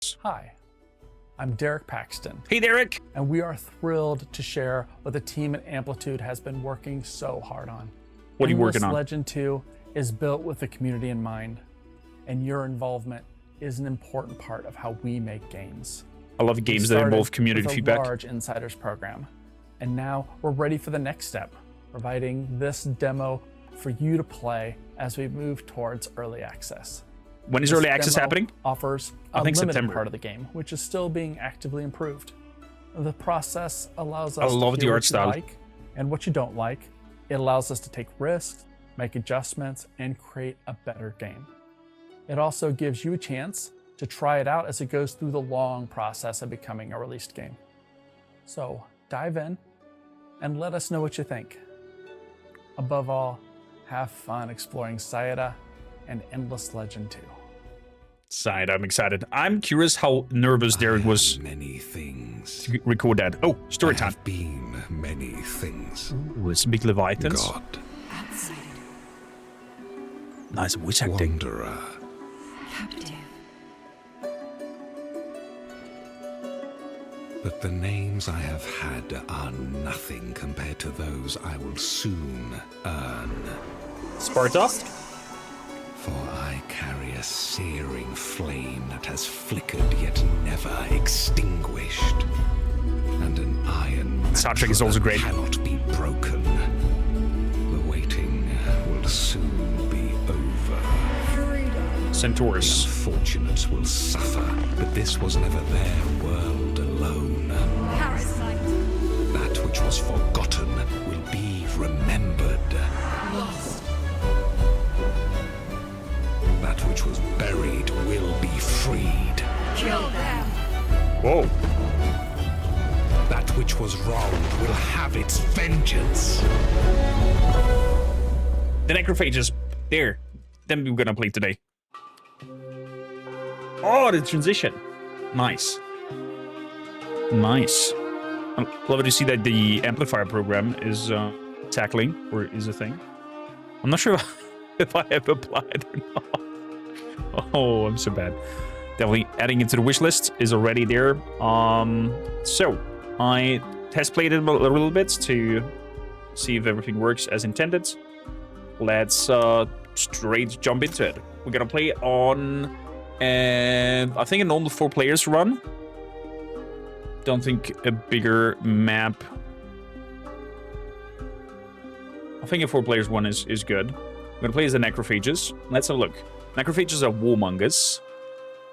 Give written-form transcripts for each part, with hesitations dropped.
questions. Hi, I'm Derek Paxton. Hey, Derek. And we are thrilled to share what the team at Amplitude has been working so hard on. What are you working on? Legend 2 is built with the community in mind, and your involvement is an important part of how we make games. I love games that involve community feedback. We started with a large insiders program, and now we're ready for the next step, providing this demo for you to play as we move towards early access. When is early access happening? Offers a limited part of the game, which is still being actively improved. The process allows us to hear what you like and what you don't like. It allows us to take risks, make adjustments, and create a better game. It also gives you a chance to try it out as it goes through the long process of becoming a released game. So dive in and let us know what you think. Above all, have fun exploring Shoutout and Endless Legend 2. Side, I'm excited. I'm curious how nervous Derek was many things to record that. Oh, story time. Have been many things. Ooh, it's big Leviathans. God. Nice voice acting. Wanderer. Captive. But the names I have had are nothing compared to those I will soon earn. Sparta? For I carry a searing flame that has flickered yet never extinguished, and an iron soundtrack is also great. Cannot be broken. The waiting will soon be over. Centaurus. The unfortunates will suffer, but this was never their world alone. Parasite. That which was forgotten will be remembered. Lost. That which was buried will be freed. Kill them. Whoa. That which was wronged will have its vengeance. The Necrophages. There. Them we're gonna play today. Oh, the transition. Nice. Nice. I love to see that the amplifier program is tackling, or is a thing. I'm not sure if I have applied or not. Oh, I'm so bad. Definitely adding it to the wish list is already there. So I test played it a little bit to see if everything works as intended. Let's straight jump into it. We're gonna play on, I think, a normal 4 players run. Don't think a bigger map. I think a 4 players one is good. I'm gonna play as the Necrophages. Let's have a look. Necrophages are warmongers.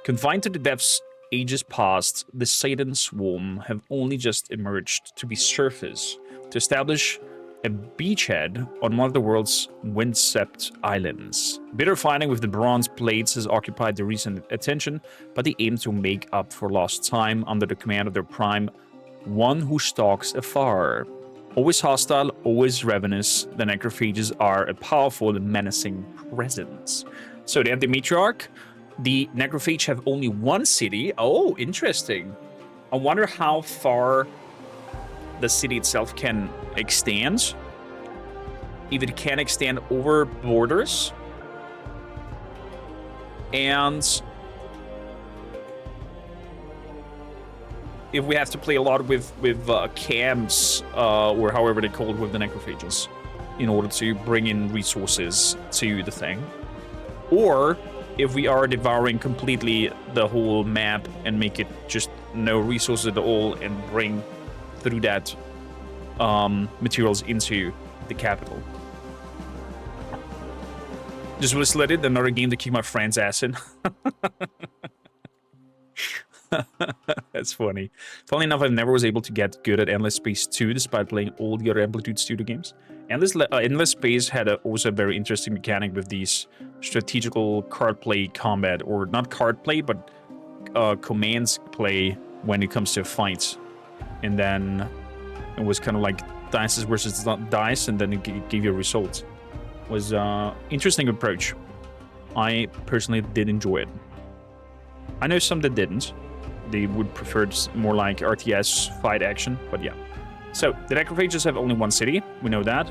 Confined to the depths ages past, the Satan swarm have only just emerged to be surface to establish a beachhead on one of the world's windswept islands. Bitter fighting with the bronze plates has occupied the recent attention, but they aim to make up for lost time under the command of their prime, one who stalks afar. Always hostile, always ravenous, the Necrophages are a powerful and menacing presence. So they have the matriarch. The Necrophage have only 1 city. Oh, interesting. I wonder how far the city itself can extend. If it can extend over borders. And if we have to play a lot with camps, or however they call it with the Necrophages, in order to bring in resources to the thing. Or if we are devouring completely the whole map and make it just no resources at all and bring through that materials into the capital. Just listed it, another game to keep my friend's ass in. That's funny. Funnily enough, I never was able to get good at Endless Space 2 despite playing all the other Amplitude Studio games. Endless Space had also a very interesting mechanic with these strategical card play combat, or not card play, but commands play when it comes to a fight. And then it was kind of like dice versus dice, and then it gave you a result. It was an interesting approach. I personally did enjoy it. I know some that didn't. They would prefer more like RTS fight action, but yeah. So, the Necrophages have only 1 city, we know that.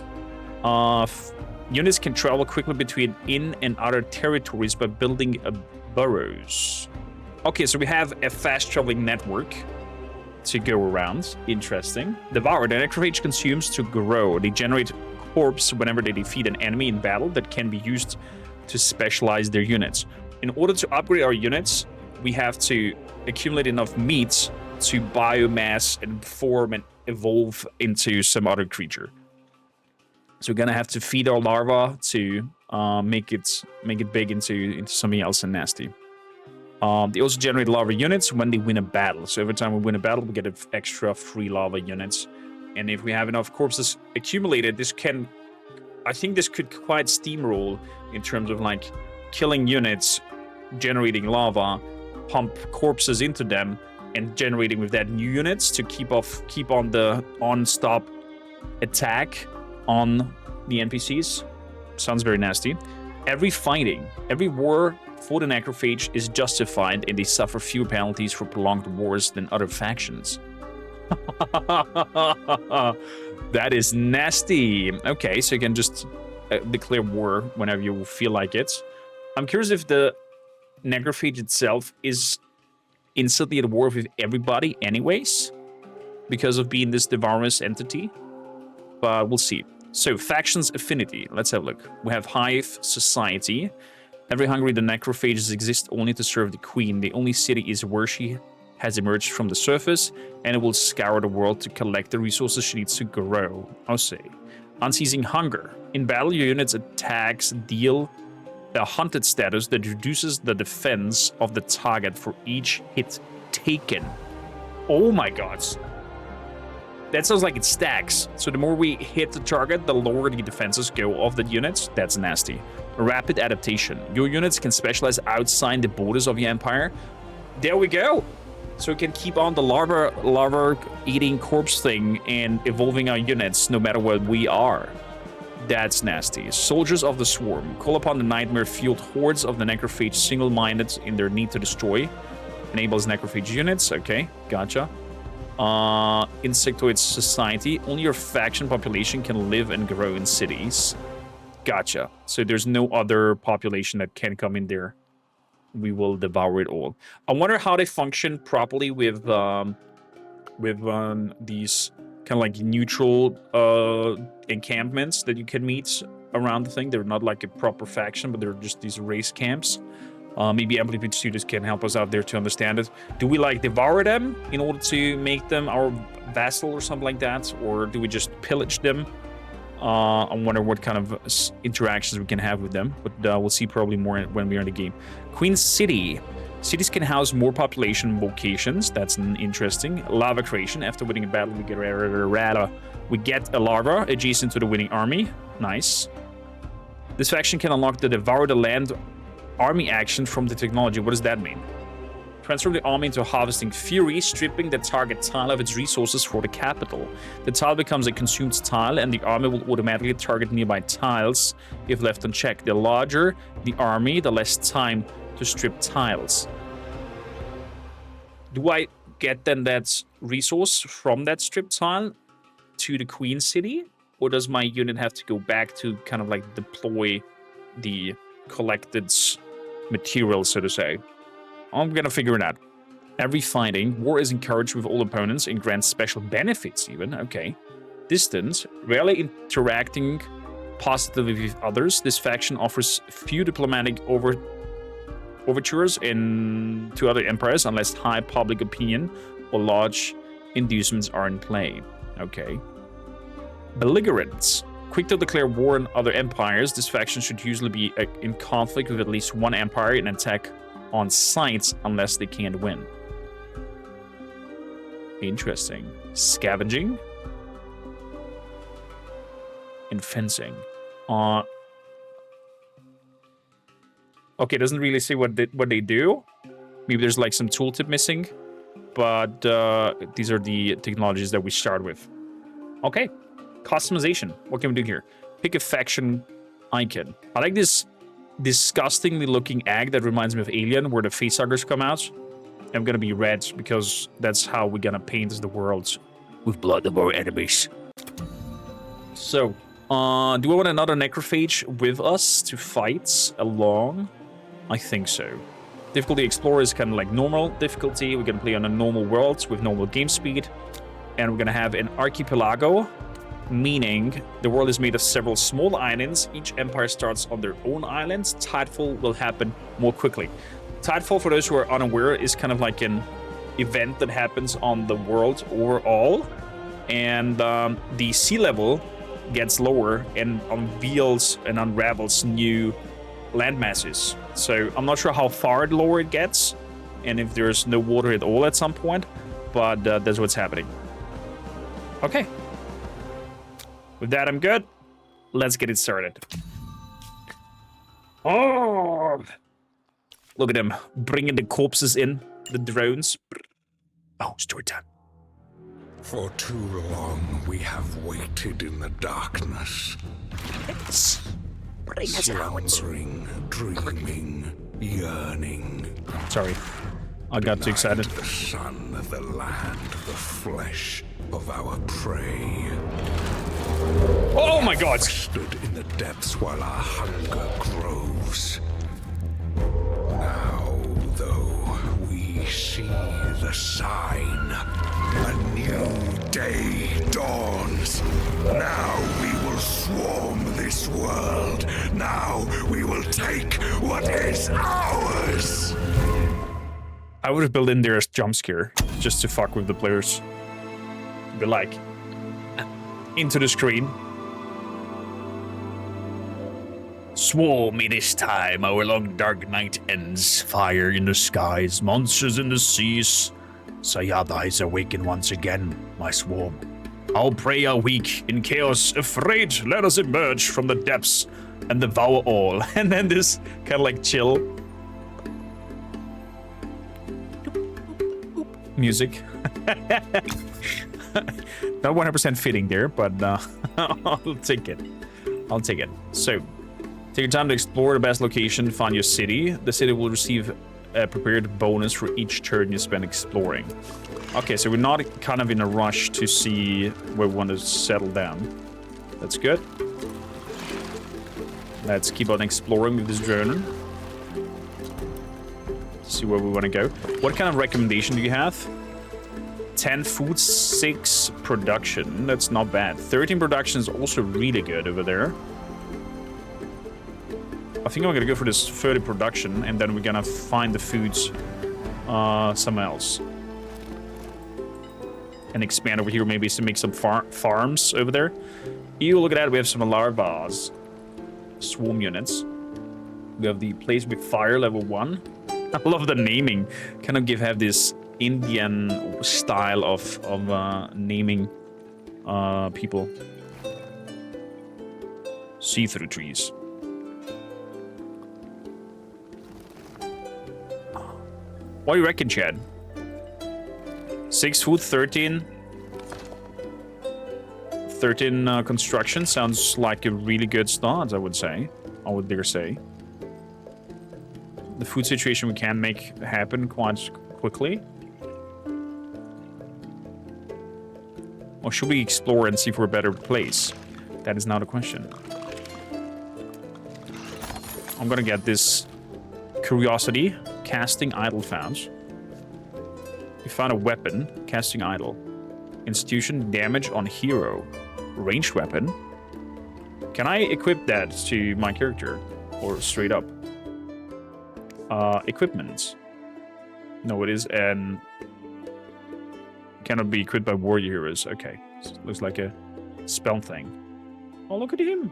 Units can travel quickly between in and outer territories by building burrows. Okay, so we have a fast-traveling network to go around. Interesting. Devour. The necrophage consumes to grow. They generate corpse whenever they defeat an enemy in battle that can be used to specialize their units. In order to upgrade our units, we have to accumulate enough meat to biomass and form and evolve into some other creature. So we're gonna have to feed our larva to make it big into something else and nasty. They also generate larva units when they win a battle. So every time we win a battle, we get an extra free larva units. And if we have enough corpses accumulated, I think this could quite steamroll in terms of like killing units, generating lava, pump corpses into them, and generating with that new units to keep on the on-stop attack on the NPCs. Sounds very nasty. Every war for the necrophage is justified, and they suffer fewer penalties for prolonged wars than other factions. That is nasty. Okay, so you can just declare war whenever you feel like it. I'm curious if the necrophage itself is instantly at war with everybody anyways, because of being this devourous entity. But we'll see. So, factions affinity. Let's have a look. We have Hive Society. Every hungry, the necrophages exist only to serve the queen. The only city is where she has emerged from the surface, and it will scour the world to collect the resources she needs to grow. I'll say. Unceasing hunger. In battle, your units' attacks deal a hunted status that reduces the defense of the target for each hit taken. Oh my god. That sounds like it stacks. So the more we hit the target, the lower the defenses go of the units. That's nasty. Rapid adaptation. Your units can specialize outside the borders of your empire. There we go. So we can keep on the larva eating corpse thing and evolving our units no matter where we are. That's nasty. Soldiers of the Swarm. Call upon the nightmare-fueled hordes of the necrophage single-minded in their need to destroy. Enables necrophage units. Okay, gotcha. Insectoid Society. Only your faction population can live and grow in cities. Gotcha. So there's no other population that can come in there. We will devour it all. I wonder how they function properly with these kind of like neutral encampments that you can meet around the thing. They're not like a proper faction, but they're just these race camps. Maybe Amplitude Studios can help us out there to understand it. Do we like devour them in order to make them our vassal or something like that? Or do we just pillage them? I wonder what kind of interactions we can have with them. But we'll see probably more when we are in the game. Queen City. Cities can house more population locations. That's interesting. Lava creation. After winning a battle, we get a larva adjacent to the winning army. Nice. This faction can unlock the Devour the Land army action from the technology. What does that mean? Transform the army into a harvesting fury, stripping the target tile of its resources for the capital. The tile becomes a consumed tile, and the army will automatically target nearby tiles if left unchecked. The larger the army, the less time to strip tiles. Do I get then that resource from that strip tile to the Queen City? Or does my unit have to go back to kind of like deploy the collected material, so to say? I'm gonna figure it out. Every fighting, war is encouraged with all opponents and grants special benefits even. Okay. Distant, rarely interacting positively with others. This faction offers few diplomatic overtures to other empires unless high public opinion or large inducements are in play. Okay. Belligerents. Quick to declare war on other empires, this faction should usually be in conflict with at least one empire and attack on sites unless they can't win. Interesting. Scavenging. And fencing. Okay, doesn't really say what they do. Maybe there's like some tooltip missing. But these are the technologies that we start with. Okay. Customization. What can we do here? Pick a faction icon. I like this disgustingly looking egg that reminds me of Alien, where the facehuggers come out. I'm gonna be red because that's how we're gonna paint the world, with blood of our enemies. So, do we want another necrophage with us to fight along? I think so. Difficulty Explorer is kind of like normal difficulty. We're gonna play on a normal world with normal game speed. And we're gonna have an archipelago, meaning the world is made of several small islands. Each empire starts on their own islands. Tidefall will happen more quickly. Tidefall, for those who are unaware, is kind of like an event that happens on the world overall. And the sea level gets lower and unveils and unravels new land masses. So I'm not sure how far lower it gets and if there's no water at all at some point, but that's what's happening. Okay. With that, I'm good. Let's get it started. Oh! Look at them bringing the corpses in, the drones. Oh, story time. For too long we have waited in the darkness. Slumbering, dreaming, yearning. Sorry, I got too excited. The sun of the land, the flesh of our prey. Oh my god! Stood in the depths while our hunger grows. Now, though, we see the sign. A new day dawns. Now we will swarm this world. Now we will take what is ours. I would have built in there a jump scare just to fuck with the players. Be like, into the screen. Swarm me this time, our long dark night ends. Fire in the skies, monsters in the seas. Sayada is awakened once again, my swarm. Our prey are weak, in chaos, afraid. Let us emerge from the depths and devour all. And then this kind of like chill music. Not 100% fitting there, but I'll take it. I'll take it. So, take your time to explore the best location, find your city. The city will receive a prepared bonus for each turn you spend exploring. Okay, so we're not kind of in a rush to see where we want to settle down. That's good. Let's keep on exploring with this drone. See where we want to go. What kind of recommendation do you have? 10 food, 6 production. That's not bad. 13 production is also really good over there. I think I'm gonna go for this 30 production, and then we're gonna find the foods somewhere else. And expand over here, maybe to make some farms over there. Ew, look at that, we have some larvas. Swarm units. We have the place with fire, level 1. I love the naming. Kind of have this Indian style of naming people. See-through trees. What do you reckon, Chad? 6 food, 13. 13 construction sounds like a really good start, I would say. I would dare say. The food situation we can make happen quite quickly. Or should we explore and see for a better place? That is not a question. I'm gonna get this curiosity. Casting idol found. We found a weapon. Casting idol. Institution damage on hero. Ranged weapon. Can I equip that to my character? Or straight up? Equipment. No, it is an... Cannot be equipped by warrior heroes. Okay. So looks like a spell thing. Oh, look at him.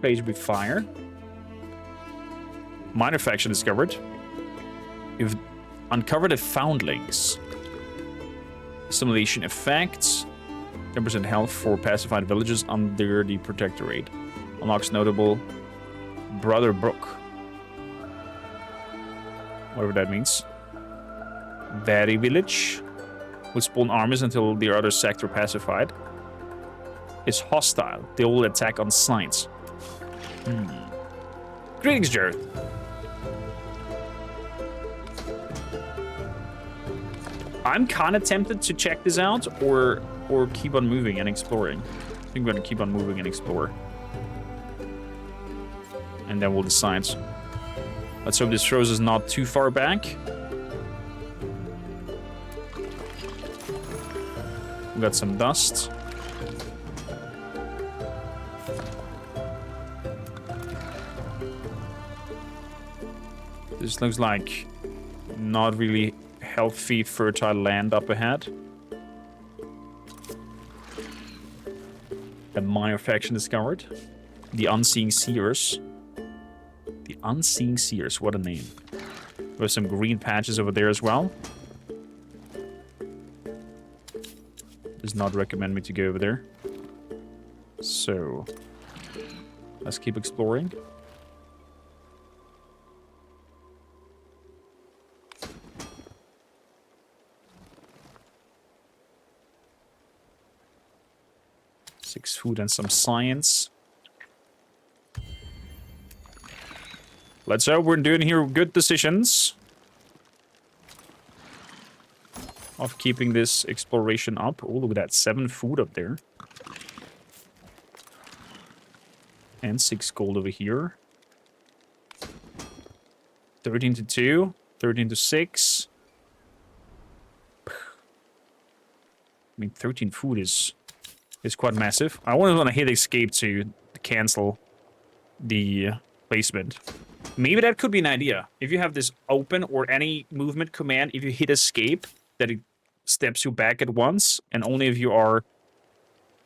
Plays with fire. Minor faction discovered. You've uncovered the foundlings. Simulation effects. 10% health for pacified villages under the protectorate. Unlocks notable Brother Brook. Whatever that means. Very village. Will spawn armies until the other sector pacified. Is hostile. They will attack on sight. Greetings, Jared. I'm kind of tempted to check this out or keep on moving and exploring. I think we're going to keep on moving and explore. And then we'll decide Let's hope this throws us not too far back. We got some dust. This looks like not really healthy, fertile land up ahead. A minor faction discovered. The Unseen Seers. The Unseen Seers, what a name. There's some green patches over there as well. Does not recommend me to go over there. So, let's keep exploring. Six food and some science. Let's hope we're doing here good decisions of keeping this exploration up. Oh, look at that. 7 food up there. And 6 gold over here. 13 to 2. 13 to 6. I mean, 13 food is quite massive. I want to hit escape to cancel the placement. Maybe that could be an idea. If you have this open or any movement command, if you hit escape, that it steps you back at once, and only if you are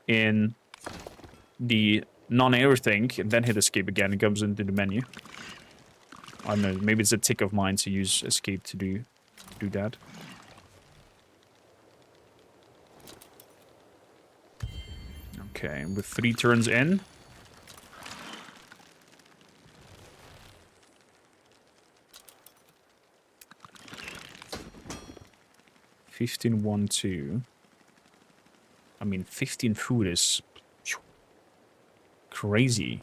in the non-air thing, and then hit escape again, it comes into the menu. I don't know, maybe it's a tick of mine to use escape to do that. Okay, with 3 turns in. $15, 1, 2. I mean, 15 food is crazy.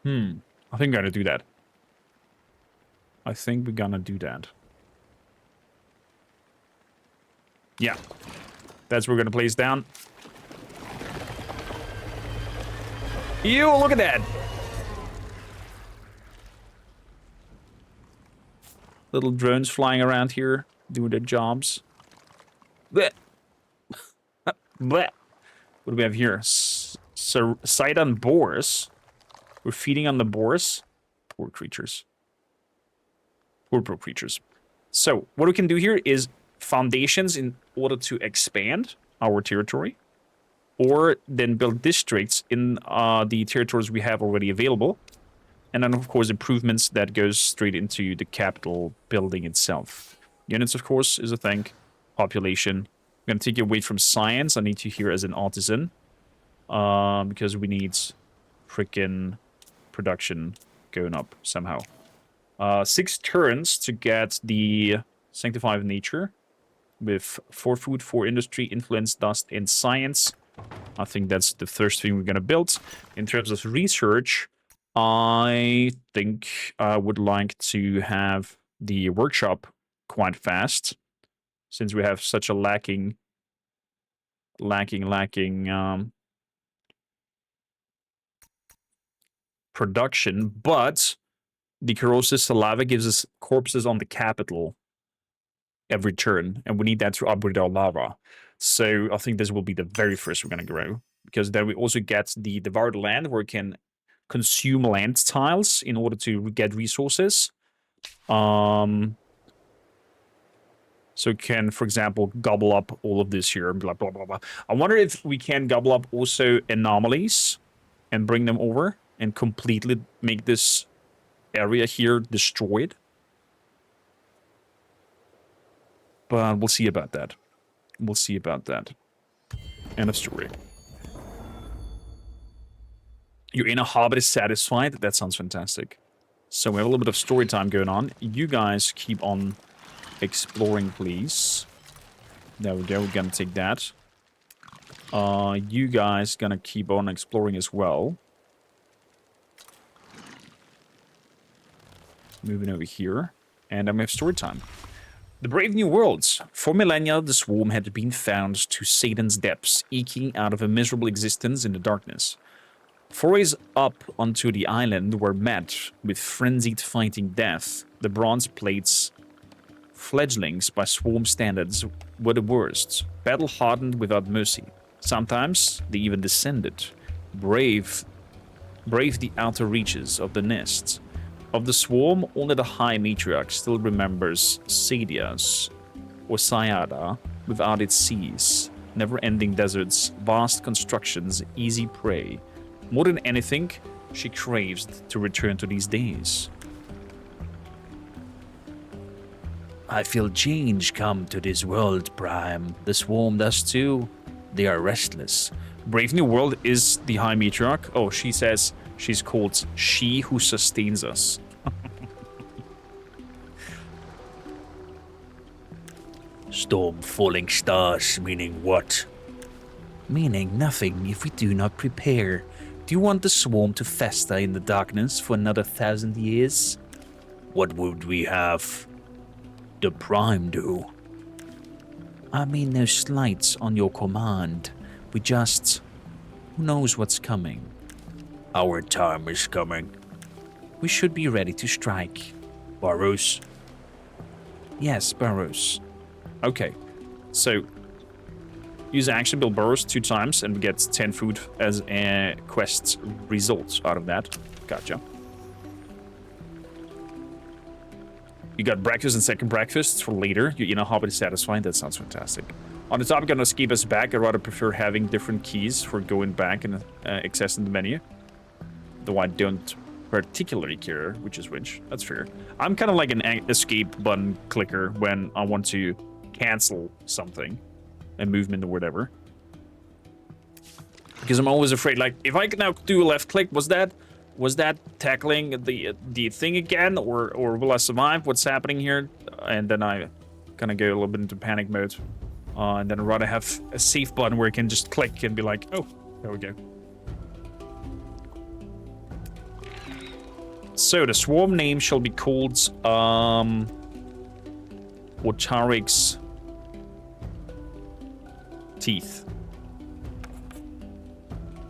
I think I'm gonna do that. I think we're gonna do that. Yeah. That's where we're gonna place down. Ew, look at that! Little drones flying around here, doing their jobs. Blech. Blech. What do we have here? Sidon boars. We're feeding on the boars. Poor creatures. Poor creatures. So, what we can do here is foundations in order to expand our territory. Or then build districts in the territories we have already available. And then, of course, improvements that goes straight into the capital building itself. Units, of course, is a thing. Population. I'm going to take you away from science. I need you here as an artisan. Because we need freaking production going up somehow. 6 turns to get the Sanctified Nature. With 4 food, 4 industry, influence, dust, and science. I think that's the first thing we're going to build. In terms of research, I think I would like to have the workshop quite fast. Since we have such a lacking production. But the corrosive saliva gives us corpses on the capital every turn. And we need that to upgrade our lava. So I think this will be the very first we're going to grow. Because then we also get the devoured land where we can consume land tiles in order to get resources. So we can, for example, gobble up all of this here and blah, blah, blah, blah. I wonder if we can gobble up also anomalies and bring them over and completely make this area here destroyed. But we'll see about that. We'll see about that. End of story. Your inner hobbit is satisfied? That sounds fantastic. So we have a little bit of story time going on. You guys keep on exploring, please. There we go. We're gonna take that. You guys gonna keep on exploring as well. Moving over here. And then we have story time. The Brave New Worlds. For millennia, the swarm had been found to Satan's depths, eking out of a miserable existence in the darkness. Forays up onto the island were met with frenzied fighting death. The bronze plates fledglings by swarm standards were the worst, battle-hardened without mercy. Sometimes they even descended, brave the outer reaches of the nest. Of the swarm, only the High Matriarch still remembers Sadias, or Sayada, without its seas, never-ending deserts, vast constructions, easy prey. More than anything, she craves to return to these days. I feel change come to this world, Prime. The swarm does too. They are restless. Brave New World is the High Matriarch. Oh, she says she's called She Who Sustains Us. Storm falling stars, meaning what? Meaning nothing if we do not prepare. Do you want the swarm to fester in the darkness for another 1,000 years? What would we have the Prime do? I mean no slights on your command. We just... Who knows what's coming? Our time is coming. We should be ready to strike. Burrows? Yes, Burrows. Okay, so use action, build burrows 2 times, and we get 10 food as a quest result out of that. Gotcha. You got breakfast and second breakfast for later. You know how to satisfy. That sounds fantastic. On the top, gonna skip us back. I rather prefer having different keys for going back and accessing the menu. Though I don't particularly care which is which. That's fair. I'm kind of like an escape button clicker when I want to cancel something, a movement or whatever. Because I'm always afraid, like, if I can now do a left click, was that tackling the thing again, or will I survive? What's happening here? And then I kind of go a little bit into panic mode. And then I'd rather have a safe button where I can just click and be like, oh, there we go. So the swarm name shall be called Otarik's Teeth.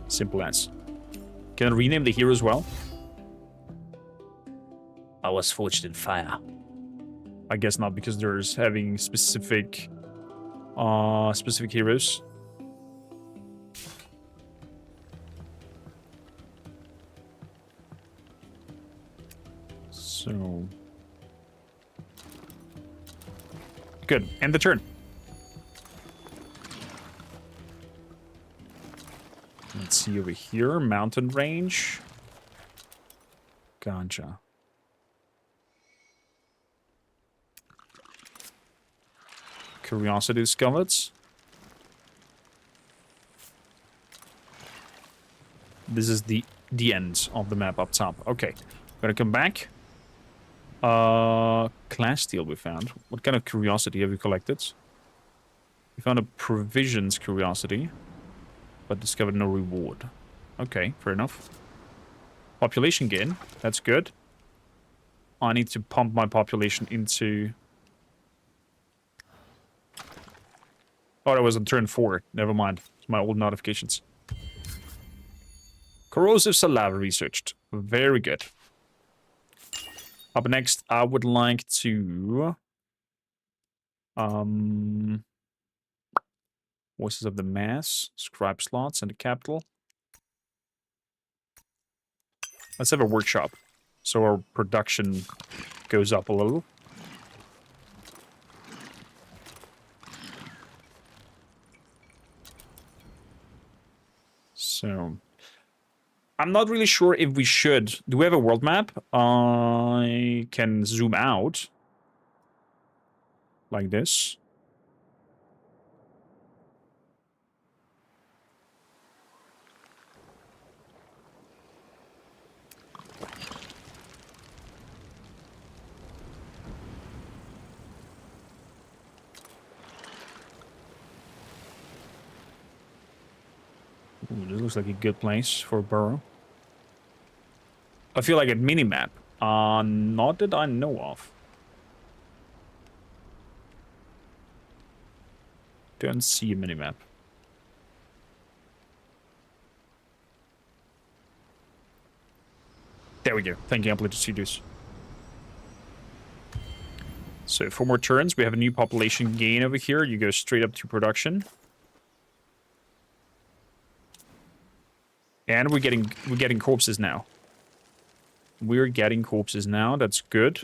Simple as. Can I rename the hero as well? I was forged in fire. I guess not, because there's having specific heroes. So good. End the turn. Let's see over here. Mountain range. Gotcha. Curiosity skeletons. This is the end of the map up top. Okay. Gonna come back. Class steel we found. What kind of curiosity have we collected? We found a provisions curiosity, but discovered no reward. Okay, fair enough. Population gain. That's good. I need to pump my population into... Oh, that was on turn 4. Never mind. It's my old notifications. Corrosive saliva researched. Very good. Up next, I would like to... Voices of the Mass, scribe slots, and the capital. Let's have a workshop, so our production goes up a little. So, I'm not really sure if we should. Do we have a world map? I can zoom out like this. Ooh, this looks like a good place for a burrow. I feel like a mini-map. Not that I know of. Don't see a minimap. There we go. Thank you, Amplitude Studios. So 4 more turns. We have a new population gain over here. You go straight up to production. And we're getting corpses now. We're getting corpses now. That's good.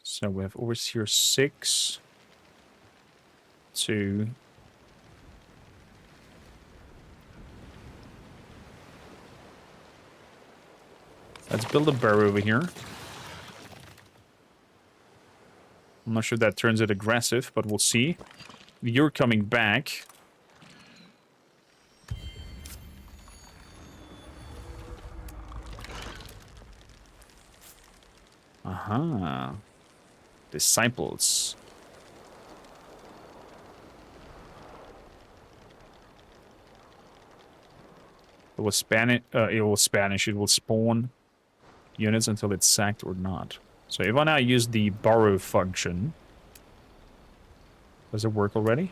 So we have overseer 6, 2. Let's build a burrow over here. I'm not sure if that turns it aggressive, but we'll see. You're coming back. Aha. Disciples. It was Spanish. It will spawn units until it's sacked or not. So if I now use the borrow function, does it work already?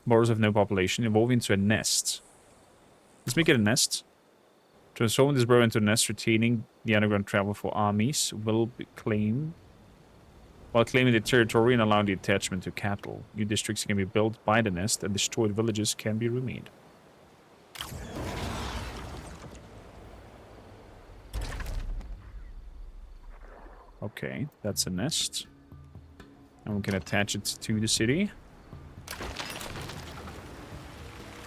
Burrows have no population, evolve into a nest. Let's make it a nest. Transform this burrow into a nest, retaining the underground travel for armies will be claimed while claiming the territory and allowing the attachment to capital. New districts can be built by the nest, and destroyed villages can be remade. Okay, that's a nest. And we can attach it to the city.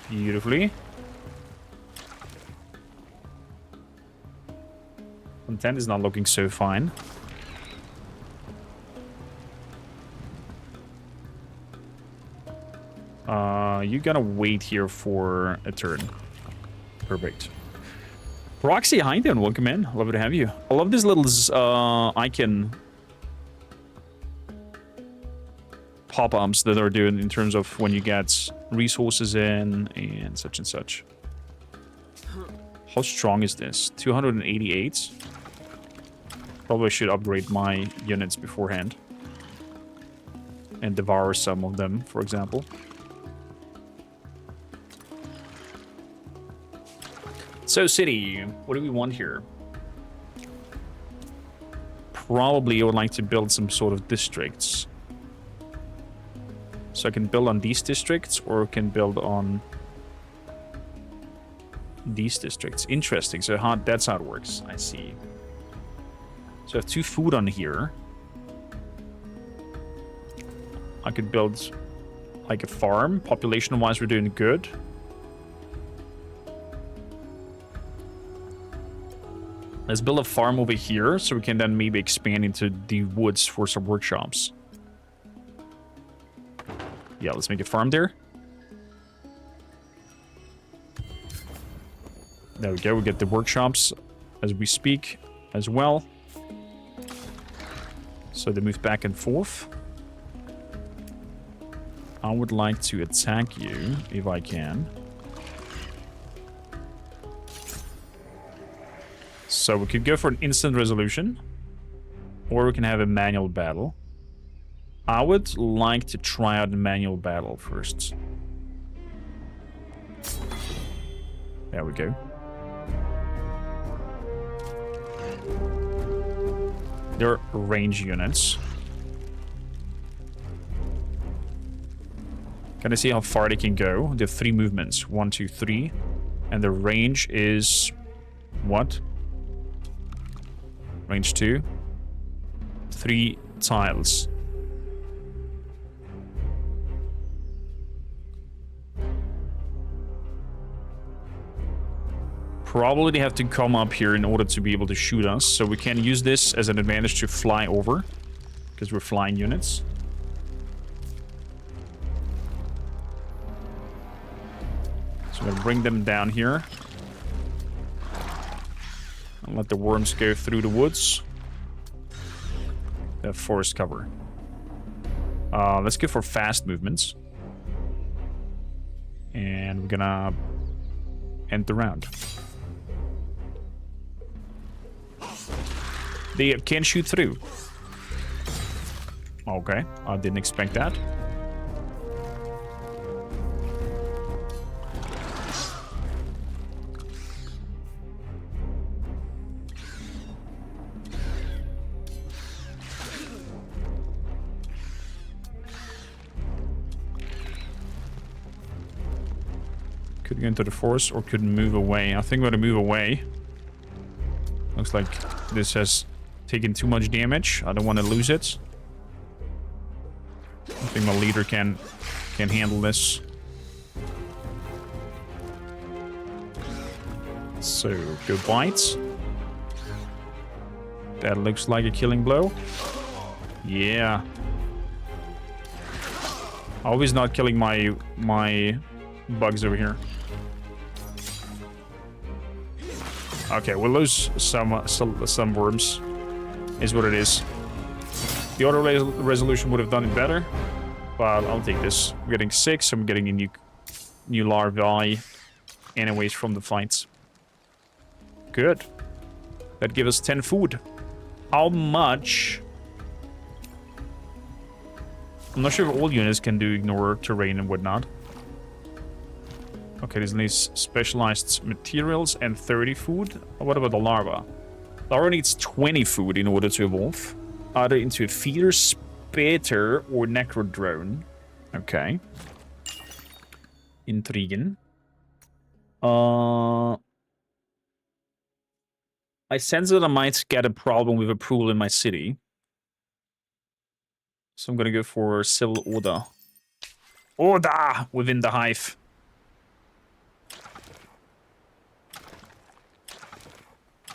Beautifully. Content is not looking so fine. You gotta wait here for a turn. Perfect. Proxy, hi there, and welcome in. Love to have you. I love these little icon pop-ups that are doing in terms of when you get resources in and such and such. How strong is this? 288. Probably should upgrade my units beforehand. And devour some of them, for example. So, city, what do we want here? Probably I would like to build some sort of districts. So I can build on these districts, or can build on these districts. Interesting. So that's how it works. I see. So I have 2 food on here. I could build like a farm. Population-wise, we're doing good. Let's build a farm over here, so we can then maybe expand into the woods for some workshops. Yeah, let's make a farm there. There we go. We get the workshops as we speak as well. So they move back and forth. I would like to attack you if I can. So we could go for an instant resolution, or we can have a manual battle. I would like to try out the manual battle first. There we go. They're range units. Can I see how far they can go? They have 3 movements. 1, 2, 3. And the range is... what? Range 2. 3 tiles. Probably they have to come up here in order to be able to shoot us. So we can use this as an advantage to fly over, because we're flying units. So I'm going to bring them down here. And let the worms go through the woods. They have forest cover. Let's go for fast movements. And we're gonna end the round. They can shoot through. Okay, I didn't expect that. Could go into the forest or could move away. I think we're gonna move away. Looks like this has taken too much damage. I don't want to lose it. I think my leader can handle this. So, good bites. That looks like a killing blow. Yeah. Always not killing my bugs over here. Okay, we'll lose some worms, is what it is. The auto resolution would have done it better, but I'll take this. I'm getting 6, I'm getting a new larvae anyways from the fights. Good. That gives us 10 food. How much? I'm not sure if all units can do ignore terrain and whatnot. Okay, this needs specialized materials and 30 food. What about the larva? Larva needs 20 food in order to evolve. Either into a feeder, spitter, or necro drone. Okay. Intriguing. I sense that I might get a problem with approval in my city. So I'm gonna go for civil order. Order within the hive.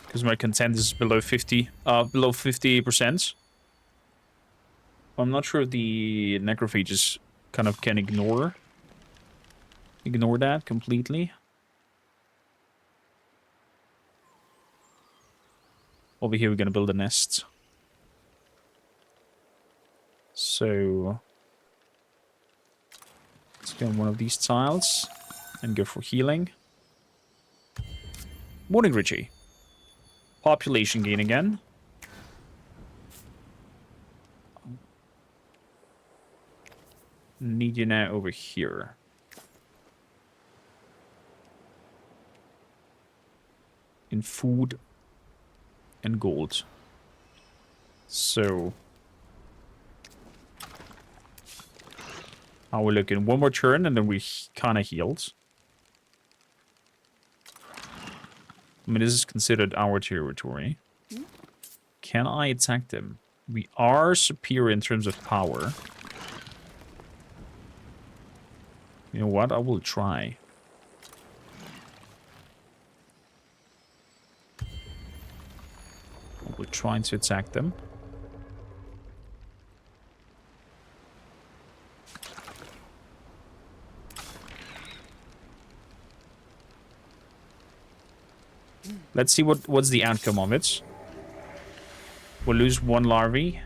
Because my content is below 50%. I'm not sure if the necrophages kind of can ignore that completely. Over here we're gonna build a nest. So let's go on one of these tiles and go for healing. Morning, Richie. Population gain again. Need you now over here. In food and gold. So how we looking? One more turn and then we kind of healed. I mean, this is considered our territory. Can I attack them? We are superior in terms of power. You know what? I will try. I will try to attack them. Let's see what's the outcome of it. We'll lose 1 larvae.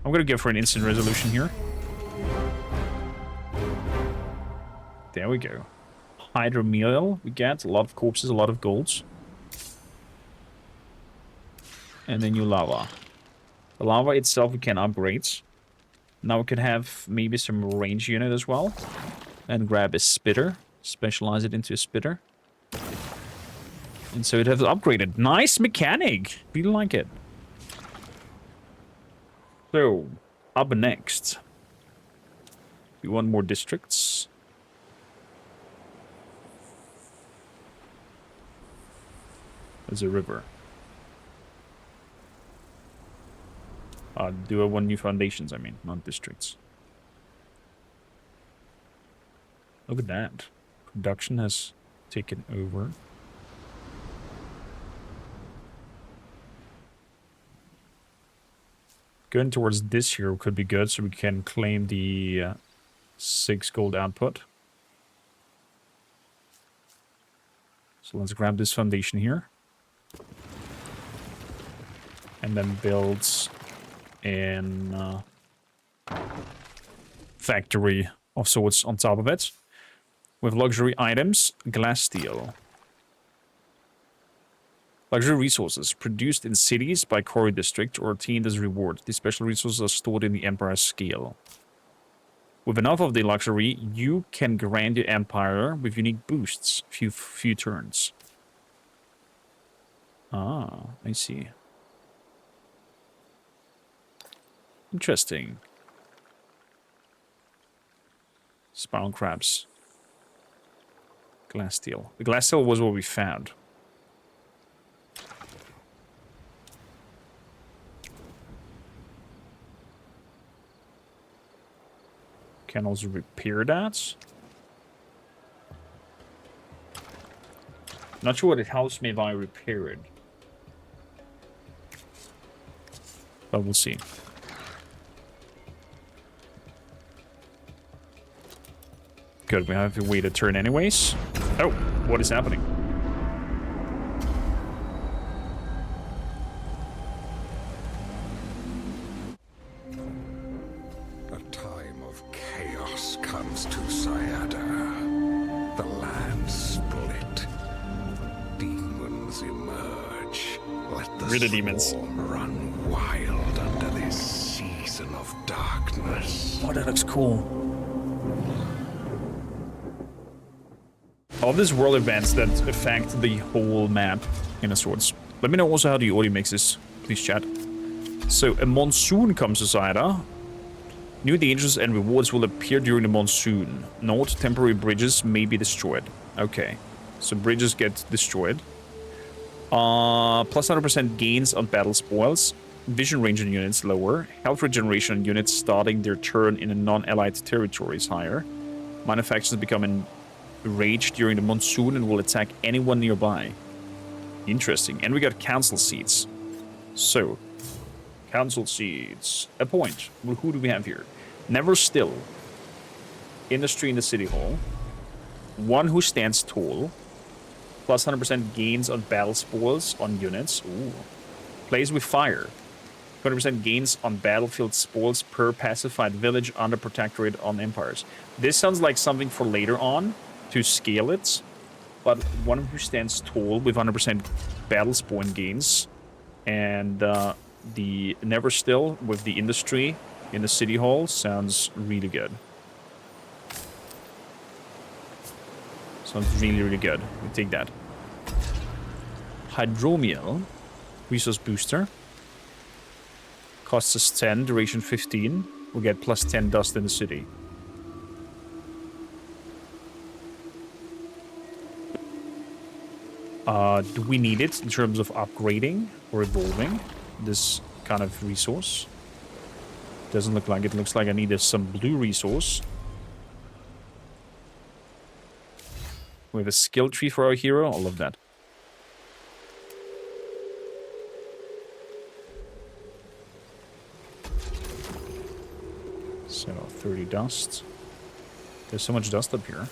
I'm gonna go for an instant resolution here. There we go. Hydromeal, we get a lot of corpses, a lot of golds. And then new lava. The lava itself we can upgrade. Now we could have maybe some range unit as well. And grab a spitter. Specialize it into a spitter. And so it has upgraded. Nice mechanic! Really like it. So, up next. We want more districts. There's a river. Do I want new foundations, I mean, not districts. Look at that. Production has taken over. Going towards this here could be good, so we can claim the 6 gold output. So let's grab this foundation here. And then build an factory of sorts on top of it. With luxury items, glass steel. Luxury resources produced in cities by quarry district or obtained as reward. These special resources are stored in the Empire's scale. With enough of the luxury, you can grant your empire with unique boosts. Few turns. Ah, I see. Interesting. Spiral crabs. Glass steel. The glass steel was what we found. Can also repair that. Not sure what it helps me if I repair it. But we'll see. Good, we have to wait a turn anyways. Oh, what is happening? A time of chaos comes to Sayada. The land split. Demons emerge. Let the Really demons. swarm run wild under this season of darkness. Oh, that looks cool. All these world events that affect the whole map, in a sorts. Let me know also how the audio mixes, please chat. So, a monsoon comes to Zaira. New dangers and rewards will appear during the monsoon. Note, temporary bridges may be destroyed. Okay, so bridges get destroyed. Plus 100% gains on battle spoils. Vision range on units lower. Health regeneration on units starting their turn in a non-allied territory is higher. Minor factions become enraged during the monsoon and will attack anyone nearby. Interesting. And we got council seats. So, council seats. Appoint. Well, who do we have here? Never still. Industry in the city hall. One who stands tall. Plus 100% gains on battle spoils on units. Ooh. Plays with fire. 20% gains on battlefield spoils per pacified village under protectorate on empires. This sounds like something for later on to scale it. But one who stands tall with 100% battle spawn gains. And the Never Still with the industry in the city hall sounds really good. Sounds really, really good. We take that. Hydromiel. Resource booster. Costs us 10, duration 15. We'll get plus 10 dust in the city. Do we need it in terms of upgrading or evolving this kind of resource? Doesn't look like it. Looks like I need some blue resource. We have a skill tree for our hero. I love that. So, 30 dust. There's so much dust up here.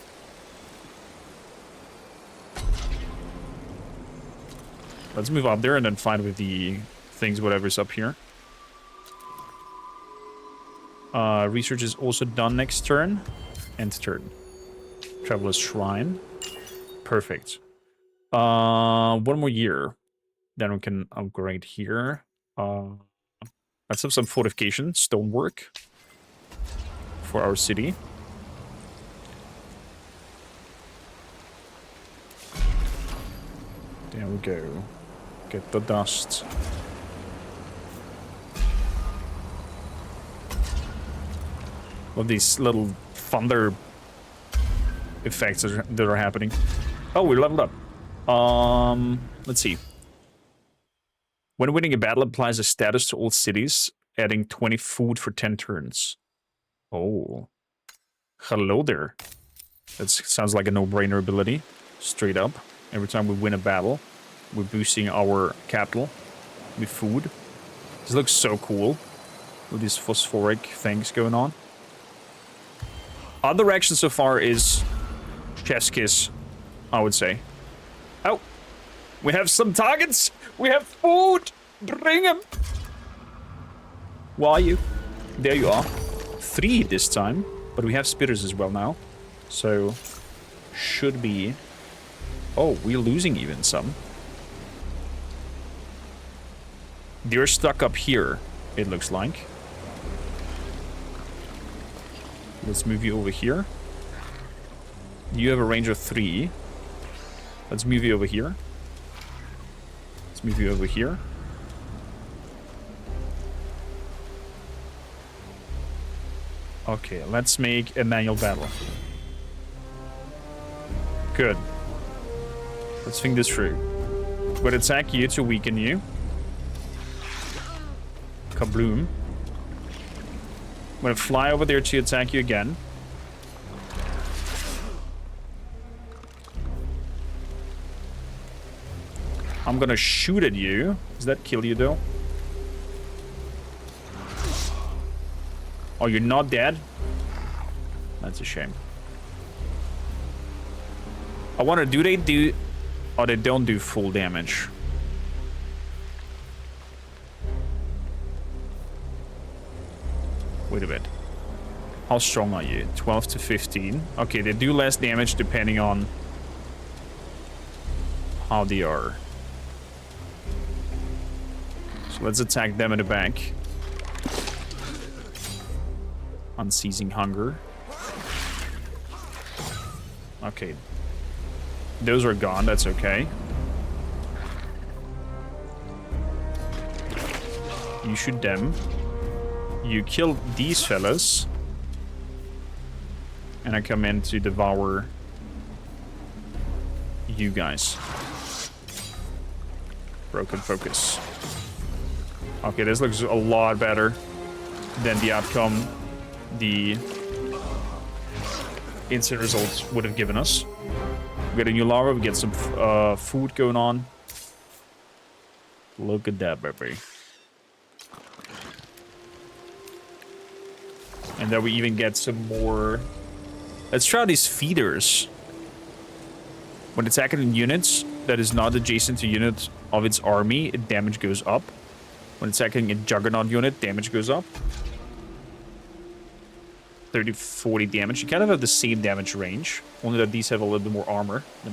Let's move up there and then fight with the things, whatever's up here. Research is also done next turn. End turn. Traveler's Shrine. Perfect. One more year. Then we can upgrade here. Let's have some fortification, stonework. For our city. There we go. Get the dust. Well, these little thunder effects that are happening. Oh, we leveled up. Let's see. When winning a battle, applies a status to all cities, adding 20 food for 10 turns. Oh. Hello there. That sounds like a no-brainer ability. Straight up. Every time we win a battle, we're boosting our capital with food. This looks so cool. With these phosphoric things going on. Other action so far is chef's kiss, I would say. Oh, we have some targets. We have food. Bring them. Where are you? There you are. 3 this time, but we have spitters as well now. So, should be... Oh, we're losing even some. They're stuck up here, it looks like. Let's move you over here. You have a range of 3. Let's move you over here. Let's move you over here. Okay, let's make a manual battle. Good. Let's think this through. We're gonna attack you to weaken you. Kabloom. I'm gonna fly over there to attack you again. I'm gonna shoot at you. Does that kill you though? Oh, you're not dead? That's a shame. I wonder, do they do... Oh, they don't do full damage. Wait a bit. How strong are you? 12 to 15. Okay, they do less damage depending on how they are. So let's attack them in the back. Unceasing hunger. Okay. Those are gone, that's okay. You shoot them. You kill these fellas. And I come in to devour you guys. Broken focus. Okay, this looks a lot better than the outcome the instant results would have given us. We get a new lava, we get some food going on. Look at that, baby. And then we even get some more... Let's try these feeders. When attacking units that is not adjacent to unit of its army, damage goes up. When attacking a juggernaut unit, damage goes up. 30-40 damage. You kind of have the same damage range, only that these have a little bit more armor, the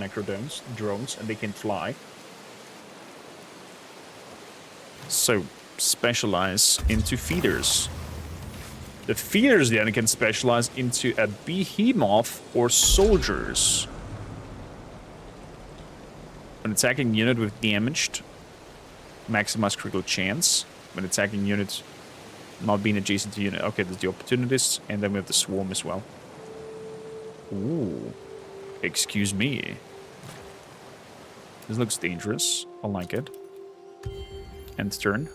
drones, and they can fly. So, specialize into feeders. The feeders then can specialize into a behemoth or soldiers. When attacking unit with damaged, maximize critical chance. When attacking units not being adjacent to unit. Okay, there's the opportunists, and then we have the swarm as well. Ooh. Excuse me. This looks dangerous. I like it. End turn.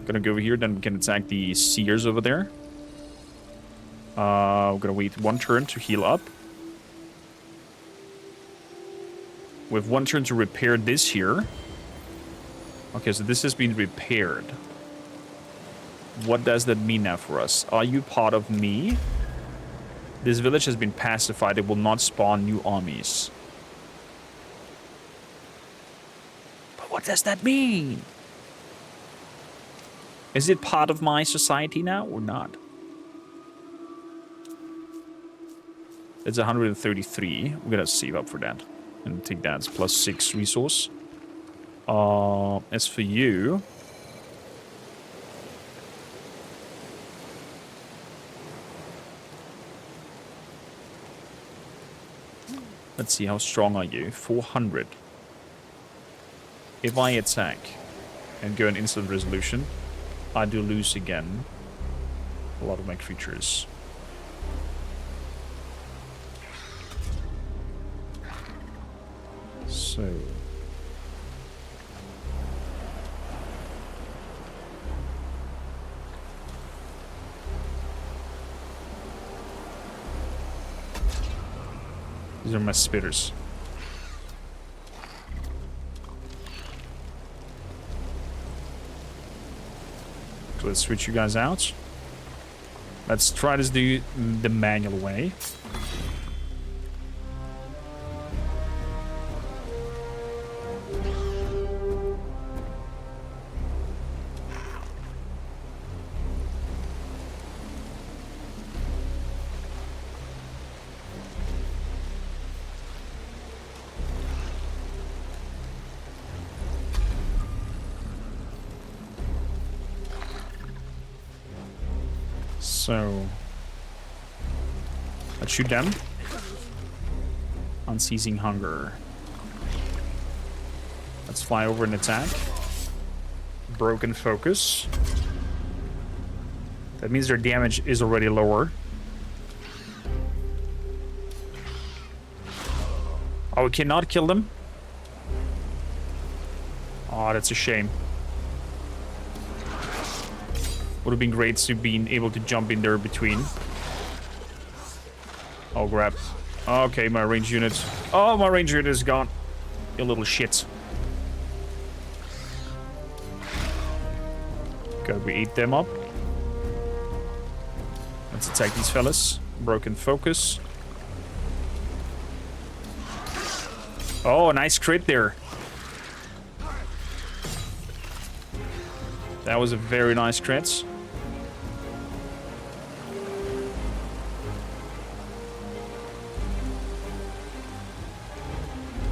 Gonna go over here, then we can attack the seers over there. We're gonna wait 1 turn to heal up. We have 1 turn to repair this here. Okay, so this has been repaired. What does that mean now for us? Are you part of me? This village has been pacified. It will not spawn new armies. But what does that mean? Is it part of my society now or not? It's 133. We're gonna save up for that. And take that as +6 resource. As for you... Let's see, how strong are you? 400. If I attack and go an instant resolution, I do lose again a lot of my creatures. So... These are my spitters. So let's switch you guys out. Let's try this the manual way. So let's shoot them. Unceasing hunger. Let's fly over and attack. Broken focus. That means their damage is already lower. Oh, we cannot kill them? Oh, that's a shame. Would have been great to be able to jump in there between. Oh, crap. Okay, my range unit. Oh, my range unit is gone. You little shit. Good, we ate them up. Let's attack these fellas. Broken focus. Oh, a nice crit there. That was a very nice crit.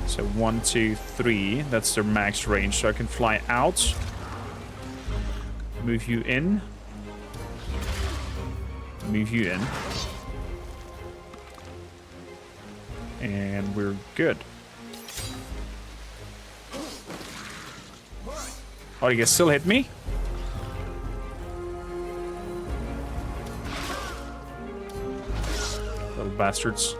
So 1, 2, 3. That's their max range. So I can fly out. Move you in. Move you in. And we're good. Oh, you guys still hit me? Little bastards.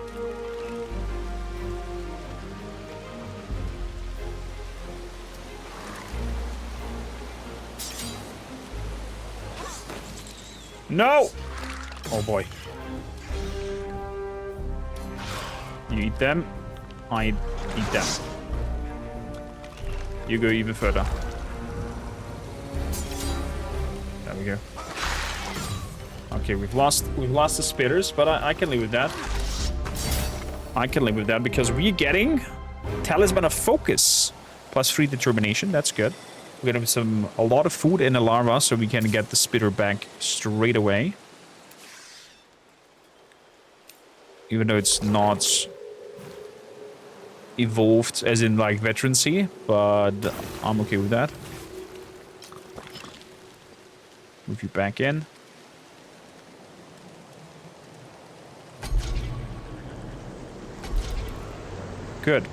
No! Oh boy. You eat them. I eat them. You go even further. There we go. Okay, we've lost the spitters, but I can live with that. I can live with that because we're getting Talisman of Focus. +3 determination, that's good. We're gonna have a lot of food in the larva so we can get the spitter back straight away. Even though it's not evolved as in like veterancy, but I'm okay with that. Move you back in. Good.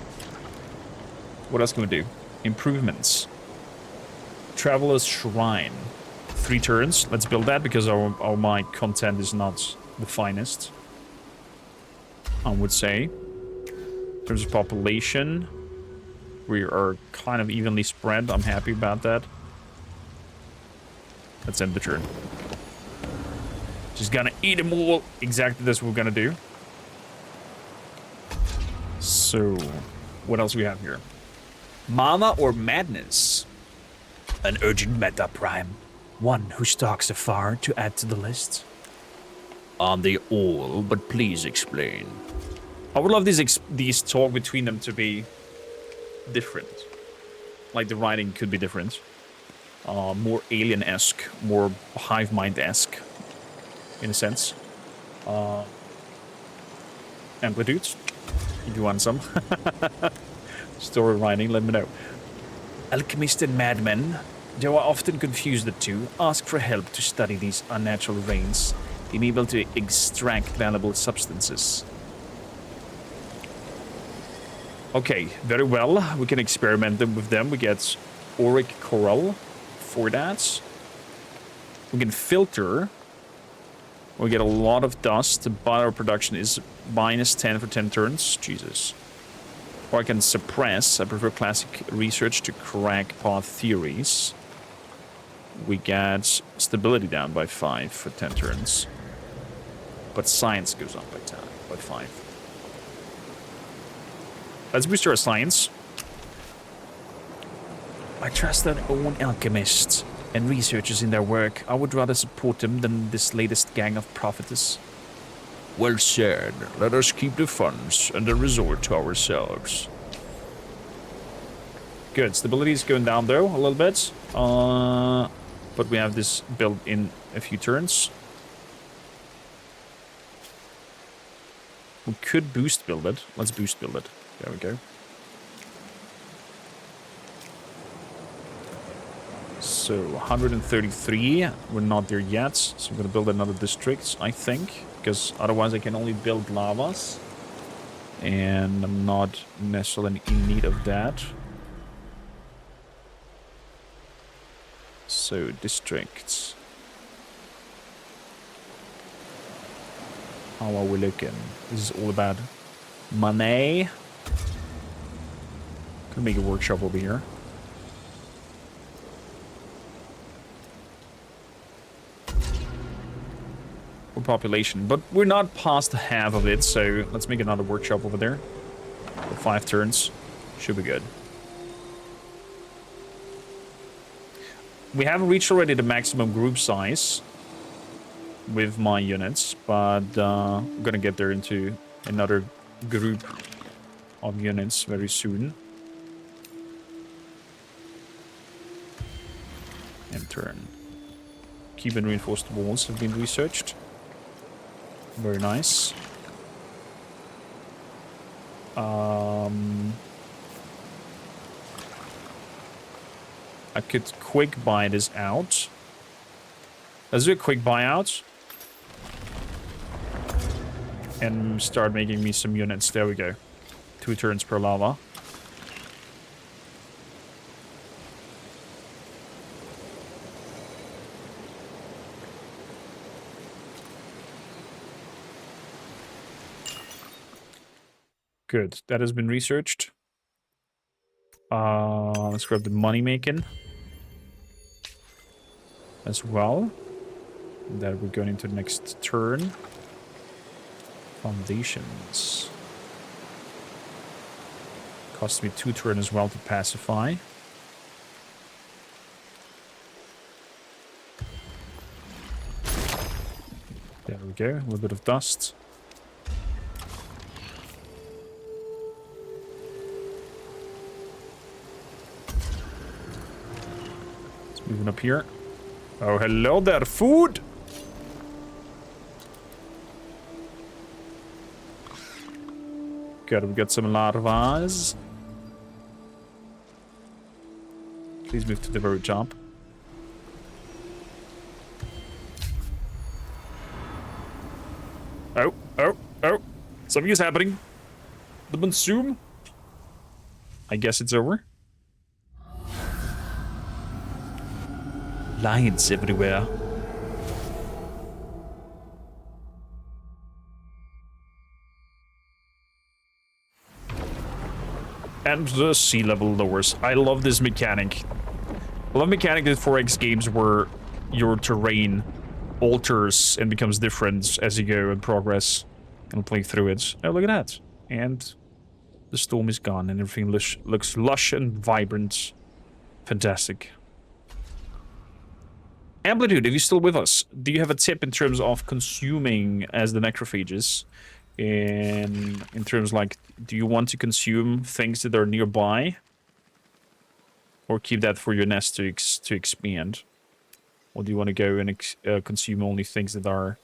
What else can we do? Improvements. Traveler's Shrine. 3 turns. Let's build that because our my content is not the finest, I would say. In terms of population, we are kind of evenly spread. I'm happy about that. Let's end the turn. Just gonna eat them all. Exactly that's what we're gonna do. So, what else we have here? Mana or Madness? An urgent meta prime. One who stalks afar to add to the list. Aren't they all? But please explain. I would love these talk between them to be different. Like the writing could be different. More alien-esque, more hive mind-esque, in a sense. Amplitudes, if you want some. Story writing, let me know. Alchemist and madmen, though I often confuse the two, ask for help to study these unnatural rains, being able to extract valuable substances. Okay, very well. We can experiment with them. We get auric coral for that. We can filter. We get a lot of dust, but our production is -10 for 10 turns. Jesus. Or I can suppress. I prefer classic research to crackpot theories. We get stability down by 5 for 10 turns. But science goes up by 5. Let's boost our science. I trust their own alchemists and researchers in their work. I would rather support them than this latest gang of prophetess. Well said. Let us keep the funds and the resort to ourselves. Good. Stability is going down though a little bit. But we have this built in a few turns. We could boost build it. Let's boost build it. There we go. So 133. We're not there yet. So I'm going to build another district, I think. Because otherwise I can only build lavas. And I'm not necessarily in need of that. So, districts. How are we looking? This is all about money. Could make a workshop over here. For population, but we're not past half of it, so let's make another workshop over there. For 5 turns. Should be good. We haven't reached already the maximum group size with my units, but I'm gonna get there into another group of units very soon. And turn. Cuban reinforced walls have been researched. Very nice. I could quick buy this out. Let's do a quick buyout. And start making me some units. There we go. 2 turns per lava. Good. That has been researched. Let's grab the money making as well. That we're going into the next turn. Foundations. Cost me 2 turns as well to pacify. There we go. A little bit of dust. Moving up here. Oh, hello there, food! Good, we got some larvas. Please move to the very top. Oh, oh, oh. Something is happening. The monsoon. I guess it's over. Lions everywhere. And the sea level lowers. I love this mechanic. I love mechanic in 4X games where your terrain alters and becomes different as you go and progress and play through it. Oh, look at that. And the storm is gone and everything looks lush and vibrant. Fantastic. Amplitude, are you still with us? Do you have a tip in terms of consuming as the necrophages? In terms like, do you want to consume things that are nearby? Or keep that for your nest to expand? Or do you want to go and consume only things that are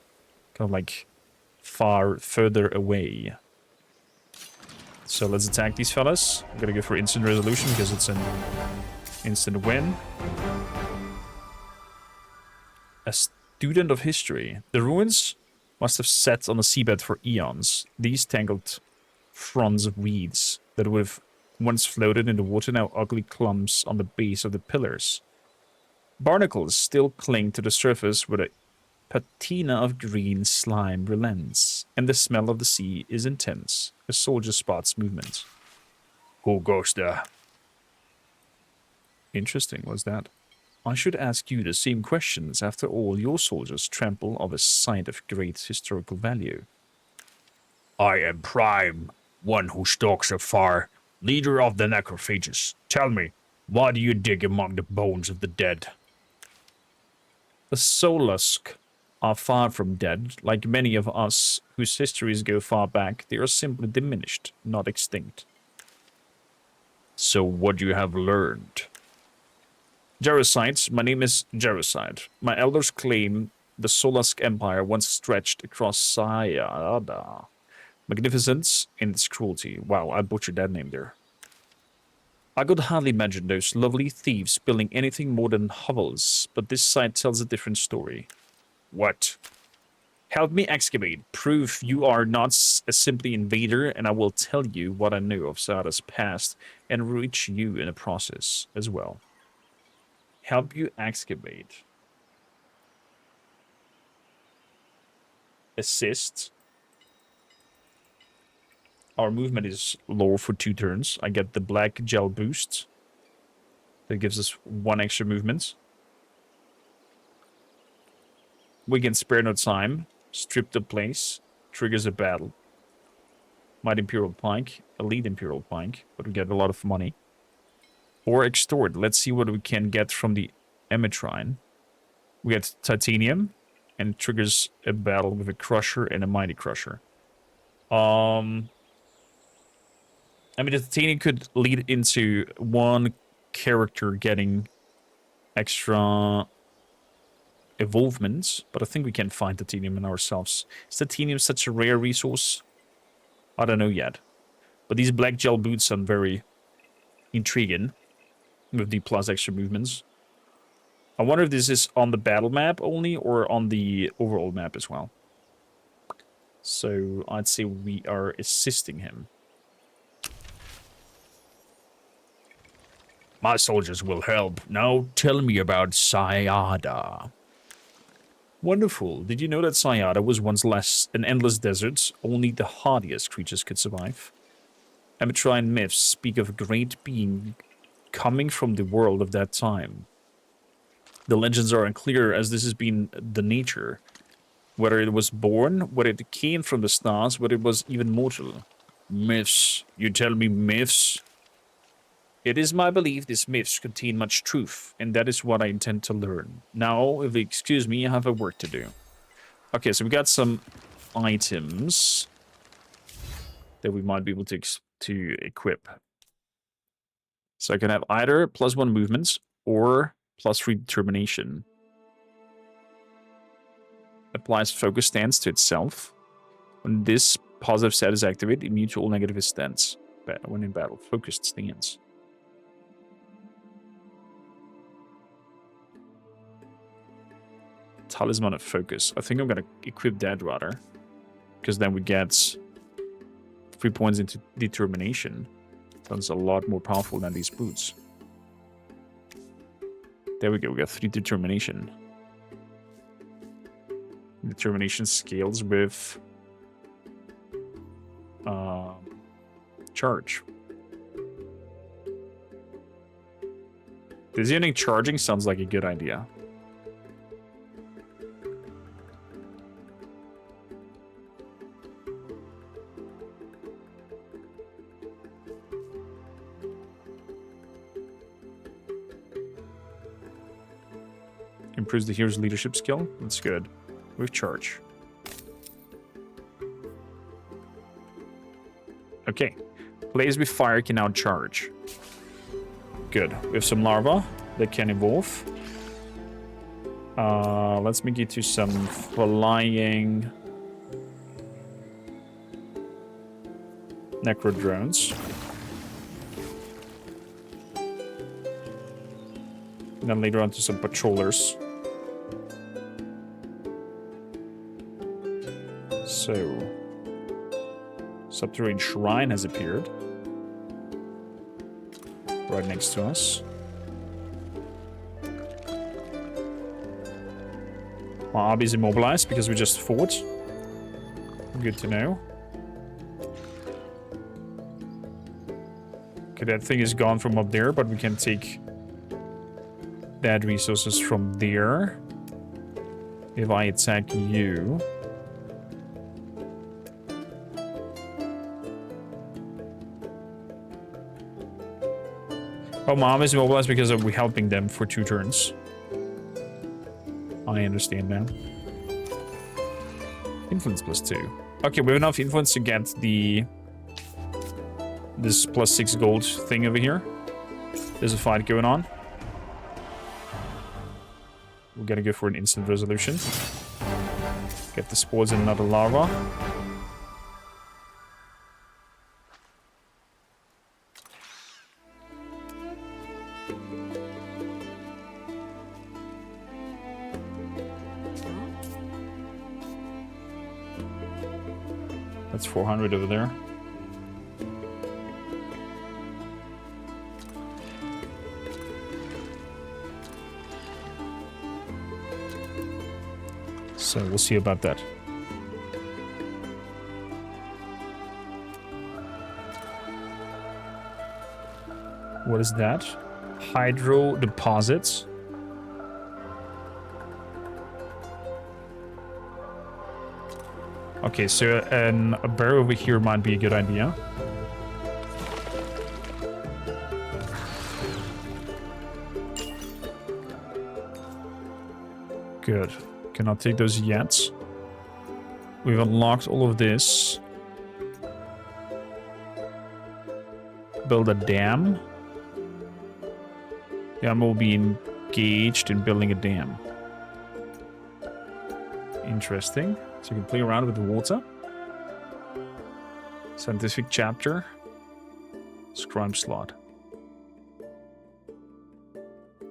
kind of like further away? So let's attack these fellas. I'm gonna go for instant resolution because it's an instant win. A student of history. The ruins must have sat on the seabed for eons. These tangled fronds of weeds that would have once floated in the water now ugly clumps on the base of the pillars. Barnacles still cling to the surface where a patina of green slime relents, and the smell of the sea is intense. A soldier spots movement. Who goes there? Interesting, what's that? I should ask you the same questions. After all, your soldiers trample of a site of great historical value. I am Prime, one who stalks afar, leader of the Necrophages. Tell me, why do you dig among the bones of the dead? The Solusk are far from dead. Like many of us whose histories go far back, they are simply diminished, not extinct. So what you have learned? Jarosites, my name is Jarosite. My elders claim the Solusk Empire once stretched across Sayada. Magnificence in its cruelty. Wow, I butchered that name there. I could hardly imagine those lovely thieves building anything more than hovels, but this site tells a different story. What? Help me excavate. Prove you are not a simply invader, and I will tell you what I know of Zada's past and reach you in the process as well. Help you excavate. Assist. Our movement is lower for 2 turns. I get the black gel boost. That gives us 1 extra movement. We can spare no time. Strip the place. Triggers a battle. Might Imperial Plank. Elite Imperial Plank. But we get a lot of money. Or Extort. Let's see what we can get from the Emitrine. We get Titanium. And it triggers a battle with a Crusher and a Mighty Crusher. I mean, the Titanium could lead into 1 character getting extra evolvements, but I think we can find Titanium in ourselves. Is Titanium such a rare resource? I don't know yet. But these black gel boots sound very intriguing with the plus extra movements. I wonder if this is on the battle map only or on the overall map as well. So I'd say we are assisting him. My soldiers will help. Now tell me about Sayada. Wonderful. Did you know that Sayada was once an endless desert? Only the hardiest creatures could survive. Emitrine myths speak of a great being coming from the world of that time. The legends are unclear, as this has been the nature. Whether it was born, whether it came from the stars, whether it was even mortal. Myths. You tell me myths? It is my belief these myths contain much truth, and that is what I intend to learn. Now, if you excuse me, I have a work to do. Okay, so we got some items that we might be able to equip. So I can have either +1 movements or +3 determination. Applies focus stance to itself. When this positive set is activated, immune to all negative stance. When in battle, focused stance. Talisman of Focus. I think I'm going to equip that rather. Because then we get 3 points into Determination. That's a lot more powerful than these boots. There we go. We got 3 Determination. Determination scales with charge. Designating charging sounds like a good idea. Improves the hero's leadership skill. That's good. With charge. Okay. Players with fire can now charge. Good. We have some larvae that can evolve. Let's make it to some flying necro drones. And then later on to some patrollers. So, Subterranean Shrine has appeared. Right next to us. My army is immobilized because we just fought. Good to know. Okay, that thing is gone from up there, but we can take that resources from there. If I attack you. Oh, my army is immobilized because we're helping them for 2 turns. I understand now. Influence +2. Okay, we have enough influence to get this +6 gold thing over here. There's a fight going on. We're gonna go for an instant resolution. Get the spores and another larva. That's 400 over there. So we'll see about that. What is that? Hydro deposits. Okay, so a barrel over here might be a good idea. Good. Cannot take those yet. We've unlocked all of this. Build a dam. Dam will be engaged in building a dam. Interesting. So you can play around with the water. Scientific chapter. Scribe slot.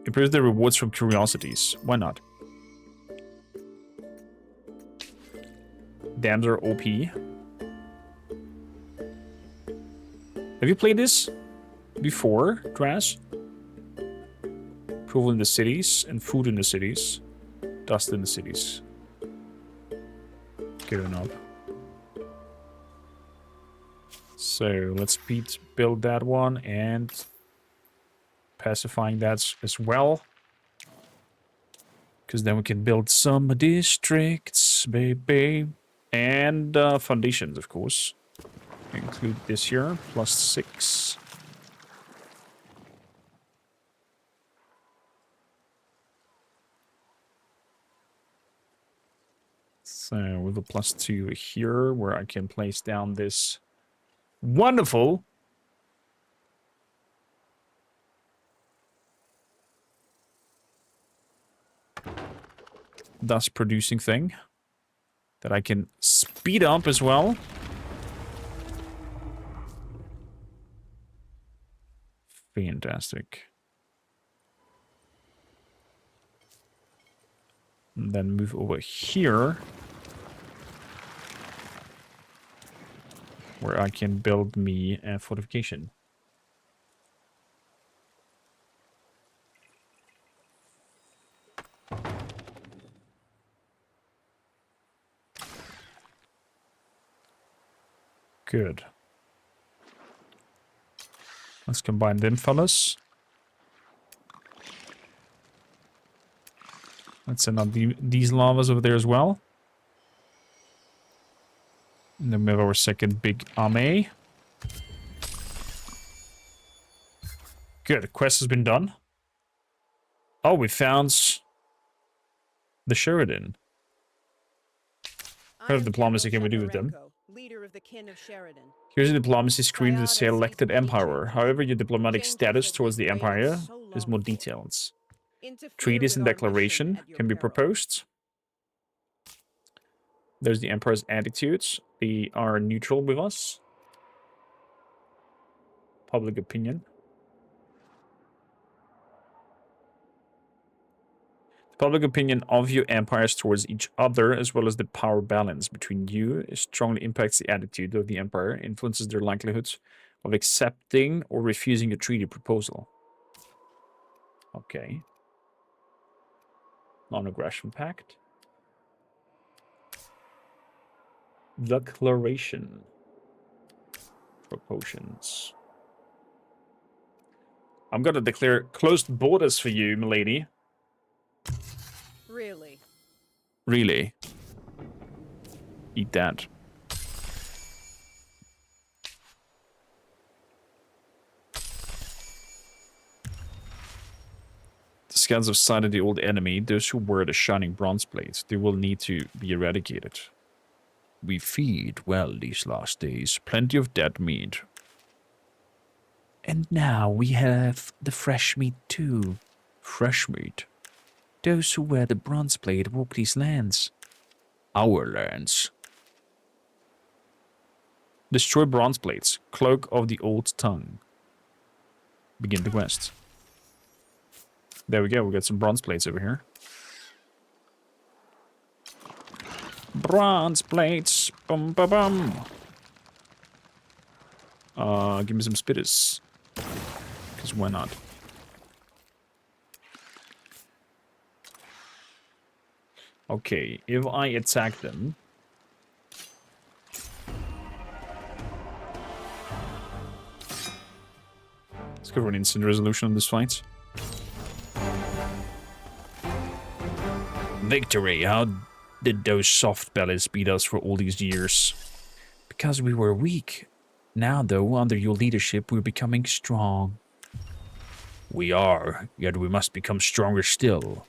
Improves the rewards from curiosities. Why not? Dams are OP. Have you played this before, Trash? Approval in the cities and food in the cities. Dust in the cities. Good enough. So let's build that one and pacifying that as well. Because then we can build some districts, baby. And foundations, of course. Include this here, +6. So with a +2 here, where I can place down this wonderful dust producing thing that I can speed up as well. Fantastic. And then move over here, where I can build me a fortification. Good. Let's combine them, fellas. Let's send out these lavas over there as well. And then we have our second big army. Good. Quest has been done. Oh, we found the Sheridan. What kind of diplomacy can we do with them? Leader of the kin of Sheridan. Here's a diplomacy screen with the selected empire. However, your diplomatic status towards the empire is more detailed. Treaties and declaration can be proposed. There's the emperor's attitudes. They are neutral with us. Public opinion. Public opinion of your empires towards each other, as well as the power balance between you, strongly impacts the attitude of the empire, influences their likelihood of accepting or refusing a treaty proposal. Okay. Non-aggression pact. Declaration. Proportions. I'm gonna declare closed borders for you, milady. Really? Really? Eat that. The scouts have sighted the old enemy, those who wear the shining bronze plates. They will need to be eradicated. We feed well these last days. Plenty of dead meat. And now we have the fresh meat too. Fresh meat. Those who wear the bronze plate walk these lands. Our lands. Destroy bronze plates. Cloak of the old tongue. Begin the quest. There we go. We got some bronze plates over here. Bronze plates. Bum, bum, bum. Give me some spitters. Because why not? Okay, if I attack them... Let's go for an instant resolution on this fight. Victory! How did those soft bellies beat us for all these years? Because we were weak. Now, though, under your leadership, we're becoming strong. We are, yet we must become stronger still.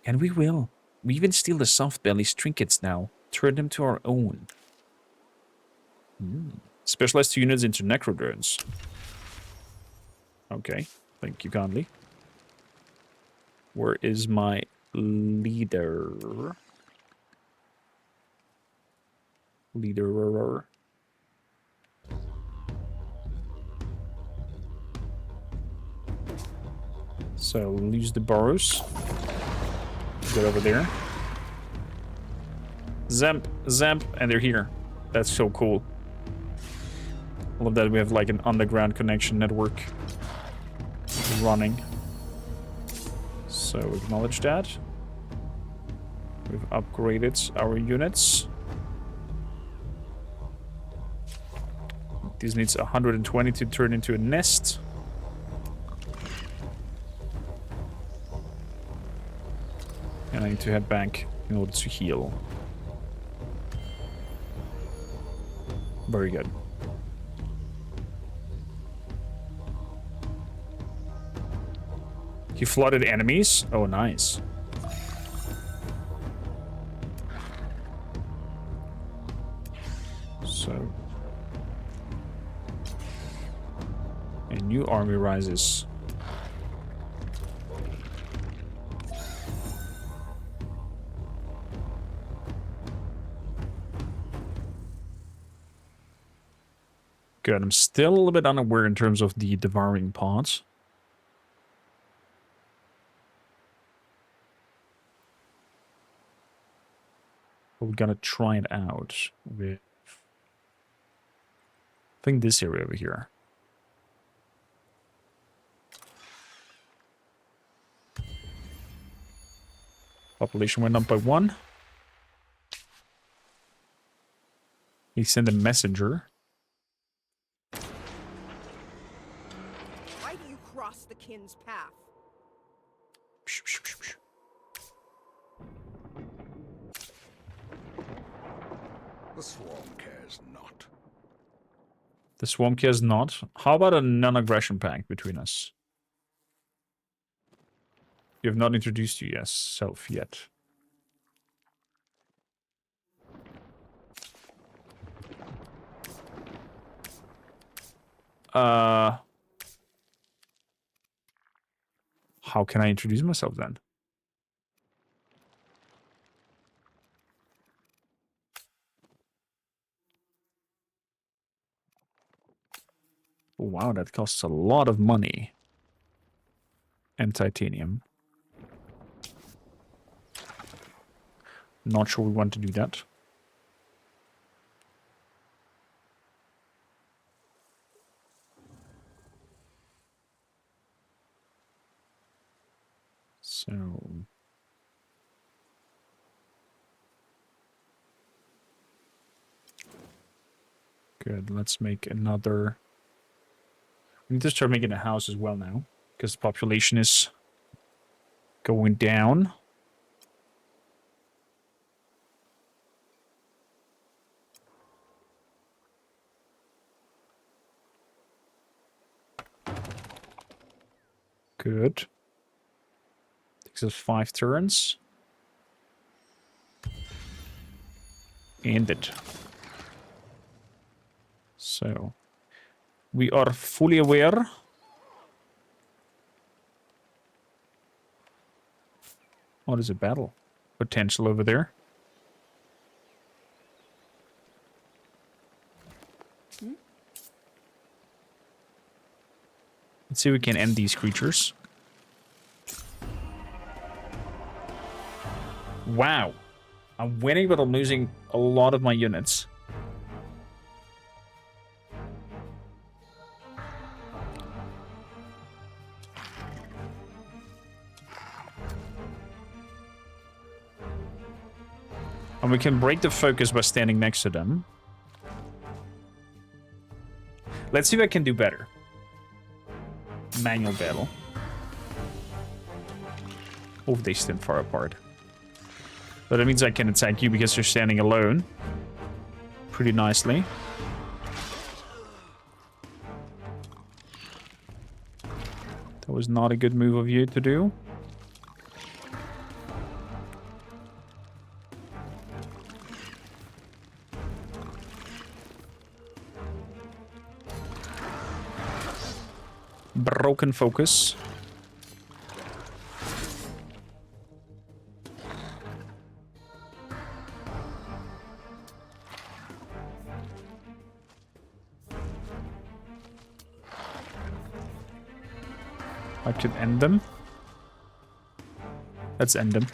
And we will. We even steal the soft bellies' trinkets now. Turn them to our own. Specialized units into necrodrones. Okay, thank you kindly. Where is my leader? Leader. So we'll use the burrows. Get over there. Zamp, and they're here. That's so cool. I love that we have like an underground connection network running. So acknowledge that. We've upgraded our units. This needs 120 to turn into a nest. And I need to head back in order to heal. Very good. He flooded enemies? Oh, nice. So... a new army rises. Good. I'm still a little bit unaware in terms of the devouring part. But we're gonna try it out with... I think this area over here. Population went up by 1. He sent a messenger. Why do you cross the kin's path? The swarm cares not. The swarm cares not. How about a non-aggression pact between us? You have not introduced yourself yet. How can I introduce myself then? Wow, that costs a lot of money. And titanium. Not sure we want to do that. So... good, let's make another... we need to start making a house as well now, because the population is going down. Good. Takes us 5 turns. End it. So, we are fully aware. What is a battle potential over there? Let's see if we can end these creatures. Wow. I'm winning, but I'm losing a lot of my units. And we can break the focus by standing next to them. Let's see if I can do better. Manual battle. Oh, they stand far apart. But that means I can attack you because you're standing alone. Pretty nicely. That was not a good move of you to do. Broken focus. I could end them. Let's end them.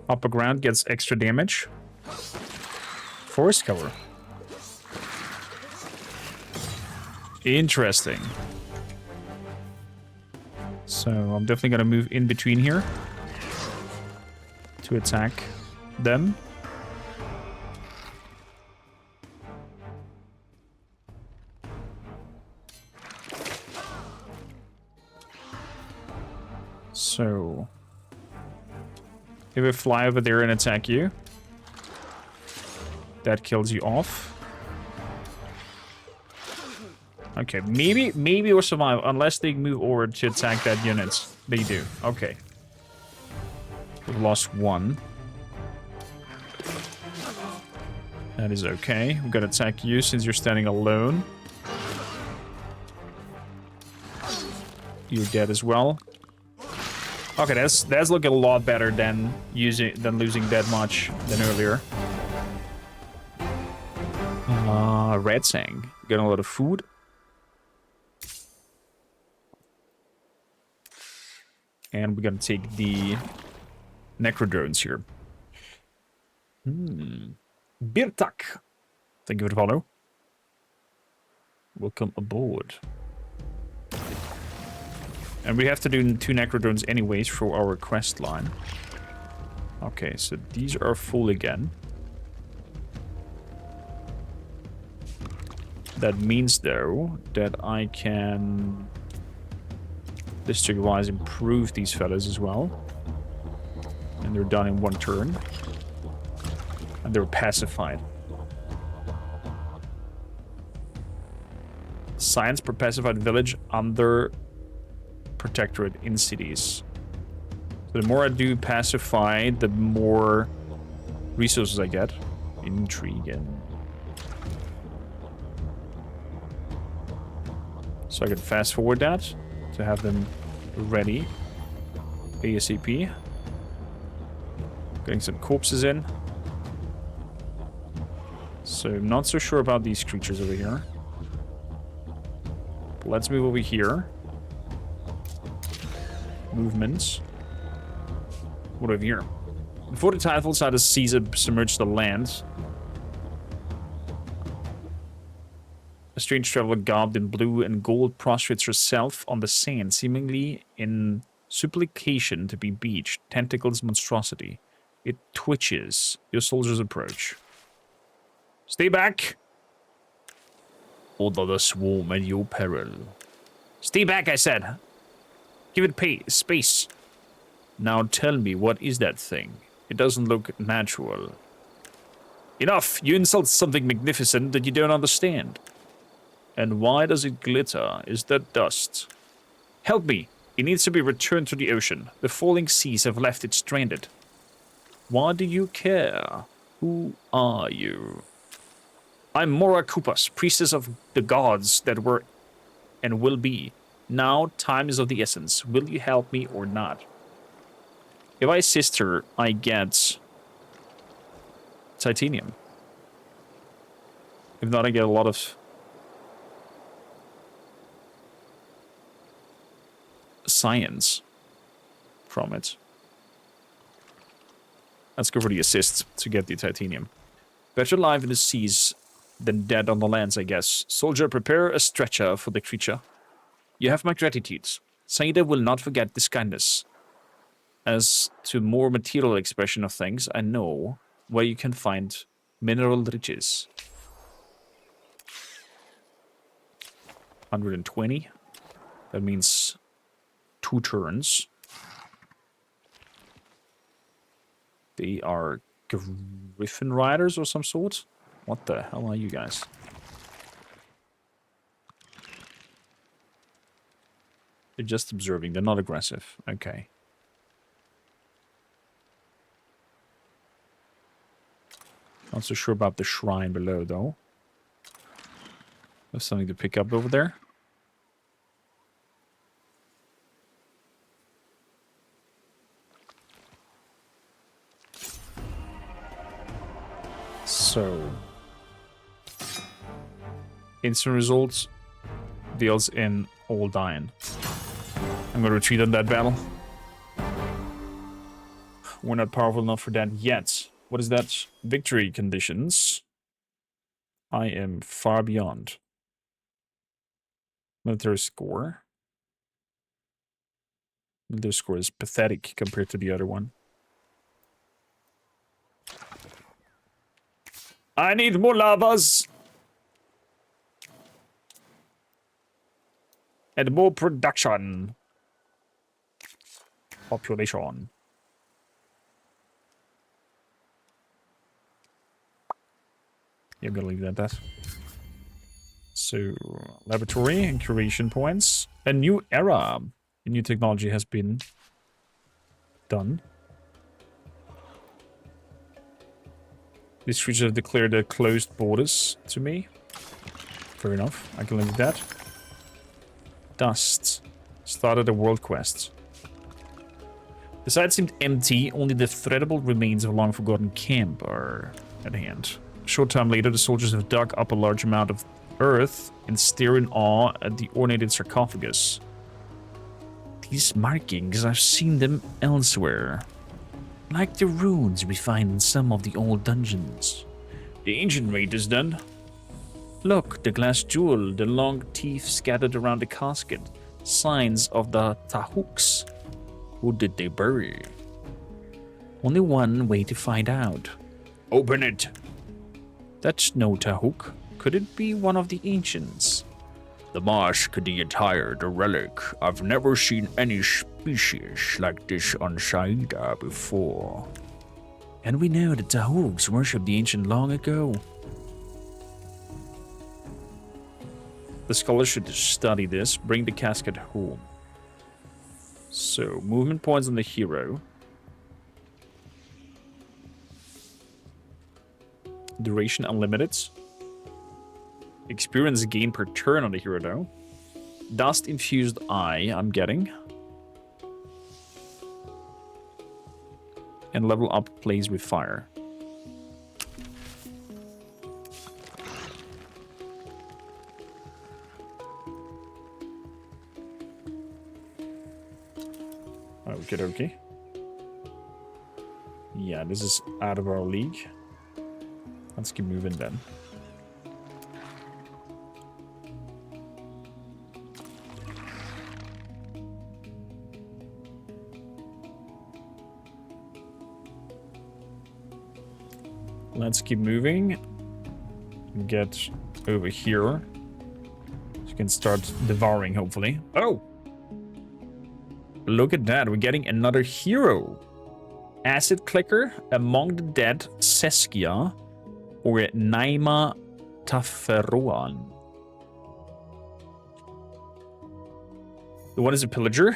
Upper ground gets extra damage. Forest cover. Interesting. So I'm definitely gonna move in between here to attack them. So if I fly over there and attack you, that kills you off. Okay, maybe we'll survive unless they move over to attack that unit. They do. Okay. We've lost one. That is okay. We're gonna attack you since you're standing alone. You're dead as well. Okay, that's looking a lot better than losing that much than earlier. Red Sang. Getting a lot of food. And we're gonna take the Necrodrones here. Birtak. Thank you for the follow. Welcome aboard. And we have to do 2 Necrodrones anyways for our quest line. Okay, so these are full again. That means, though, that I can district-wise improve these fellas as well. And they're done in 1 turn. And they're pacified. Science per pacified village under protectorate in cities. So the more I do pacify, the more resources I get. Intrigue and... So I can fast forward that to have them ready ASAP. Getting some corpses in. So I'm not so sure about these creatures over here. But let's move over here. Movements. What over here? Before the tidefall started, Caesar submerged the land. A strange traveler garbed in blue and gold prostrates herself on the sand, seemingly in supplication to be beached. Tentacles monstrosity. It twitches. Your soldiers approach. Stay back! Order the swarm at your peril. Stay back, I said. Give it space. Now tell me, what is that thing? It doesn't look natural. Enough! You insult something magnificent that you don't understand. And why does it glitter? Is that dust? Help me! It needs to be returned to the ocean. The falling seas have left it stranded. Why do you care? Who are you? I'm Mora Kupas, priestess of the gods that were and will be. Now, time is of the essence. Will you help me or not? If I assist her, I get titanium. If not, I get a lot of science from it. Let's go for the assist to get the titanium. Better alive in the seas than dead on the lands, I guess. Soldier, prepare a stretcher for the creature. You have my gratitude. Saida will not forget this kindness. as to more material expression of things, I know where you can find mineral riches. 120. That means 2 turns. They are Griffin Riders or some sort? What the hell are you guys? They're just observing. They're not aggressive. Okay. Not so sure about the shrine below, though. There's something to pick up over there. So, instant results deals in all dying. I'm gonna retreat on that battle. We're not powerful enough for that yet. What is that? Victory conditions. I am far beyond. Military score. Military score is pathetic compared to the other one. I need more lavas! And more production. Population. You're gonna leave that at that. So, laboratory and curation points. A new era. A new technology has been done. These creatures have declared their closed borders to me. Fair enough. I can live with that. Dust. Started a world quest. The site seemed empty. Only the threadable remains of a long-forgotten camp are at hand. A short time later, the soldiers have dug up a large amount of earth and stare in awe at the ornated sarcophagus. These markings, I've seen them elsewhere. Like the runes we find in some of the old dungeons. The ancient raiders then. Look, the glass jewel, the long teeth scattered around the casket. Signs of the Tahooks. Who did they bury? Only one way to find out. Open it! That's no Tahook. Could it be one of the ancients? The mask, the attire, the relic. I've never seen any species like this on Saida before. And we know the Tahooks worshipped the ancient long ago. The scholars should study this. Bring the casket home. So, movement points on the hero. Duration unlimited. Experience gain per turn on the hero, though. Dust infused eye, I'm getting. And level up plays with fire. Okay. Yeah, this is out of our league. Let's keep moving then. Let's keep moving. Get over here. So you can start devouring, hopefully. Oh! Look at that, we're getting another hero. Acid Clicker, Among the Dead, Seskia, or Naima Taferoan. The one is a pillager.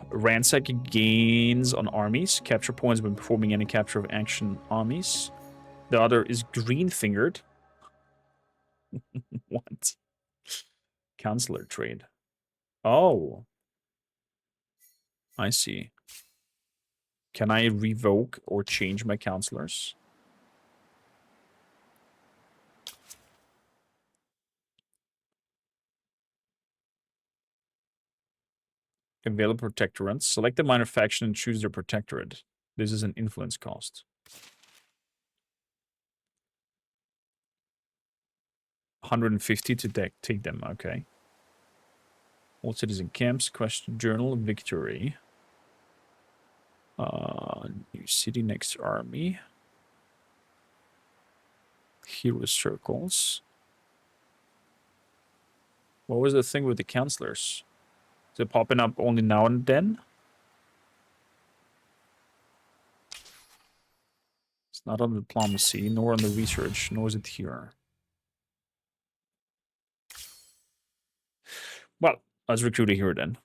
Ransack gains on armies. Capture points when performing any capture of action armies. The other is green-fingered. What? Counselor trade. Oh. I see. Can I revoke or change my counselors? Available protectorates. Select the minor faction and choose their protectorate. This is an influence cost. 150 to take them, okay. All citizen camps, question journal, victory. New city, next army. Hero circles. What was the thing with the counselors? Is it popping up only now and then? It's not on the diplomacy, nor on the research, nor is it here. Well, let's recruit a hero then.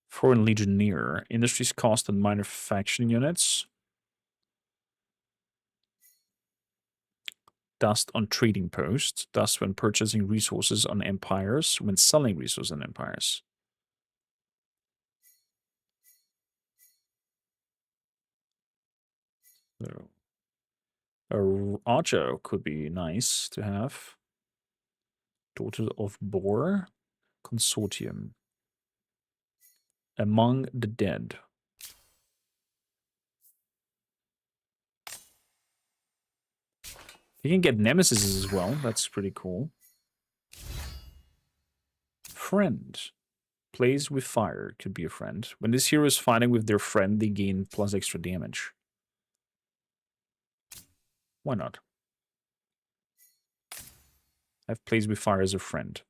Foreign Legionnaire. Industries cost on minor faction units. Dust on trading posts. Dust when purchasing resources on empires. When selling resources on empires. So, Archo could be nice to have. Daughter of Boar. Consortium. Among the Dead. You can get Nemesis as well. That's pretty cool. Friend. Plays with fire. Could be a friend. When this hero is fighting with their friend, they gain plus extra damage. Why not? Have plays with fire as a friend.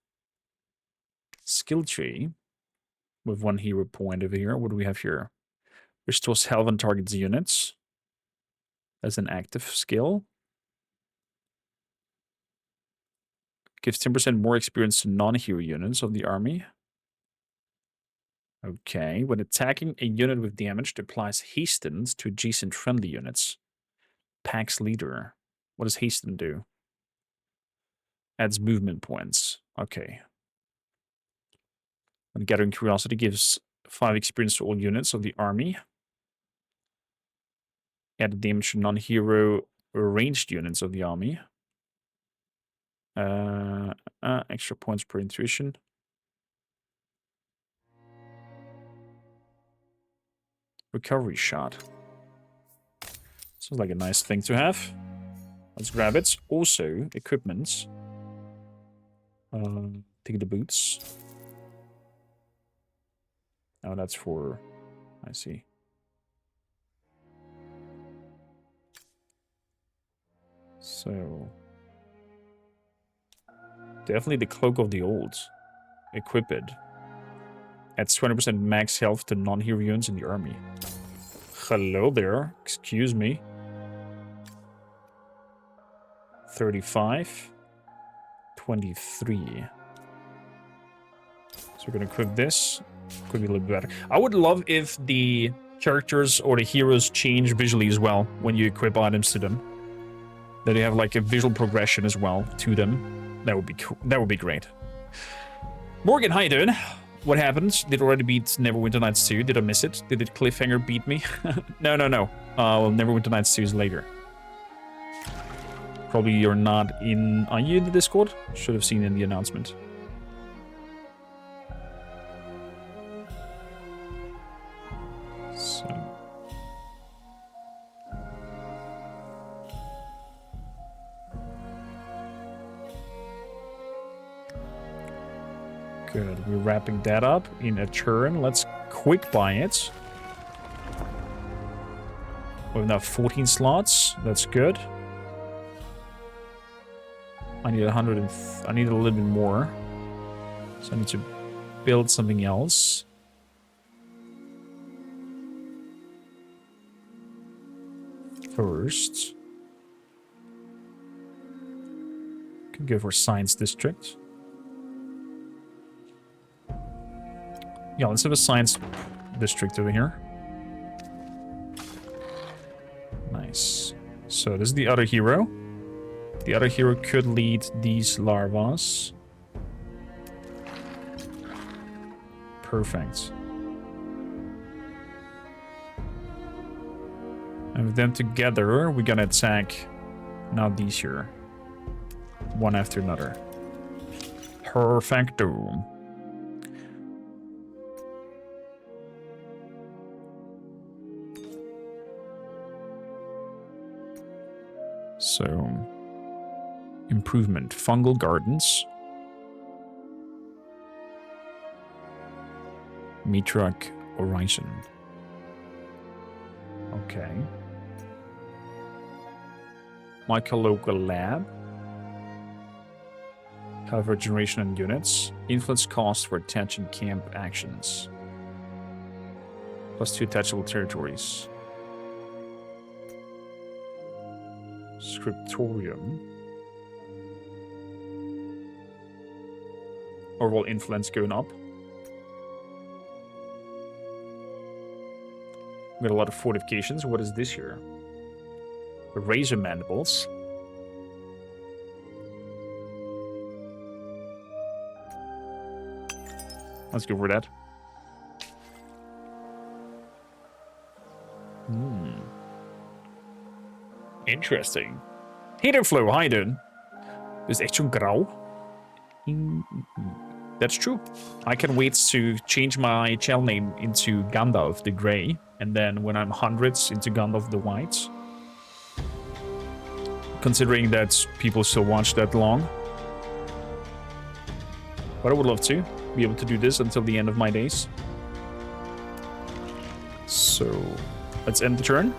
Skill tree. With 1 hero point over here. What do we have here? Restores health on target's units. As an active skill. Gives 10% more experience to non-hero units of the army. Okay. When attacking a unit with damage, it applies Hastens to adjacent friendly units. Pack's leader. What does Hasten do? Adds movement points. Okay. When gathering curiosity gives 5 experience to all units of the army. Add damage to non-hero ranged units of the army. Extra points per intuition. Recovery shot. Sounds like a nice thing to have. Let's grab it. Also, equipment. Take the boots. Oh, that's for... I see. So... Definitely the Cloak of the Old. Equip it. Adds 20% max health to non-hero units in the army. Hello there. Excuse me. 35. 23. So we're gonna equip this. Could be a little bit better. I would love if the characters or the heroes change visually as well when you equip items to them. That they have like a visual progression as well to them. That would be cool. That would be great. Morgan, how you doing? What happened? Did already beat Neverwinter Nights 2? Did I miss it? Did the cliffhanger beat me? No. Well, Neverwinter Nights 2 is later. Probably you're not in... Are you in the Discord? Should have seen in the announcement. So... Good. We're wrapping that up in a turn. Let's quick buy it. We have now 14 slots. That's good. I need 100 and I need a little bit more. So I need to build something else. First. Can go for Science District. Yeah, let's have a Science District over here. Nice. So this is the other hero. The other hero could lead these larvas. Perfect. And with them together, we're gonna attack now these here. One after another. Perfecto. So, improvement, fungal gardens. Meat truck horizon. Okay. Local lab. Caliber generation and units. Influence cost for attaching camp actions. +2 attachable territories. Scriptorium. Overall influence going up. We got a lot of fortifications. What is this here? The razor mandibles. Let's go for that. Interesting. Hey there, Flo. How you doing? Is echt zo'n grauw? That's true. I can wait to change my channel name into Gandalf the Grey, and then when I'm hundreds into Gandalf the White. Considering that people still watch that long. But I would love to be able to do this until the end of my days. So, let's end the turn.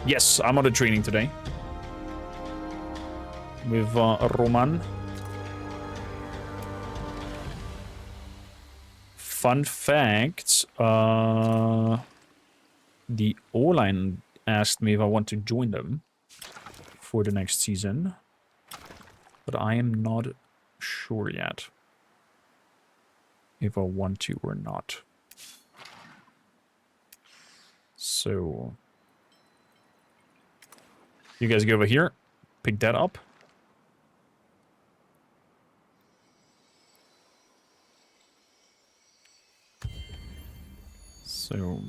Yes, I'm on the training today. With Roman. Fun fact, the O-line asked me if I want to join them for the next season. But I am not sure yet if I want to or not. So, you guys go over here, pick that up. So,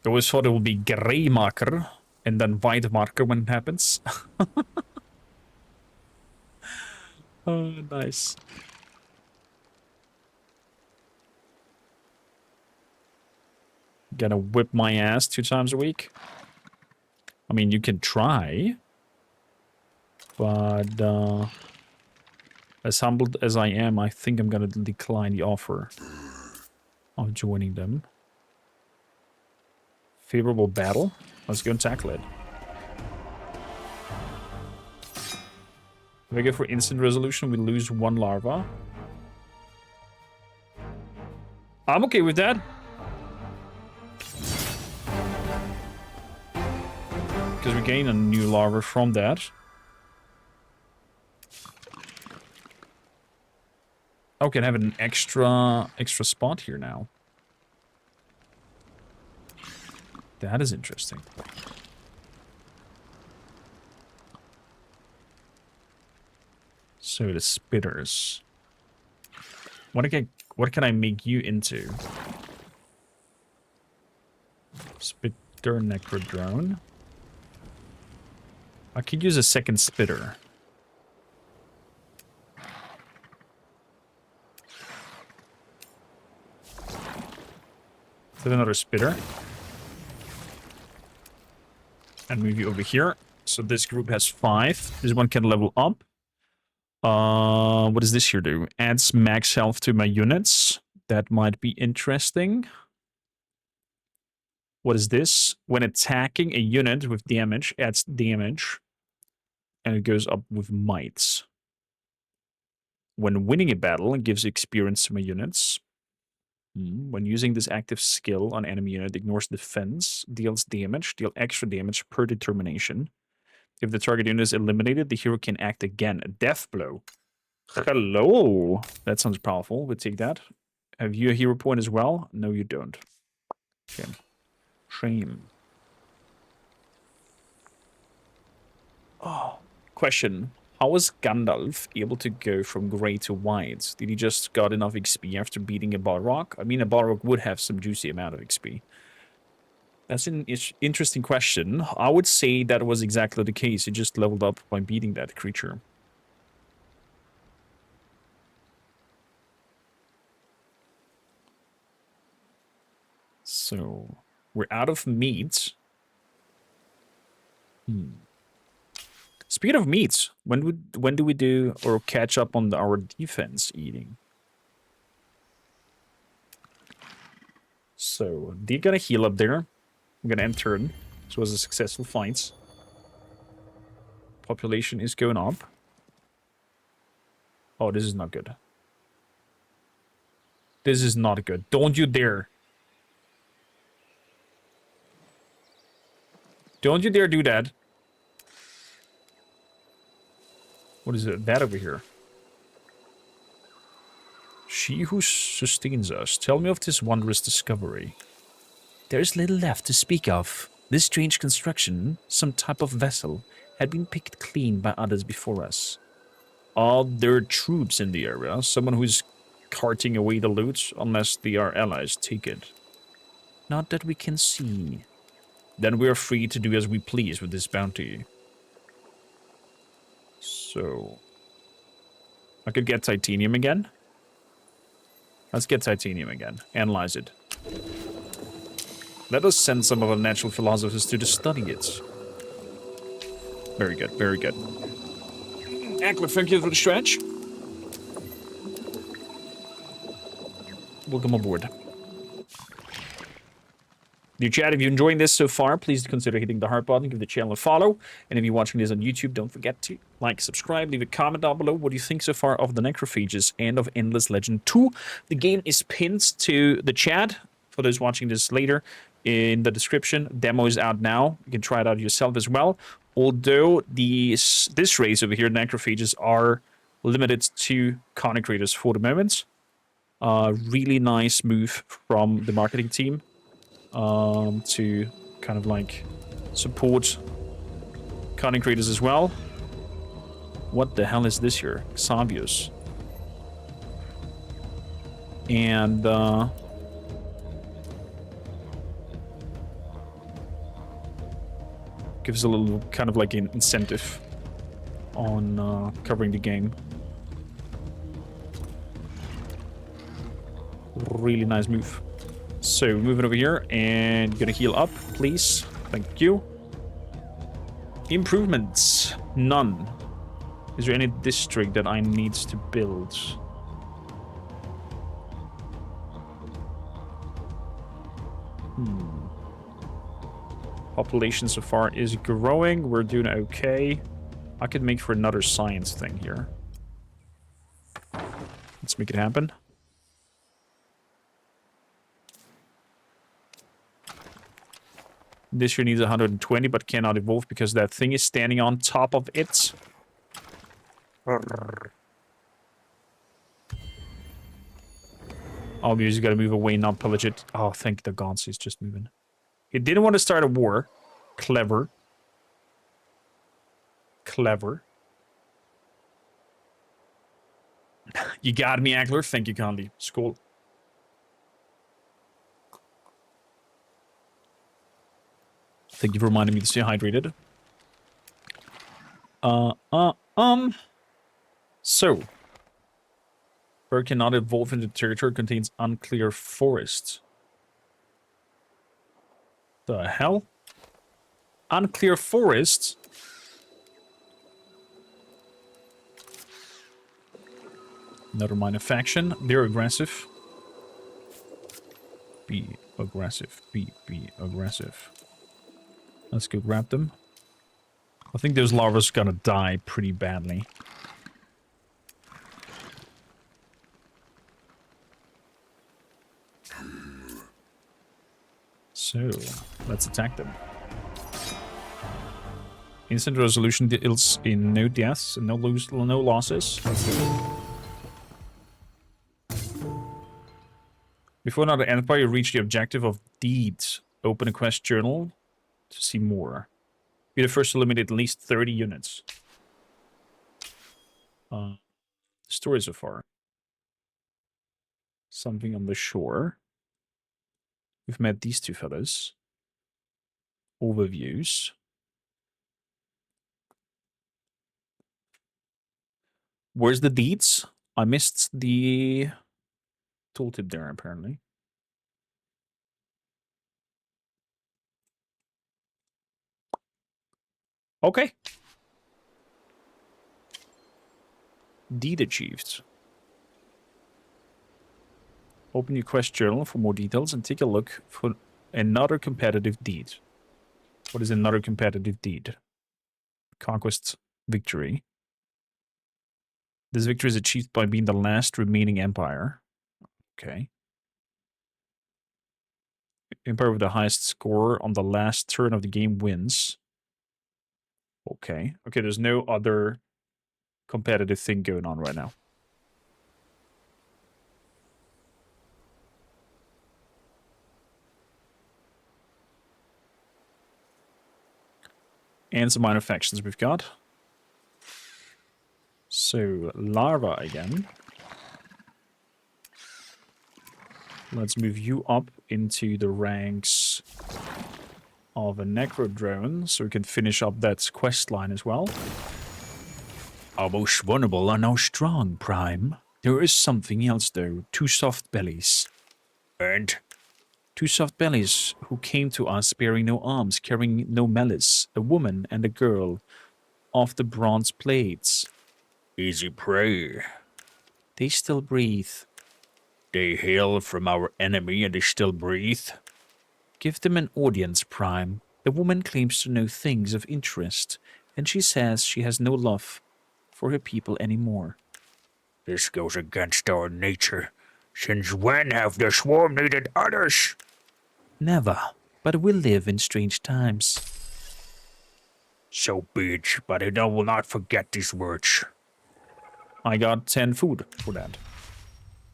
I always thought it would be gray marker and then white marker when it happens. Oh, nice. Gonna whip my ass 2 times a week. I mean, you can try. But, as humbled as I am, I think I'm gonna decline the offer of joining them. Favorable battle. Let's go and tackle it. If we go for instant resolution, we lose 1 larva. I'm okay with that. Because we gain a new larva from that. Oh, can have an extra spot here now. That is interesting. So the spitters. What can I make you into? Spitter necrodrone. I could use a second spitter. Is that another spitter? And move you over here. So this group has 5. This one can level up. What does this here do? Adds max health to my units. That might be interesting. What is this? When attacking a unit with damage, adds damage. And it goes up with might. When winning a battle, it gives experience to my units. When using this active skill on enemy unit, ignores defense, deals damage, deal extra damage per determination. If the target unit is eliminated, the hero can act again. A death blow. Hello! That sounds powerful. We'll take that. Have you a hero point as well? No, you don't. Okay. Shame. Oh, question. How was Gandalf able to go from grey to white? Did he just got enough XP after beating a Balrog? I mean, a Balrog would have some juicy amount of XP. That's an interesting question. I would say that was exactly the case. He just leveled up by beating that creature. So, we're out of meat. Speaking of meats, when do we do or catch up on our defense eating? So, Deep gonna heal up there. I'm gonna end turn. This was a successful fight. Population is going up. Oh, this is not good. This is not good. Don't you dare. Don't you dare do that. What is it? That over here. She who sustains us. Tell me of this wondrous discovery. There is little left to speak of. This strange construction, some type of vessel, had been picked clean by others before us. Are there troops in the area? Someone who's carting away the loot, unless they are allies take it. Not that we can see. Then we are free to do as we please with this bounty. So... I could get titanium again. Let's get titanium again. Analyze it. Let us send some of our natural philosophers to study it. Very good, very good. Ackler, thank you for the stretch. Welcome aboard. Dear chat, if you're enjoying this so far, please consider hitting the heart button, give the channel a follow. And if you're watching this on YouTube, don't forget to like, subscribe, leave a comment down below what you think so far of the Necrophages and of Endless Legend 2. The game is pinned to the chat for those watching this later in the description. Demo is out now. You can try it out yourself as well. Although this race over here, Necrophages, are limited to conic creators for the moment. Really nice move from the marketing team. To kind of like support content creators as well. What the hell is this here? Xavius. And gives a little kind of like an incentive on covering the game. Really nice move. So, moving over here, and gonna heal up, please. Thank you. Improvements. None. Is there any district that I need to build? Population so far is growing. We're doing okay. I could make for another science thing here. Let's make it happen. This year needs 120, but cannot evolve because that thing is standing on top of it. Obviously, gotta move away, not pillage it. Oh, thank the gods, he's just moving. He didn't want to start a war. Clever. Clever. You got me, Ackler. Thank you, Candy. Skål. Thank you for reminding me to stay hydrated. So. Bird cannot evolve into territory contains unclear forest. The hell? Unclear forest? Another minor faction. They're aggressive. Be aggressive. Be aggressive. Let's go grab them. I think those larva's gonna die pretty badly. So, let's attack them. Instant resolution deals in no deaths and no losses. Before another empire, you reach the objective of deeds. Open a quest journal to see more. Be the first to eliminate at least 30 units. Story so far. Something on the shore. We've met these two fellas. Overviews. Where's the deeds? I missed the tooltip there, apparently. Okay. Deed achieved. Open your quest journal for more details and take a look for another competitive deed. What is another competitive deed? Conquest victory. This victory is achieved by being the last remaining empire. Okay. Empire with the highest score on the last turn of the game wins. Okay. Okay, there's no other competitive thing going on right now. And some minor factions we've got. So, Larva again. Let's move you up into the ranks of a Necro Drone, so we can finish up that quest line as well. Our most vulnerable are now strong, Prime. There is something else, though. 2 soft bellies. And? 2 soft bellies who came to us bearing no arms, carrying no malice. A woman and a girl of the bronze plates. Easy prey. They still breathe. They hail from our enemy and they still breathe. Give them an audience, Prime. The woman claims to know things of interest, and she says she has no love for her people anymore. This goes against our nature. Since when have the swarm needed others? Never, but we live in strange times. So be it, but I will not forget these words. I got 10 food for that.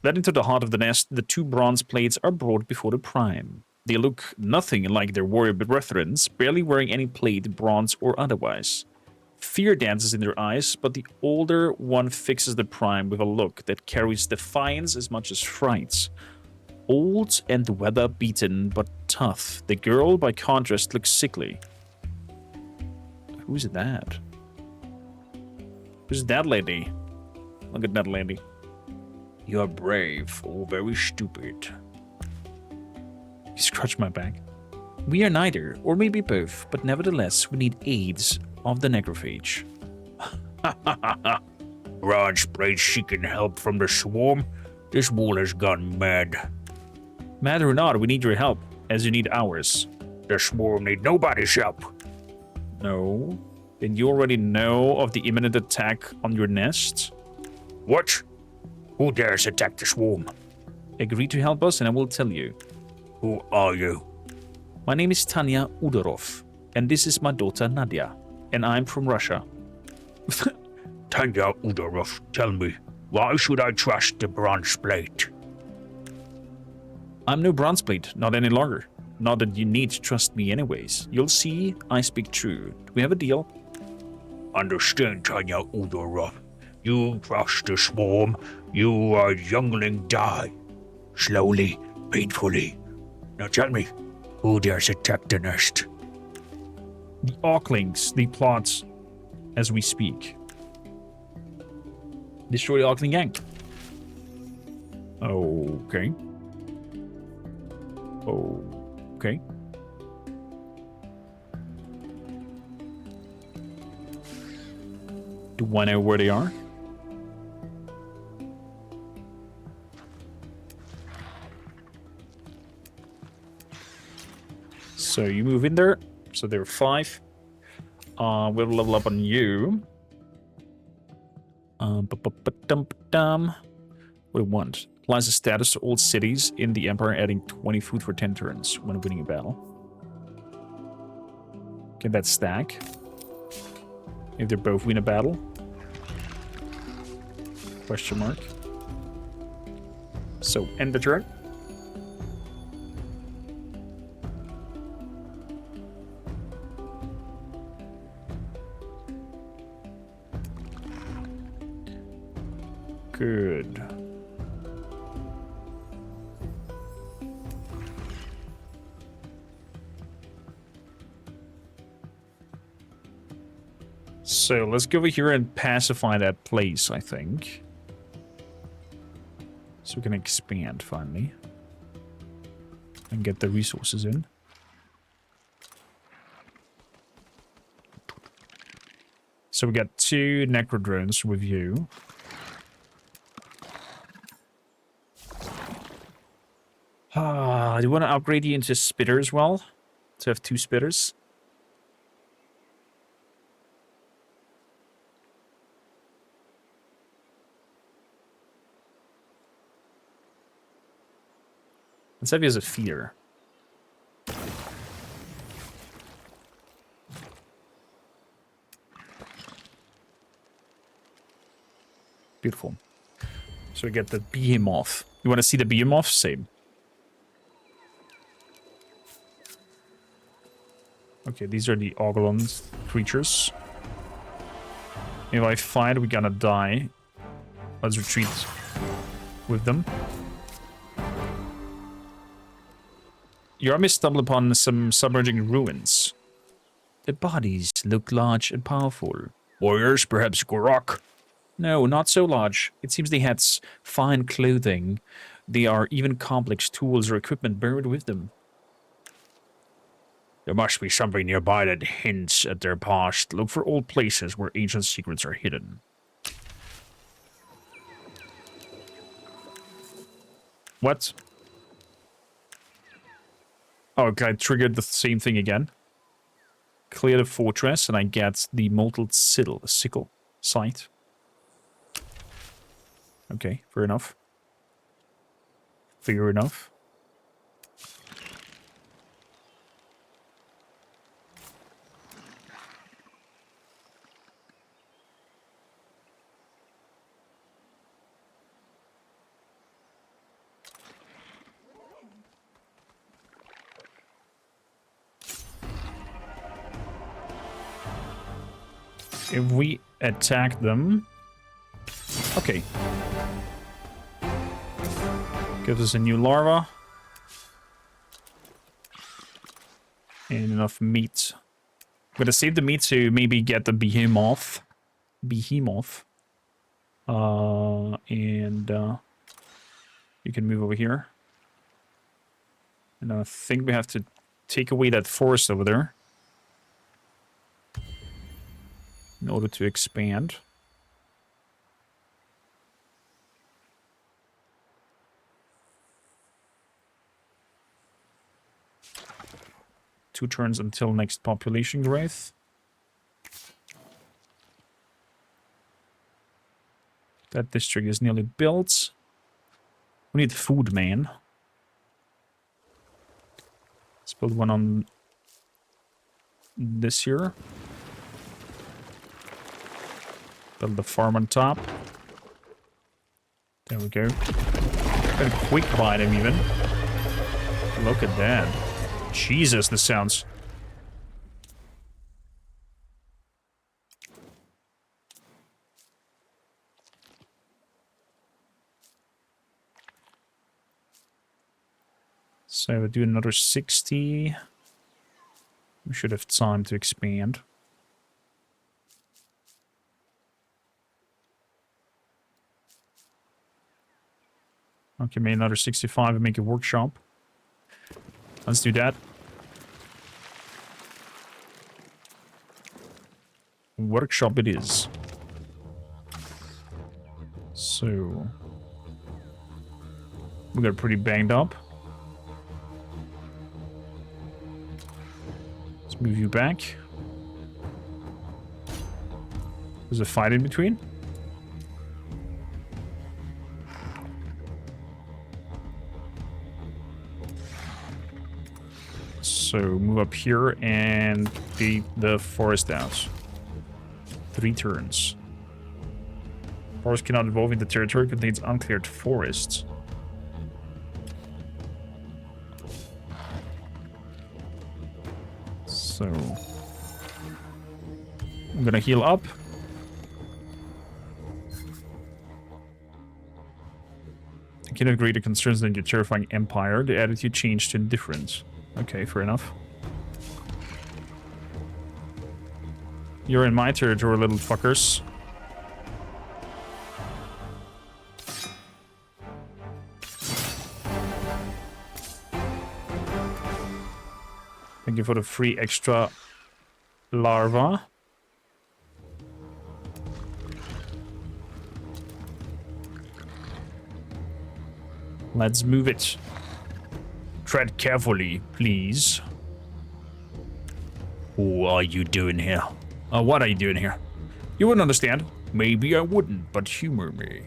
Led into the heart of the nest, the 2 bronze plates are brought before the Prime. They look nothing like their warrior brethren, barely wearing any plate, bronze or otherwise. Fear dances in their eyes, but the older one fixes the Prime with a look that carries defiance as much as fright. Old and weather-beaten, but tough. The girl, by contrast, looks sickly. Who's that? Who's that lady? Look at that lady. You're brave, or very stupid. You scratch my back. We are neither, or maybe both, but nevertheless, we need aids of the Necrophage. Bronze plates seeking help from the swarm? This wall has gone mad. Mad or not, we need your help, as you need ours. The swarm need nobody's help. No. Then you already know of the imminent attack on your nest? What? Who dares attack the swarm? Agree to help us and I will tell you. Who are you? My name is Tanya Udorov, and this is my daughter Nadia, and I'm from Russia. Tanya Udorov, tell me, why should I trust the bronze plate? I'm no bronze plate, not any longer. Not that you need to trust me anyways. You'll see I speak true. Do we have a deal? Understand, Tanya Udorov. You trust the swarm, you are youngling die. Slowly, painfully. Now tell me, who dares attack the nest? The Auklings, the plots as we speak. Destroy the Aukling gang. Okay. Okay. Do I know where they are? So you move in there. So there are 5. We'll level up on you. What do we want? Applies a status to all cities in the Empire, adding 20 food for 10 turns when winning a battle. Get that stack. If they both win a battle. Question mark. So, end the turn. Good. So let's go over here and pacify that place, I think. So we can expand finally. And get the resources in. So we got 2 Necro drones with you. Do you want to upgrade you into spitter as well? To have 2 spitters? Let's have you as a feeder. Beautiful. So we get the behemoth. You want to see the behemoth? Same. Okay, these are the Ogolon creatures. If I fight, we're gonna die. Let's retreat with them. Your army stumbled upon some submerging ruins. The bodies look large and powerful. Warriors, perhaps Gorok? No, not so large. It seems they had fine clothing. There are even complex tools or equipment buried with them. There must be something nearby that hints at their past. Look for old places where ancient secrets are hidden. What? Oh, okay, I triggered the same thing again. Clear the fortress, and I get the molted sickle sight. Okay, fair enough. Fair enough. If we attack them... Okay. Gives us a new larva. And enough meat. I'm gonna save the meat to maybe get the behemoth. You can move over here. And I think we have to take away that forest over there. In order to expand. Two turns until next population growth. That district is nearly built. We need food, man. Let's build one on this here. Build the farm on top. There we go. Got a quick bite him even. Look at that. Jesus, this sounds... So we'll do another 60. We should have time to expand. Okay, maybe another 65 and make a workshop. Let's do that. Workshop it is. So... we got pretty banged up. Let's move you back. There's a fight in between. So move up here and beat the forest out. 3 turns. Forest cannot evolve into territory, contains uncleared forests. So I'm gonna heal up. I can agree to concerns in your terrifying empire. The attitude changed to indifference. Okay, fair enough. You're in my territory, little fuckers. Thank you for the free extra larva. Let's move it. Tread carefully, please. What are you doing here? What are you doing here? You wouldn't understand. Maybe I wouldn't, but humor me.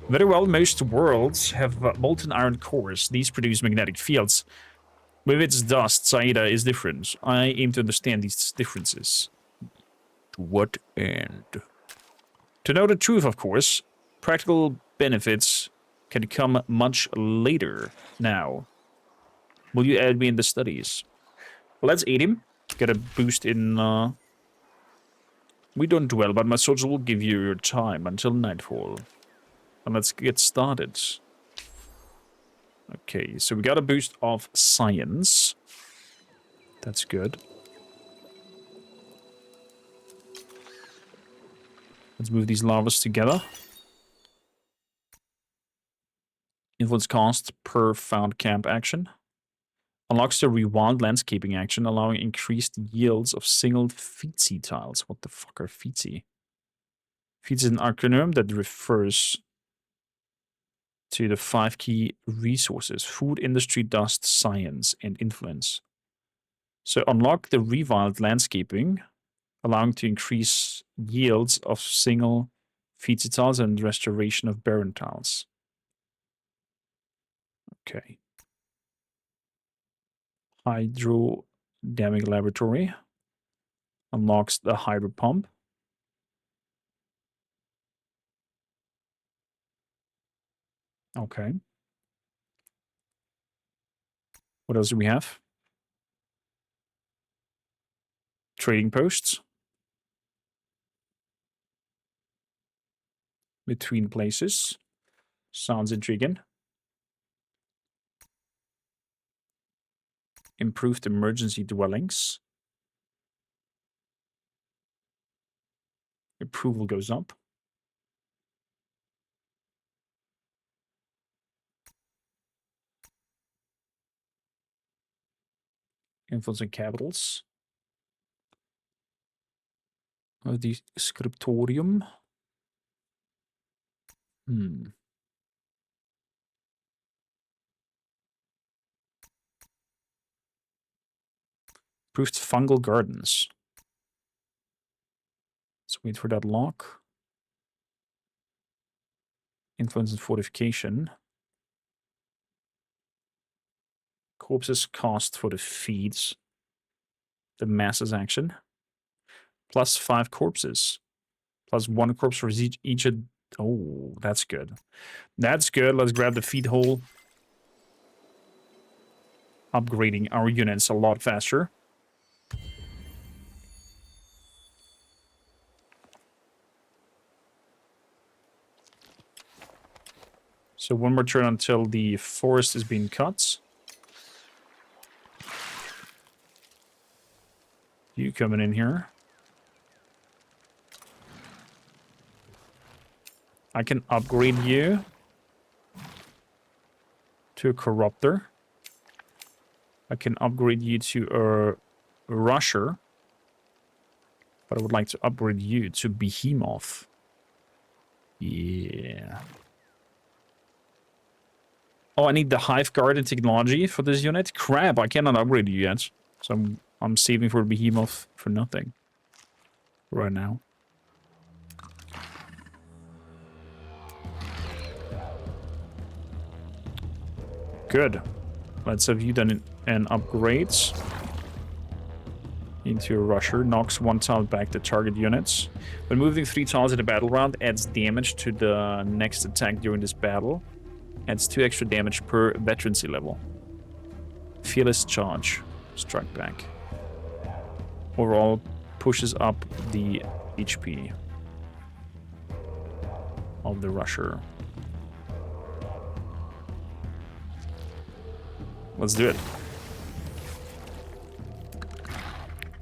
Very well, most worlds have molten iron cores. These produce magnetic fields. With its dust, Saida is different. I aim to understand these differences. To what end? To know the truth, of course. Practical benefits can come much later. Now, will you add me in the studies? Well, let's aid him. Get a boost in... We don't dwell, but my soldier will give you your time until nightfall. And let's get started. Okay, so we got a boost of science. That's good. Let's move these larvas together. Influence cost per found camp action. Unlocks the rewild landscaping action, allowing increased yields of single feetsy tiles. What the fuck are feetsy? Feetsy is an acronym that refers to the 5 key resources: food, industry, dust, science, and influence. So unlock the rewild landscaping, allowing to increase yields of single feetsy tiles and restoration of barren tiles. Okay. Hydrodynamic laboratory unlocks the hydro pump. Okay. What else do we have? Trading posts. Between places. Sounds intriguing. Improved emergency dwellings. Approval goes up. Influence on capitals. The scriptorium. Improved fungal gardens. Let's wait for that lock. Influence and fortification. Corpses cost for the feeds. The masses action. Plus 5 corpses. Plus 1 corpse for each. Oh, that's good. That's good. Let's grab the feed hole. Upgrading our units a lot faster. So one more turn until the forest is being cut. You coming in here. I can upgrade you to a corruptor. I can upgrade you to a rusher. But I would like to upgrade you to behemoth. Yeah. Oh, I need the hive garden technology for this unit. Crap, I cannot upgrade you yet. So I'm saving for behemoth for nothing right now. Good. Let's have you done an upgrade into a rusher. Knocks 1 tile back to target units. When moving 3 tiles in a battle round, adds damage to the next attack during this battle. Adds 2 extra damage per veterancy level. Fearless charge. Strike back. Overall, pushes up the HP of the rusher. Let's do it.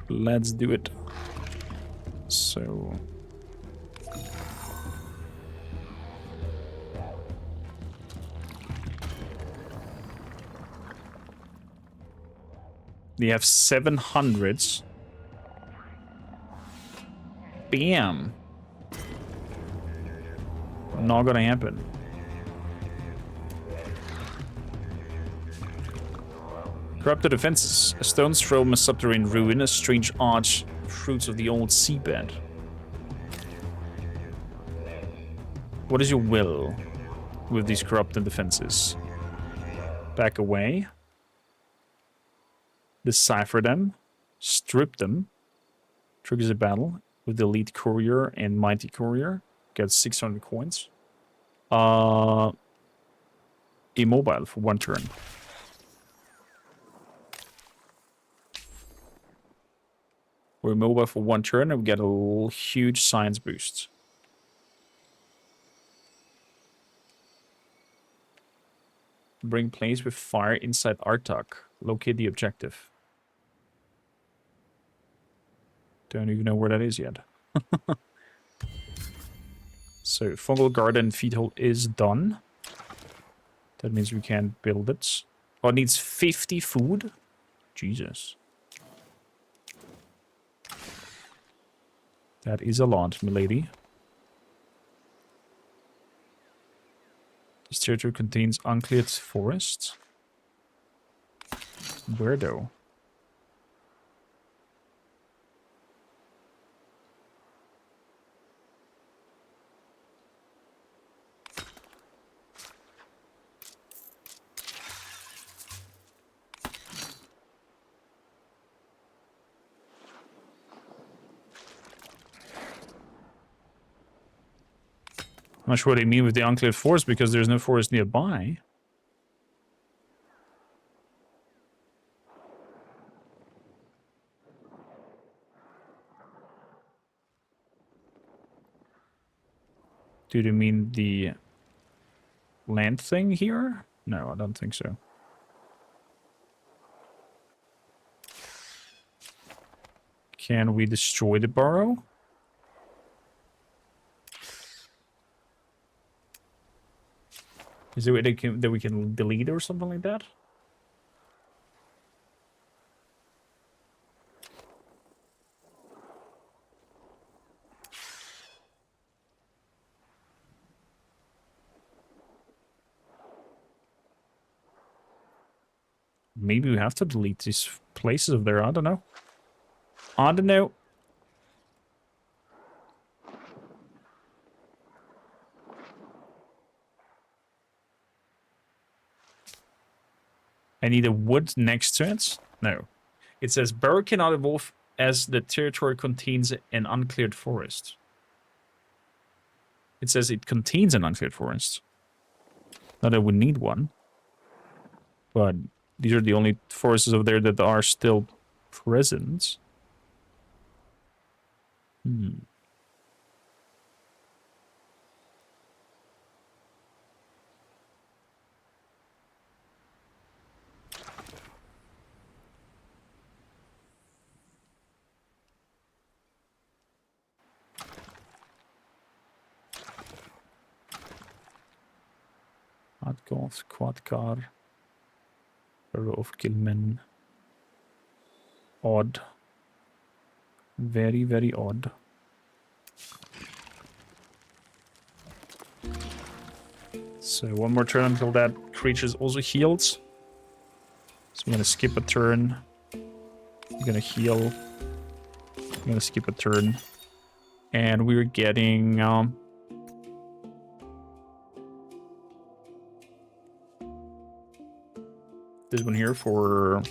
Let's do it. So... they have 700s. Bam. Not gonna happen. Corrupted defenses. A stone's throw from a subterranean ruin, a strange arch, fruits of the old seabed. What is your will with these corrupted defenses? Back away. Decipher them. Strip them. Triggers a battle with the elite courier and mighty courier. Gets 600 coins. Immobile for 1 turn. We're immobile for 1 turn and we get a huge science boost. Bring place with fire inside Artak. Locate the objective. Don't even know where that is yet. So, Fungal Garden Feed Hole is done. That means we can't build it. Oh, it needs 50 food? Jesus. That is a lot, milady. This territory contains uncleared forests. Where though? I'm not sure what they mean with the uncleared forest because there's no forest nearby. Do they mean the land thing here? No, I don't think so. Can we destroy the burrow? Is there a way that we can delete it or something like that? Maybe we have to delete these places over there. I don't know. I don't know. I need a wood next to it. No. It says burrow cannot evolve as the territory contains an uncleared forest. It says it contains an uncleared forest. Not that we need one. But these are the only forests over there that are still present. Adgoth, Quadcar, Burrow of Gilman. Odd. Very, very odd. So one more turn until that creature is also healed. So I'm gonna skip a turn. I'm gonna heal. I'm gonna skip a turn. And we're getting this one here for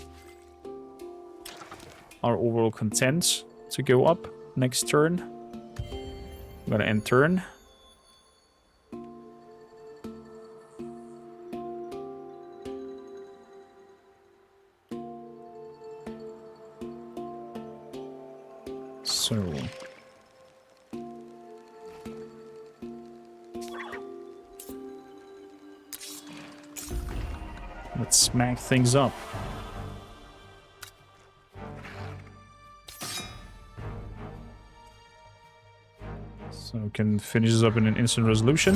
our overall content to go up next turn. I'm gonna end turn. So let's smack things up. So we can finish this up in an instant resolution.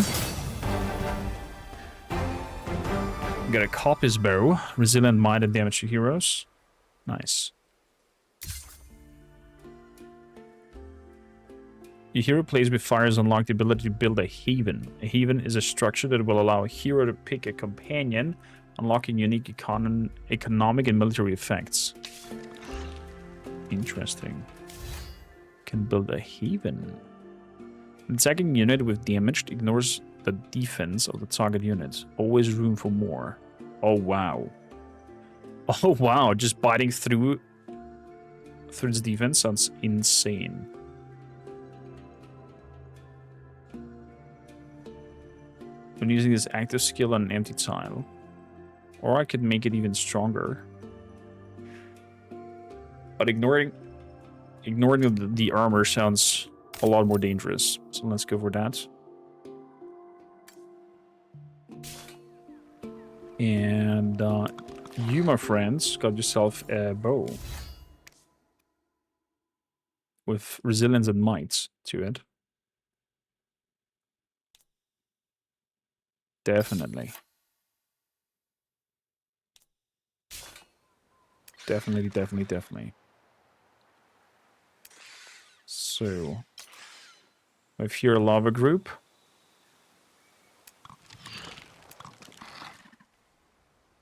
Get a Coppice Bow, resilient mind and damage to heroes. Nice. Your hero plays with fire has unlocked the ability to build a haven. A haven is a structure that will allow a hero to pick a companion Unlocking unique economic and military effects. Interesting. Can build a haven. An attacking unit with damaged ignores the defense of the target unit. Always room for more. Oh, wow. Oh, wow. Just biting through its defense sounds insane. I'm using this active skill on an empty tile. Or I could make it even stronger. But ignoring the armor sounds a lot more dangerous. So let's go for that. And you, my friends, got yourself a bow. With resilience and might to it. Definitely. Definitely. So, we have here a lava group.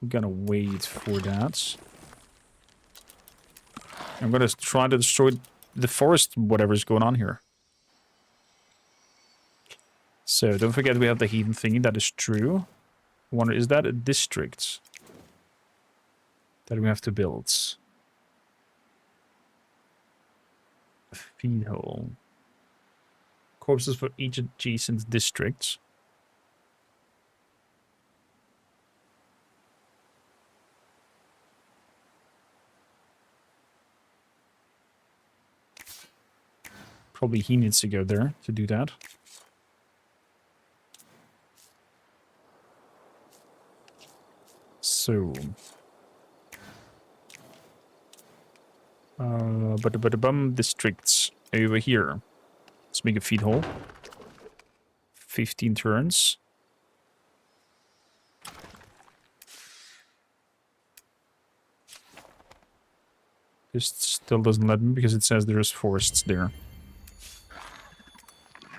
I'm gonna wait for that. I'm gonna try to destroy the forest, whatever's going on here. So, don't forget we have the heathen thingy, that is true. I wonder, is that a district that we have to build? A feed hole. Corpses for each adjacent district. Probably he needs to go there to do that. So, districts over here. Let's make a feed hole. 15 turns. This still doesn't let me because it says there's forests there.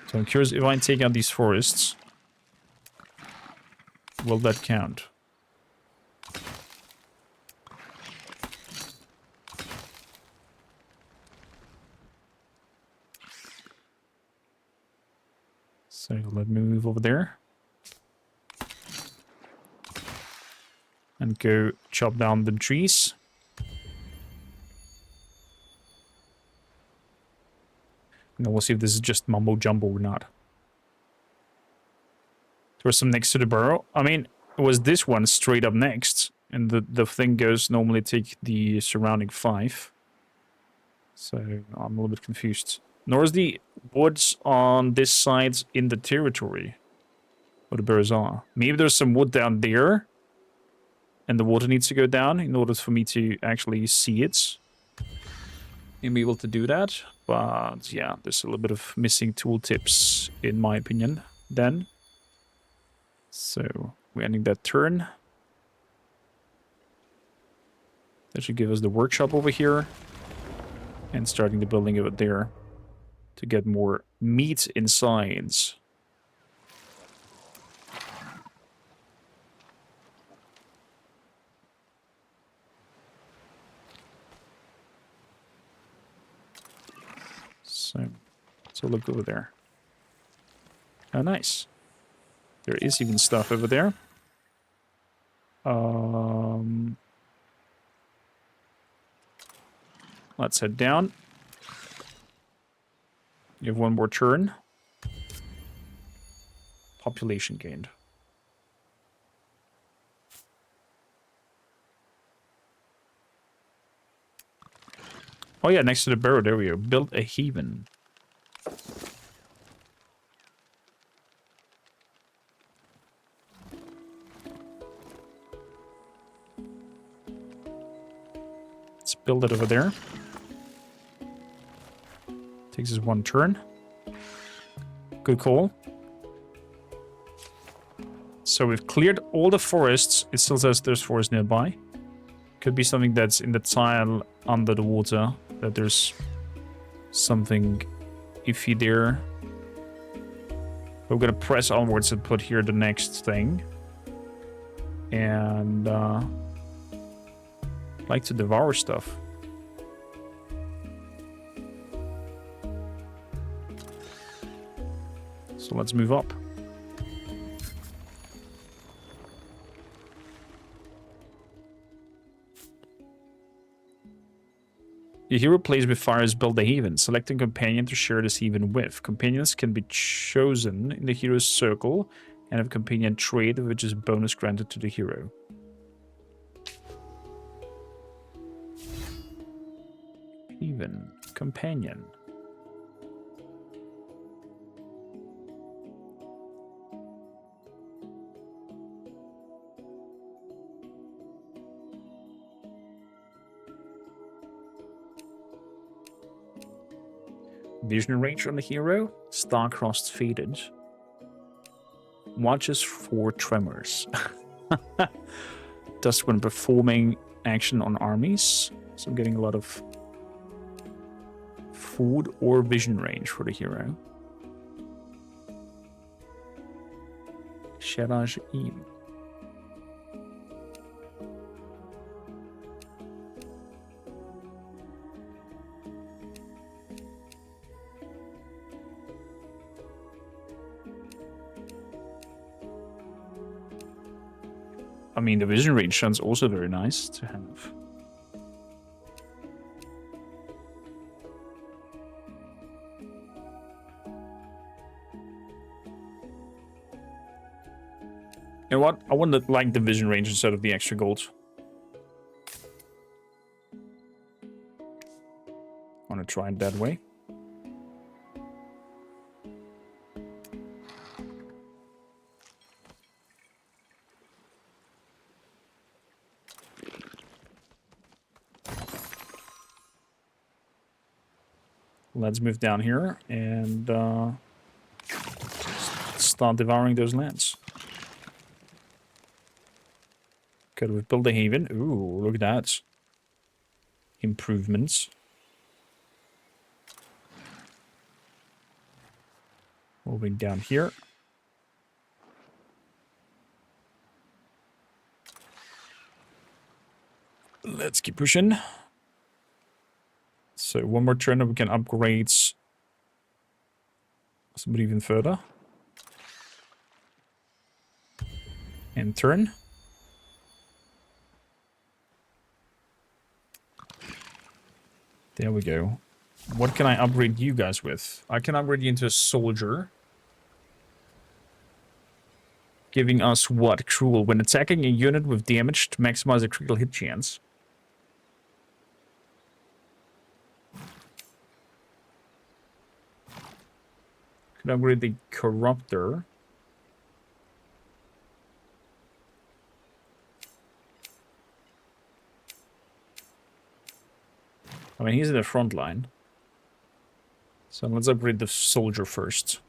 So I'm curious, if I take out these forests, will that count? So let me move over there. And go chop down the trees. And then we'll see if this is just mumbo jumbo or not. There was some next to the burrow. I mean, it was this one straight up next. And the thing goes normally take the surrounding 5. So I'm a little bit confused. Nor is the woods on this side in the territory where the burrows are. Maybe there's some wood down there. And the water needs to go down in order for me to actually see it. And be able to do that. But yeah, there's a little bit of missing tooltips in my opinion then. So we're ending that turn. That should give us the workshop over here. And starting the building over there. To get more meat inside. So look over there. Oh, nice. There is even stuff over there. Let's head down. You have one more turn. Population gained. Oh yeah, next to the barrow, there we go. Build a haven. Let's build it over there. Takes us one turn. Good call. So we've cleared all the forests. It still says there's forest nearby. Could be something that's in the tile under the water. That there's something iffy there. We're gonna press onwards and put here the next thing. and like to devour stuff. So let's move up. Your hero plays with fires build a haven. Select a companion to share this haven with. Companions can be chosen in the hero's circle and have companion trait, which is bonus granted to the hero. Haven. Companion. Vision range on the hero. Star-crossed faded. Watches for tremors. Does when performing action on armies. So I'm getting a lot of food or vision range for the hero. Shoutout. I mean, the vision range sounds also very nice to have. You know what? I want to like the vision range instead of the extra gold. I want to try it that way. Let's move down here and start devouring those lands. Okay, we've built a haven. Ooh, look at that. Improvements. Moving down here. Let's keep pushing. So one more turn and we can upgrade somebody even further. And turn. There we go. What can I upgrade you guys with? I can upgrade you into a soldier. Giving us what? Cruel. When attacking a unit with damage to maximize a critical hit chance. Could upgrade the Corruptor. I mean, he's in the front line. So let's upgrade the soldier first.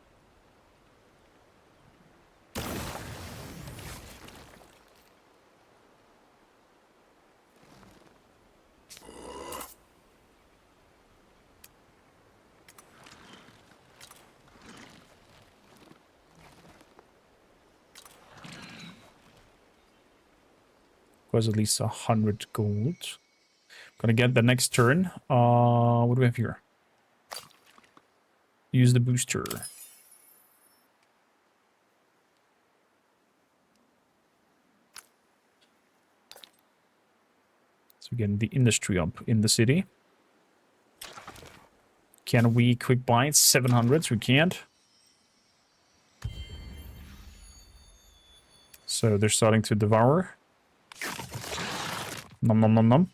Was at least 100 gold. Gonna get the next turn. What do we have here? Use the booster. So again, the industry up in the city. Can we quick buy 700s? We can't. So they're starting to devour. Nom nom nom nom.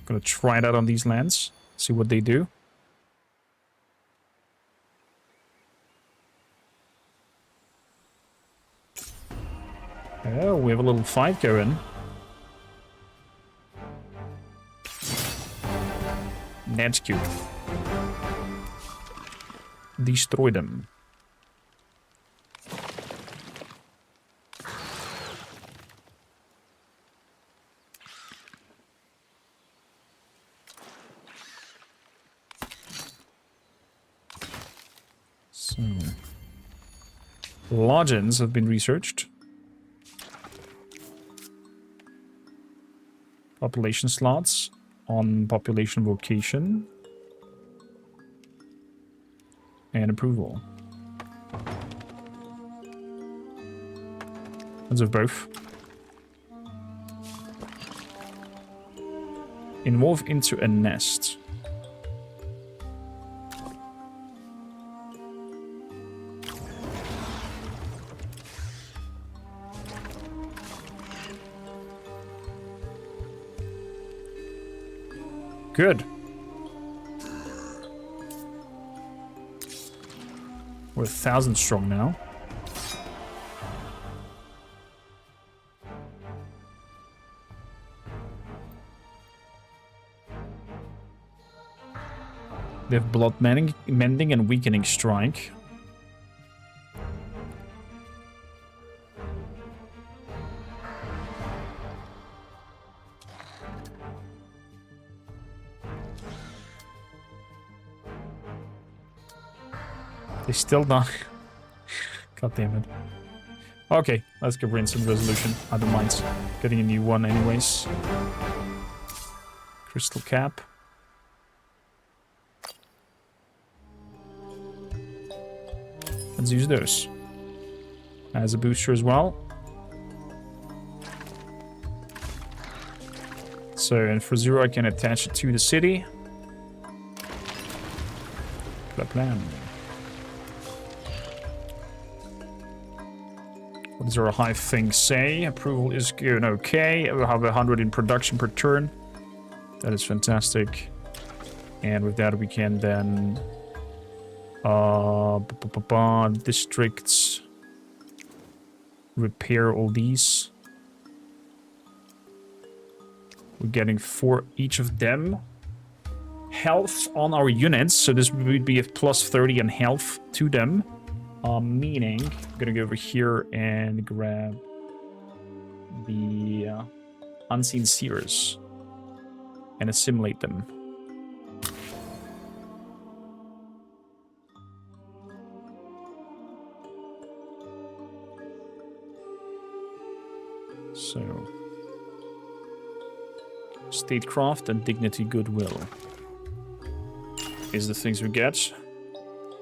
Gonna try that on these lands. See what they do. Oh, we have a little fight going. That's cute. Destroy them. So, lodgings have been researched. Population slots on population vocation. And approval. Let's have both. Involve into a nest. Good. We're 1,000 strong now. They have blood mending and weakening strike. They still not. God damn it. Okay, let's get rinse and resolution. I don't mind getting a new one anyways. Crystal cap. Let's use those. As a booster as well. So, and for 0 I can attach it to the city. Blah, blah. What does our hive thing say? Approval is good. Okay. We'll have 100 in production per turn. That is fantastic. And with that we can then districts repair all these. We're getting 4 each of them. Health on our units, so this would be a plus 30 in health to them. Meaning, I'm gonna go over here and grab the Unseen Seers and assimilate them. So, Statecraft and Dignity Goodwill is the things we get.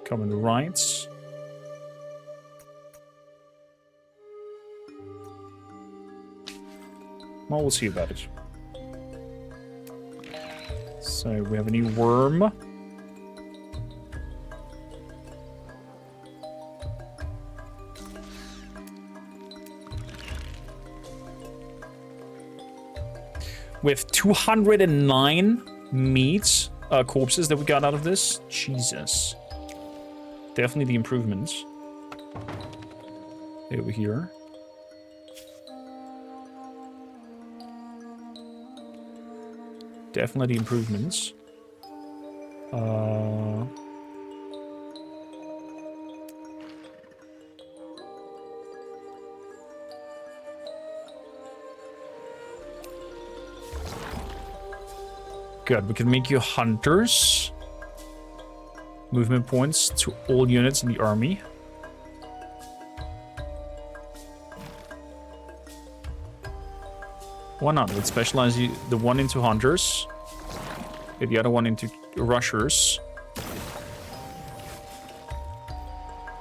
Common rights. Well, we'll see about it. So we have a new worm. With 209 meat corpses that we got out of this. Jesus. Definitely the improvements. Over here. Definitely improvements. Good, we can make you hunters. Movement points to all units in the army. Why not? Let's specialize you, the one into hunters. Get the other one into rushers.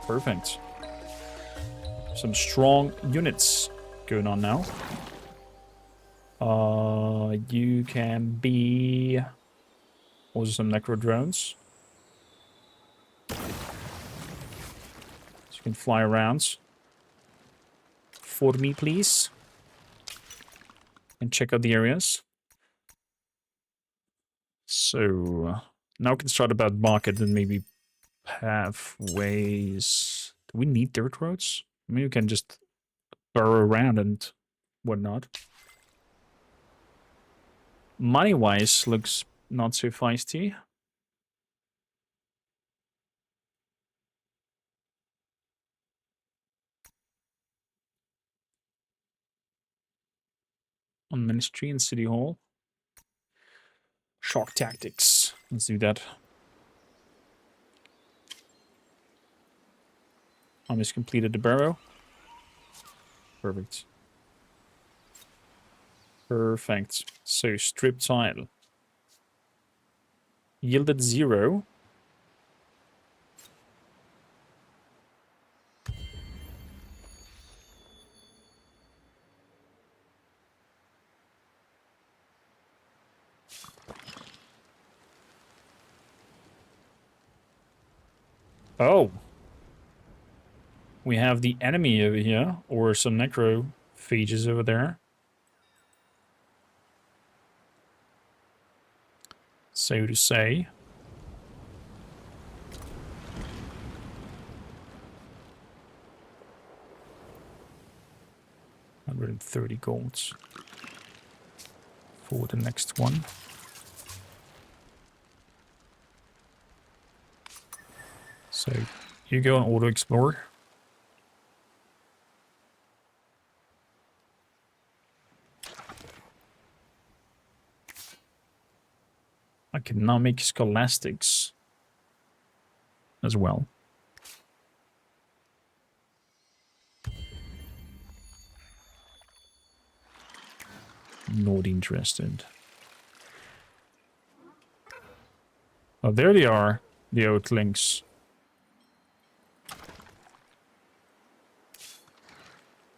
Perfect. Some strong units going on now. You can be also some necro drones. So you can fly around. For me, please. And check out the areas. So now we can start about market and maybe pathways. Do we need dirt roads? I mean, you can just burrow around and whatnot. Money-wise, looks not so feisty. On Ministry and City Hall. Shock Tactics. Let's do that. Almost completed the barrow. Perfect. Perfect. So, strip tile. Yielded 0. Oh. We have the enemy over here, or some necrophages over there. So to say. $130 golds for the next one. So you go and auto explore. I can now make scholastics as well. Not interested. Oh, there they are, the Oatlings.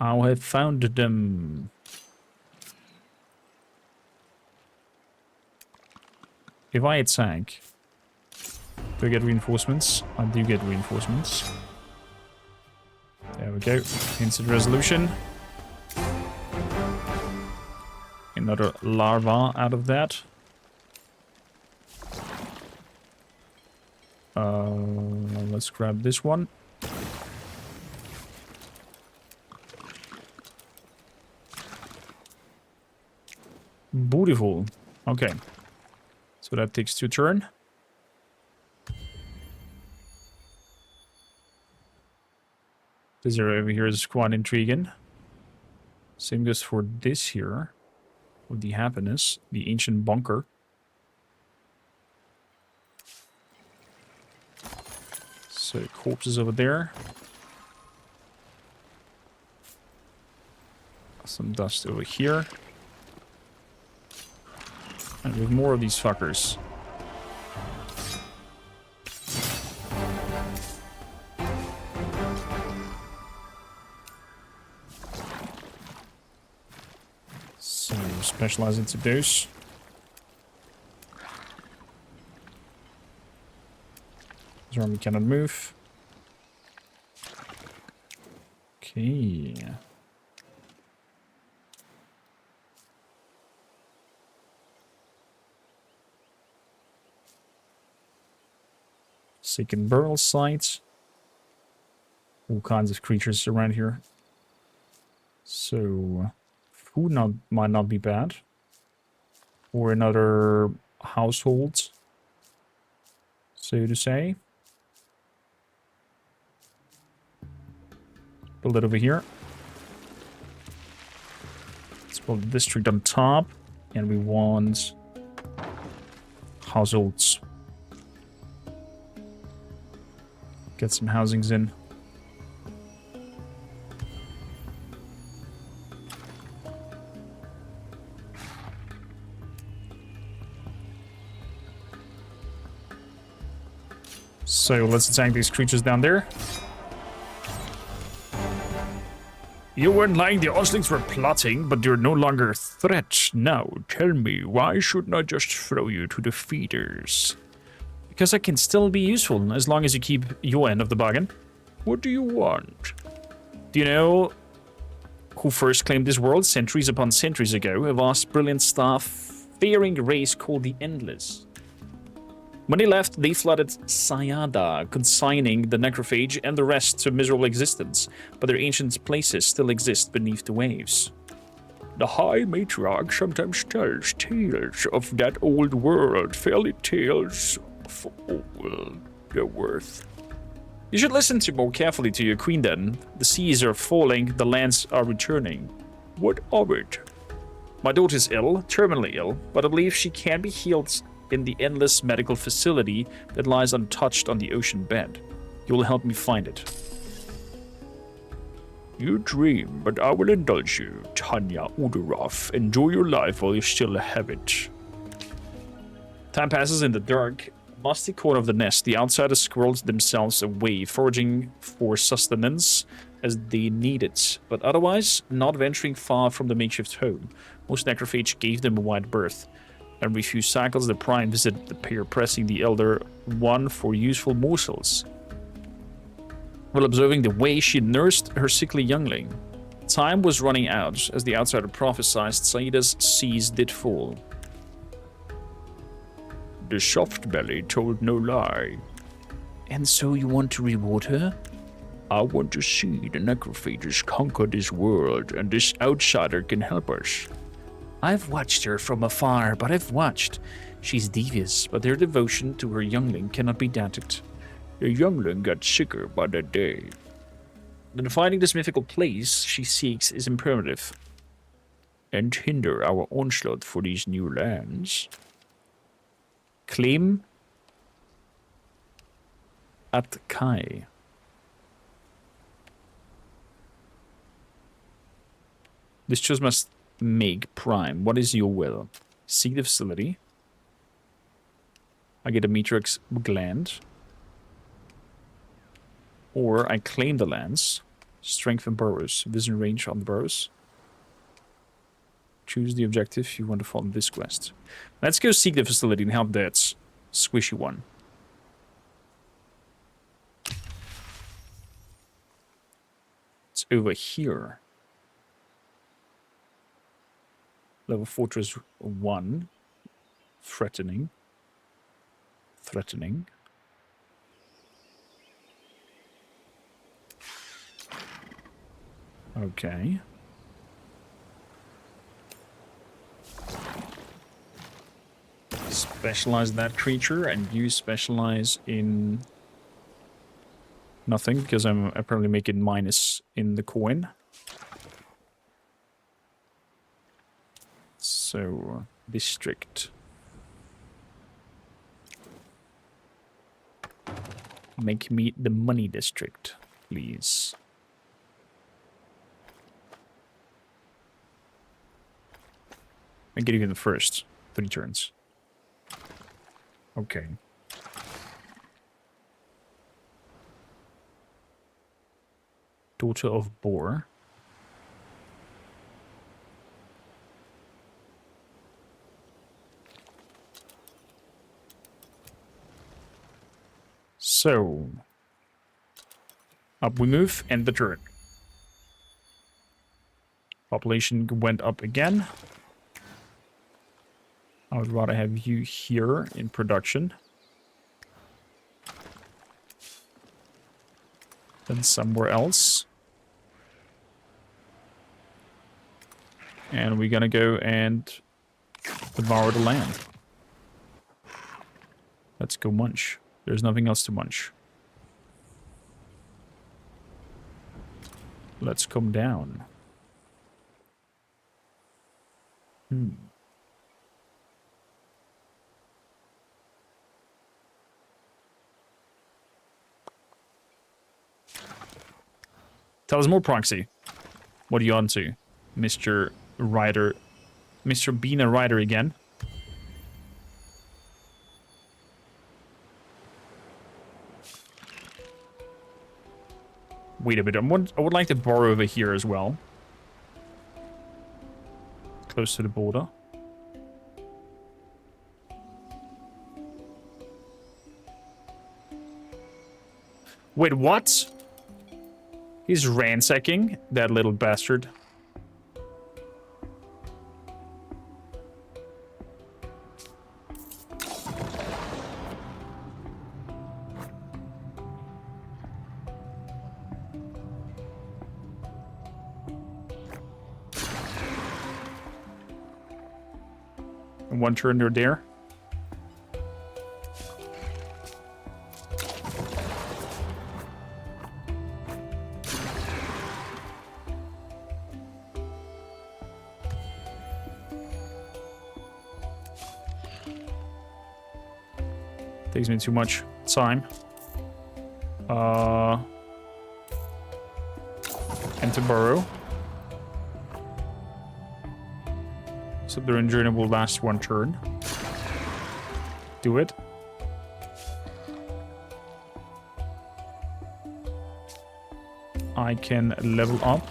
I have found them. If I attack, do I get reinforcements? I do get reinforcements. There we go. Instant resolution. Another larva out of that. Let's grab this one. Beautiful. Okay. So that takes 2 turns. This area over here is quite intriguing. Same goes for this here. With the happiness, the ancient bunker. So corpses over there. Some dust over here. And with more of these fuckers. So specialize into those. This army cannot move. Okay. Second burial sites. All kinds of creatures around here. So food might not be bad. Or another household, so to say. Build it over here. Let's build the district on top. And we want households. Get some housings in. So let's attack these creatures down there. You weren't lying, the Oslings were plotting, but you're no longer a threat. Now, tell me, why shouldn't I just throw you to the feeders? Because I can still be useful, as long as you keep your end of the bargain. What do you want? Do you know who first claimed this world centuries upon centuries ago? A vast, brilliant, star-faring race called the Endless. When they left, they flooded Sayada, consigning the Necrophage and the rest to miserable existence, but their ancient places still exist beneath the waves. The High Matriarch sometimes tells tales of that old world, fairy tales of all their worth. You should listen more carefully to your queen then. The seas are falling, the lands are returning. What of it? My daughter is ill, terminally ill, but I believe she can be healed in the Endless medical facility that lies untouched on the ocean bed. You will help me find it. You dream, but I will indulge you, Tanya Udorov. Enjoy your life while you still have it. Time passes in the dark. Musty corner of the nest, the outsiders squirreled themselves away, foraging for sustenance as they need it, but otherwise not venturing far from the makeshift home. Most necrophage gave them a wide berth. Every few cycles, the prime visited the pair, pressing the elder one for useful morsels, while observing the way she nursed her sickly youngling. Time was running out. As the outsider prophesied, Saida's seas did fall. The soft belly told no lie. And so you want to reward her? I want to see the necrophages conquer this world, and this outsider can help us. I've watched her from afar, but I've watched. She's devious, but her devotion to her youngling cannot be doubted. The youngling got sicker by the day. Then finding this mythical place she seeks is imperative, and hinder our onslaught for these new lands. Claim at Kai. This just must make prime. What is your will? See the facility. I get a Metrix gland. Or I claim the lands. Strengthen burrows. Vision range on the burrows. Choose the objective you want to follow this quest. Let's go seek the facility and help that squishy one. It's over here. Level Fortress 1. Threatening. Threatening. Okay. Specialize that creature, and you specialize in nothing because I'm apparently making minus in the coin. So, district. Make me the money district, please. I get you in the first 3 turns. Okay. Daughter of Boar. So, up we move, and the turn. Population went up again. I would rather have you here in production than somewhere else. And we're gonna go and devour the land. Let's go munch. There's nothing else to munch. Let's come down. Tell us more, Proxy. What are you on to, Mr. Ryder? Mr. Bina Ryder again? Wait a bit. I would like to borrow over here as well. Close to the border. Wait, what? He's ransacking, that little bastard. And 1 turn to dare. Takes me too much time. and to burrow. So their journey will last 1 turn. Do it. I can level up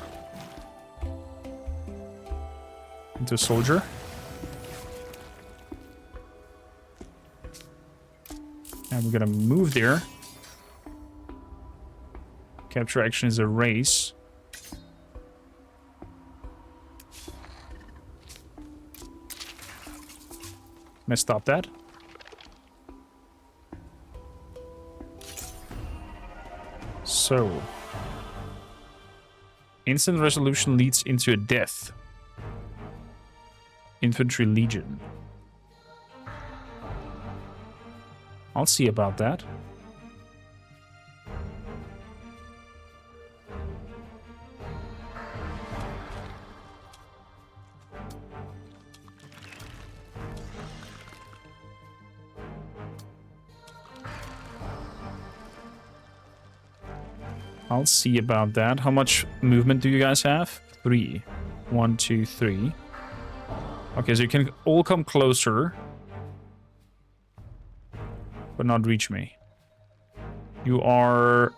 into a soldier. And we're gonna move there. Capture action is a race. Can I stop that? So. Instant resolution leads into a death. Infantry Legion. I'll see about that. I'll see about that. How much movement do you guys have? 3. 1, 2, 3. Okay, so you can all come closer. But not reach me. You are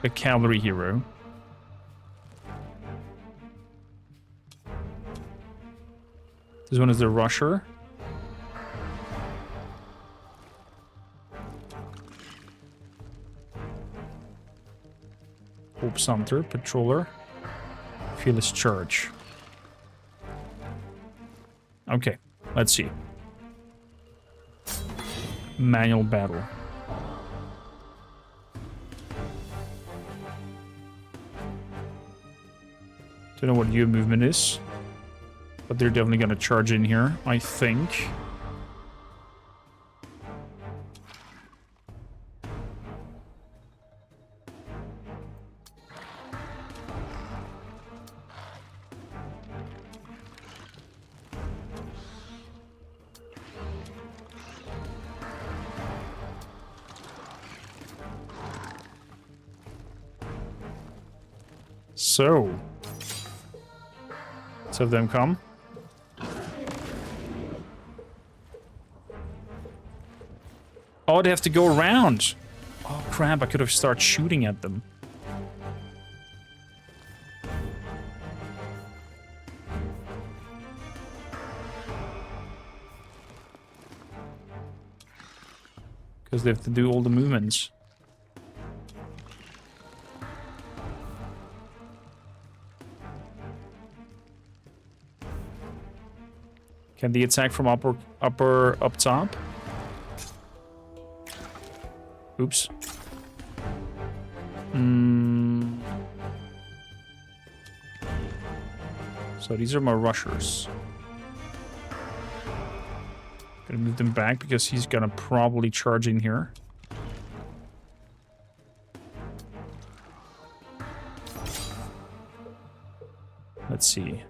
a cavalry hero. This one is the rusher. Hope Sumter, patroller. Fearless charge. Okay, let's see. Manual battle. Don't know what your movement is, but they're definitely gonna charge in here, I think. So, let's have them come. Oh, they have to go around. Oh, crap, I could have started shooting at them. Because they have to do all the movements. Can they attack from up top? Oops. So these are my rushers. Gonna move them back because he's gonna probably charge in here. Let's see.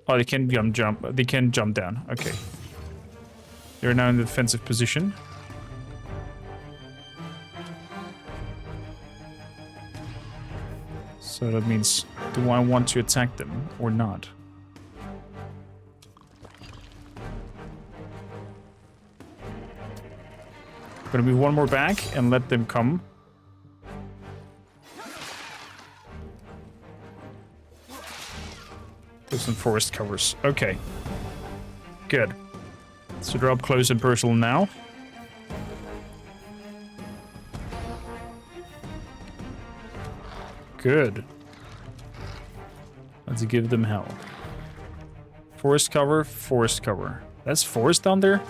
Oh, they can jump. They can jump down. Okay. They're now in the defensive position. So that means, do I want to attack them or not? Gonna move one more back and let them come. Some forest covers. Okay. Good. So they're up close and personal now. Good. Let's give them hell. Forest cover, forest cover. That's forest down there?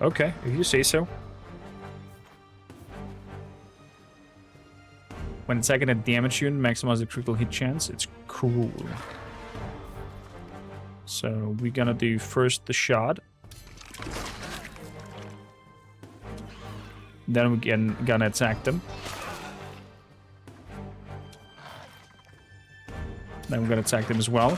Okay, if you say so. When attacking a damage unit, maximize the critical hit chance. It's cool. So we're gonna do first the shot. Then we're gonna attack them. Then we're gonna attack them as well.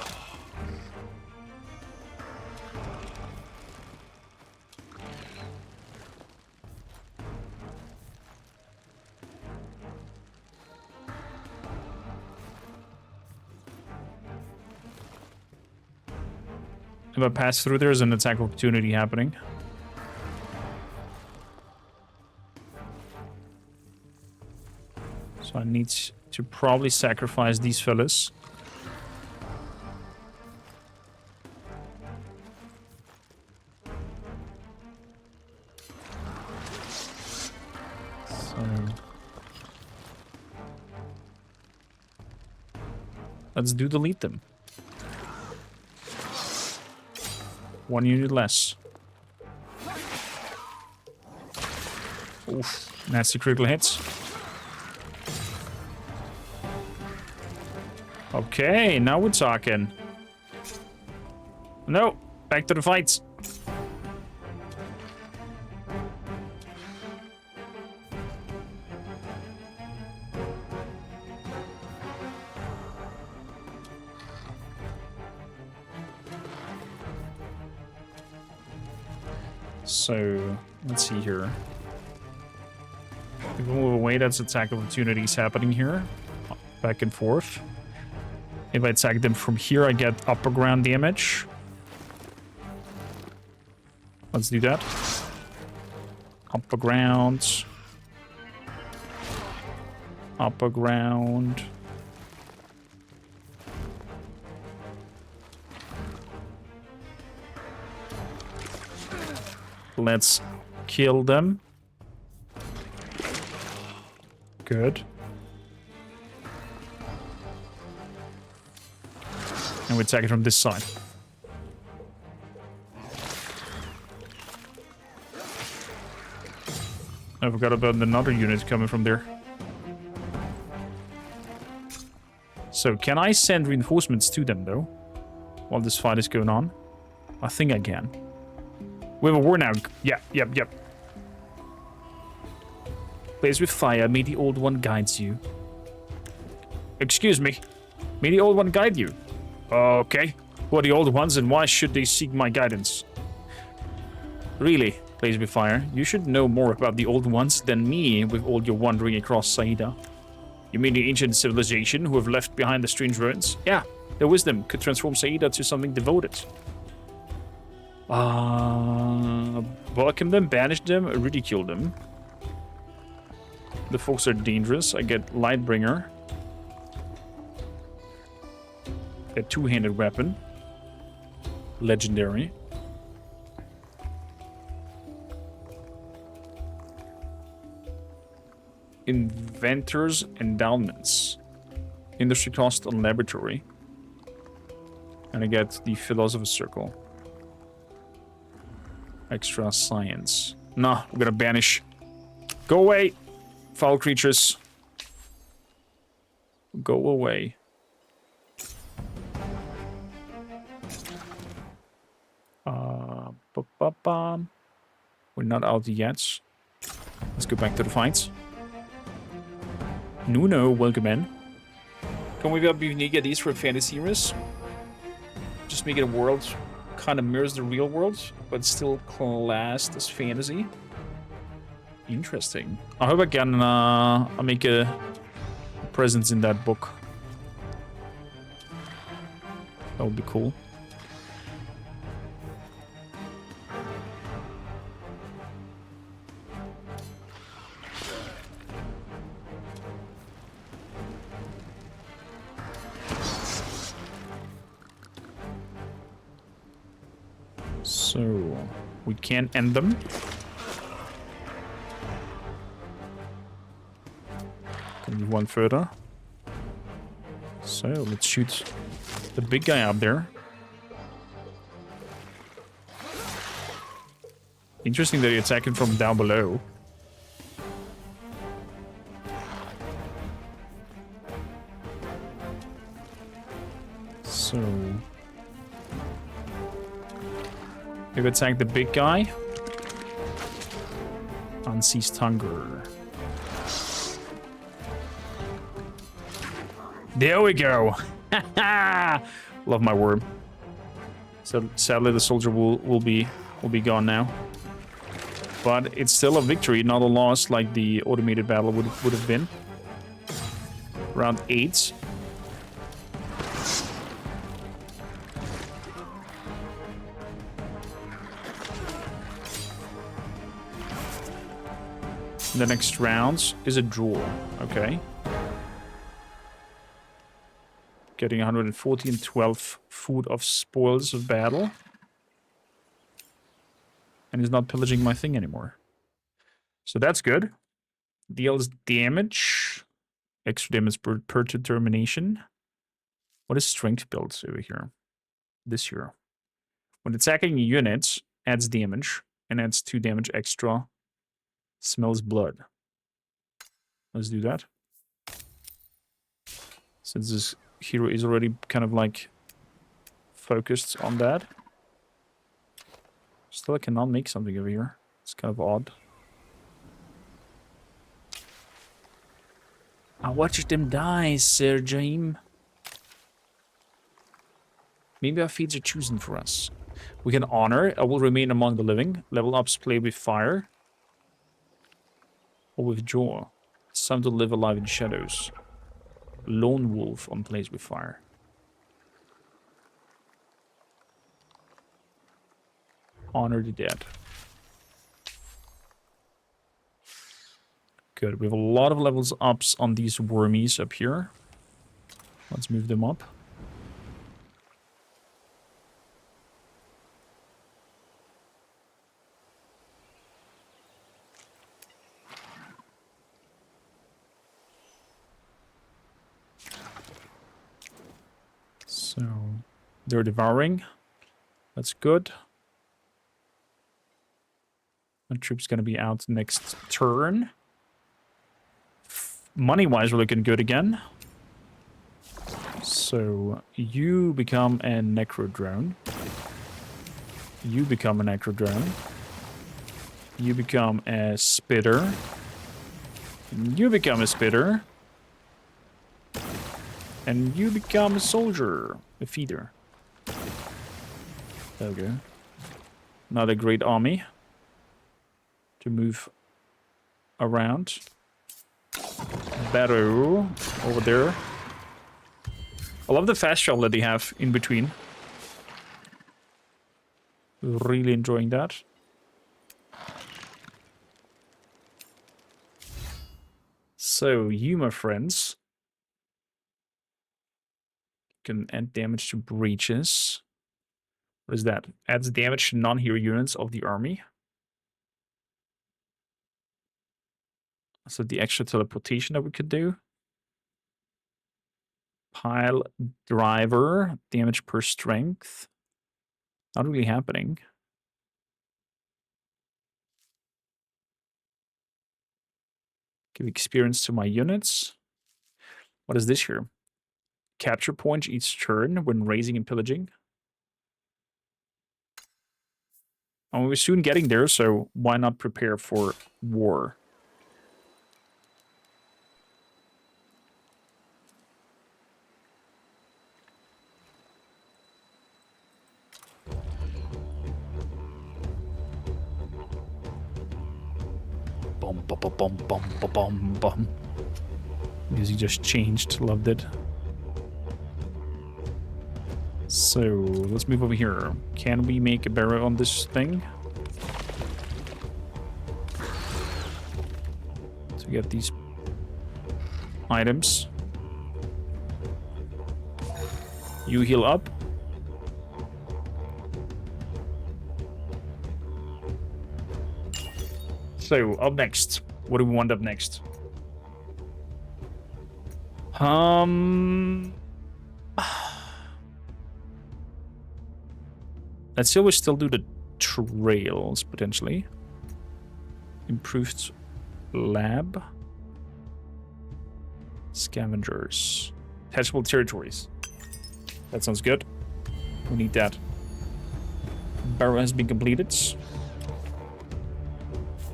If I pass through, there's an attack opportunity happening. So I need to probably sacrifice these fellas. So let's delete them. One unit less. Oof, nasty critical hits. Okay, now we're talking. No, back to the fights. So, let's see here. If we move away, that's attack opportunities happening here. Back and forth. If I attack them from here, I get upper ground damage. Let's do that. Upper ground. Upper ground. Let's kill them. Good. And we attack it from this side. I forgot about another unit coming from there. So, can I send reinforcements to them, though? While this fight is going on? I think I can. We have a war now. Yep. Blaze with fire. May the old one guides you. Excuse me. May the old one guide you. Okay. Who are the old ones and why should they seek my guidance? Really, Blaze with fire. You should know more about the old ones than me with all your wandering across Saida. You mean the ancient civilization who have left behind the strange ruins? Yeah. Their wisdom could transform Saida to something devoted. Welcome them, banish them, ridicule them. The folks are dangerous. I get Lightbringer. A two-handed weapon. Legendary. Inventor's Endowments. Industry cost on laboratory. And I get the Philosopher's Circle. Extra science. Nah, we're gonna banish. Go away, foul creatures. Go away. We're not out yet. Let's go back to the fights. Nuno, welcome in. Can we be unique at these for fantasy heroes? Just make it a world kind of mirrors the real world, but still classed as fantasy. Interesting. I hope I can make a presence in that book. That would be cool. So, we can end them. Can move one further. So, let's shoot the big guy up there. Interesting that you attack him from down below. So... maybe attack the big guy. Unceased hunger. There we go. Love my worm. So sadly, the soldier will be gone now. But it's still a victory, not a loss like the automated battle would have been. Round 8. The next round is a draw. Okay. Getting 114, 12 food of spoils of battle. And he's not pillaging my thing anymore. So that's good. Deals damage. Extra damage per determination. What is strength built over here? This here. When attacking units, adds damage. And adds 2 damage extra. Smells blood. Let's do that. Since this hero is already kind of like focused on that. Still, I cannot make something over here. It's kind of odd. I watched them die, Sir James. Maybe our fates are chosen for us. We can honor. I will remain among the living. Level ups play with fire. Or withdraw. Some to live alive in shadows. Lone wolf on plays with fire. Honor the dead. Good. We have a lot of levels ups on these wormies up here. Let's move them up. So, they're devouring. That's good. My troop's gonna be out next turn. Money-wise, we're looking good again. So, you become a necro drone. You become a necro drone. You become a spitter. You become a spitter. And you become a soldier, a feeder. There we go. Another great army to move around. Battle over there. I love the fast travel that they have in between. Really enjoying that. So, you, my friends, can add damage to breaches. What is that? Adds damage to non-hero units of the army. So the extra teleportation that we could do. Pile driver, damage per strength. Not really happening. Give experience to my units. What is this here? Capture points each turn when raising and pillaging. And we're soon getting there, so why not prepare for war? Bum, bum, bum, bum, bum, bum, bum. Music just changed, loved it. So, let's move over here. Can we make a barrel on this thing? To get these items. You heal up. So, up next. What do we want up next? Let's see, we still do the trails, potentially. Improved lab. Scavengers. Attachable territories. That sounds good. We need that. Burrow has been completed.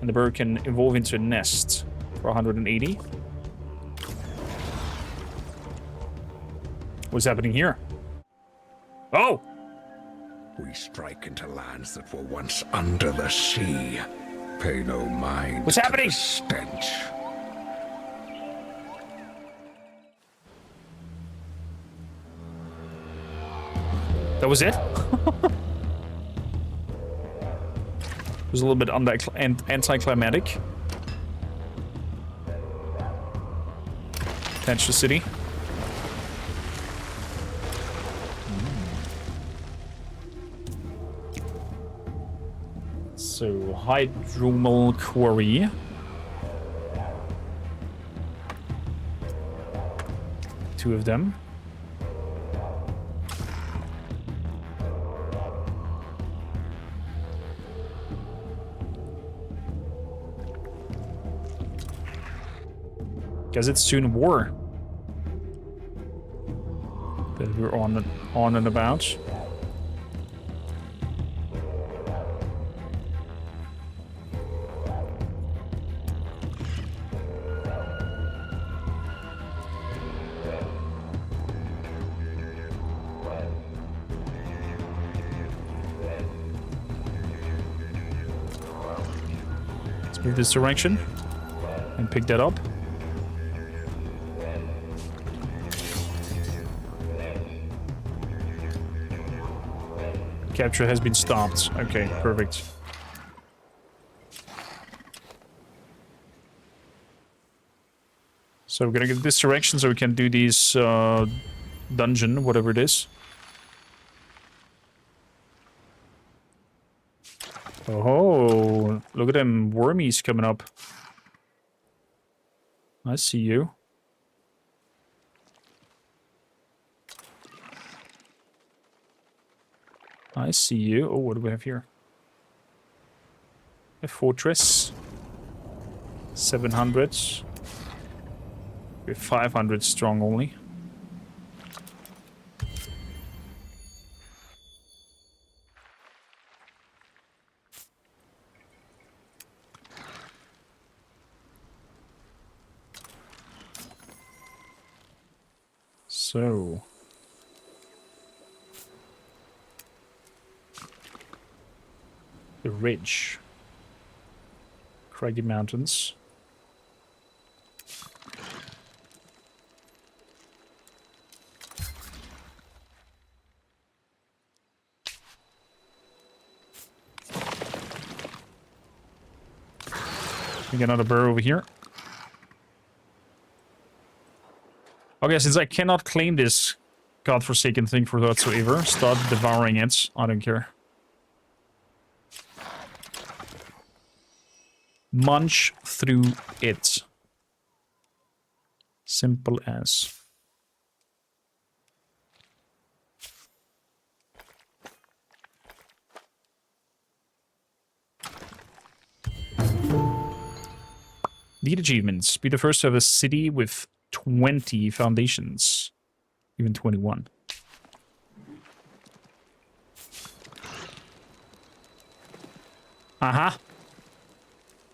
And the burrow can evolve into a nest for 180. What's happening here? Oh! We strike into lands that were once under the sea. Pay no mind What's to happening? the stench. That was it? It was a little bit anticlimactic. Catch the city. So, hydromal quarry. Two of them. Guess it's soon war that we're on and about. Let's move this direction and pick that up. Capture has been stopped. Okay, perfect. So we're gonna get this direction so we can do these dungeon, whatever it is. Oh, look at them wormies coming up. I see you. I see you. Oh, what do we have here? A fortress. 700. We're 500 strong only. So... the ridge. Craggy mountains. We get another burrow over here. Okay, since I cannot claim this godforsaken thing for whatsoever, start devouring it. I don't care. Munch through it. Simple as. Lead achievements. Be the first to have a city with 20 foundations. Even 21. Uh-huh.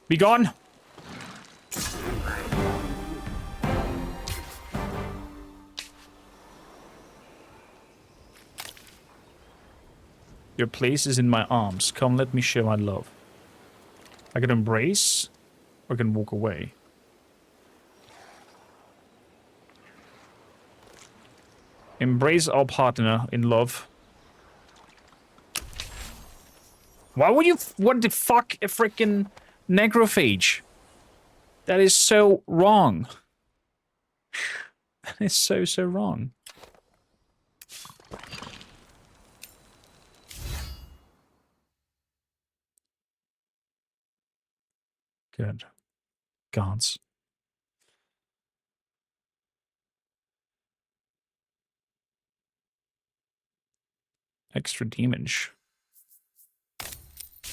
Be gone. Your place is in my arms. Come, let me share my love. I can embrace, or I can walk away. Embrace our partner in love. Why would you want to fuck a freaking necrophage? That is so wrong. That is so wrong. Good. Gods. Extra damage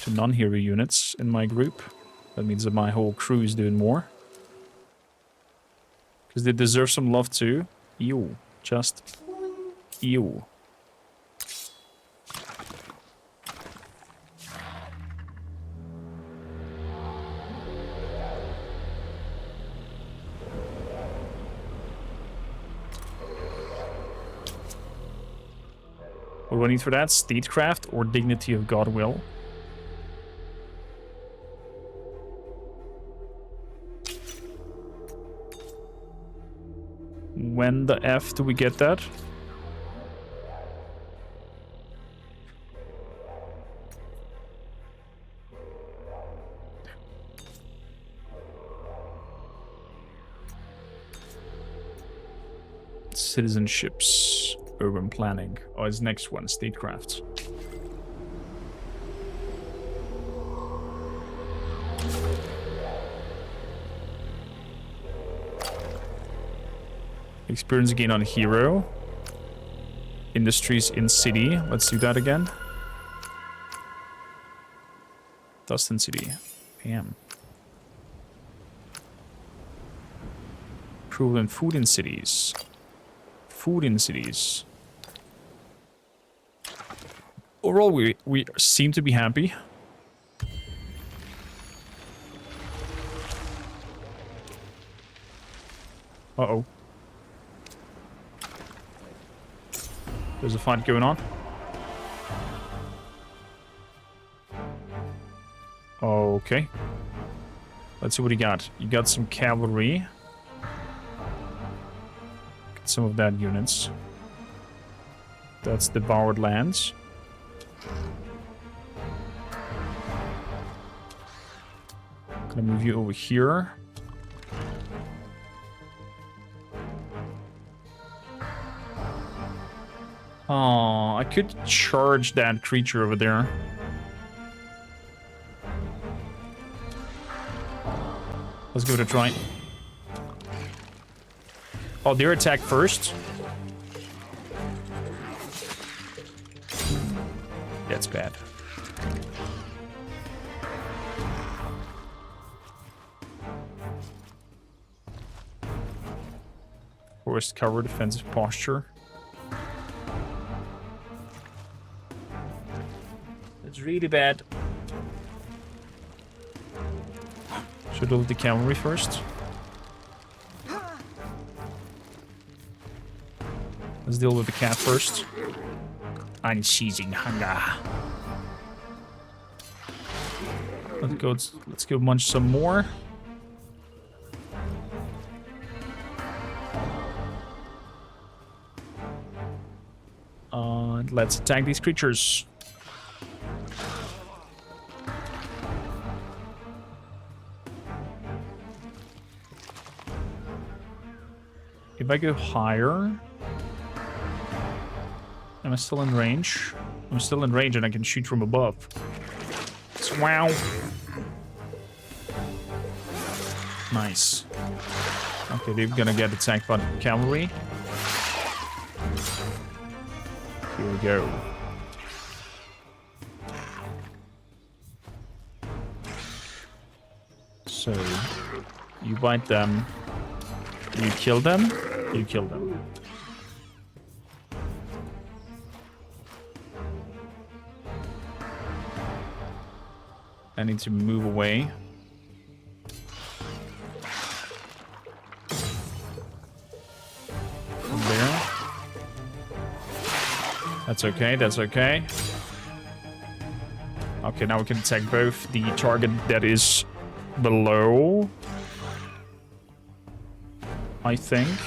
to non-hero units in my group. That means that my whole crew is doing more. Because they deserve some love too. Ew. Just ew. What do I need for that? Statecraft or Dignity of Godwill? When the F do we get that? Citizenships, urban planning. Oh, it's next one, statecraft. Experience gain on hero. Industries in city. Let's do that again. Dustin City. Damn. Proven food in cities. Food in cities. Overall, we seem to be happy. Uh-oh. There's a fight going on. Okay. Let's see what you got. You got some cavalry. Get some of that units. That's devoured lands. Gonna move you over here. Oh, I could charge that creature over there. Let's give it a try. Oh, their attack first. That's bad. Forest cover, defensive posture. It's really bad. Should load the cavalry first. Let's deal with the cat first. Unceasing hunger. Let's go munch some more. Let's attack these creatures. If I go higher... Am I still in range? I'm still in range and I can shoot from above. Wow. Nice. Okay, they're gonna get attacked by cavalry. Here we go. So, you bite them. You kill them. You kill them. I need to move away. From there. That's okay, that's okay. Okay, now we can attack both the target that is below, I think.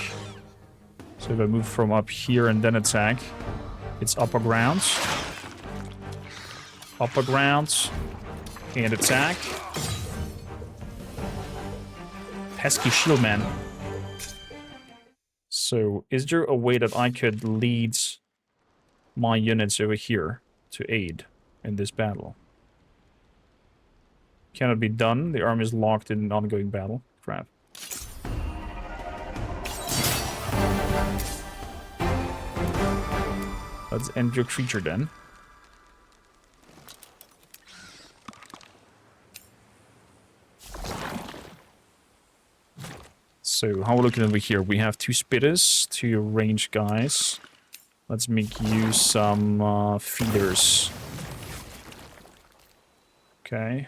So if I move from up here and then attack, it's upper grounds. Upper grounds. And attack. Pesky shield man. So, is there a way that I could lead my units over here to aid in this battle? Cannot be done. The army is locked in an ongoing battle. Crap. Let's end your creature then. So, how are we looking over here? We have 2 spitters, 2 range guys. Let's make you some feeders. Okay.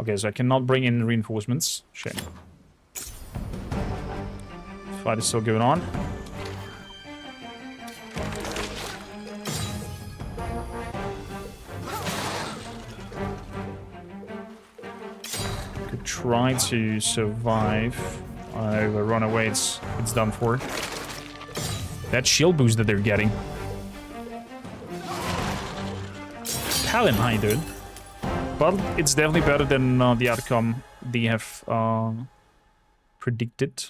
Okay, so I cannot bring in reinforcements. Shame. Fight is still going on. Could try to survive. I will run away. It's done for. That shield boost that they're getting. Paladin, how you doing? But it's definitely better than the outcome they have predicted,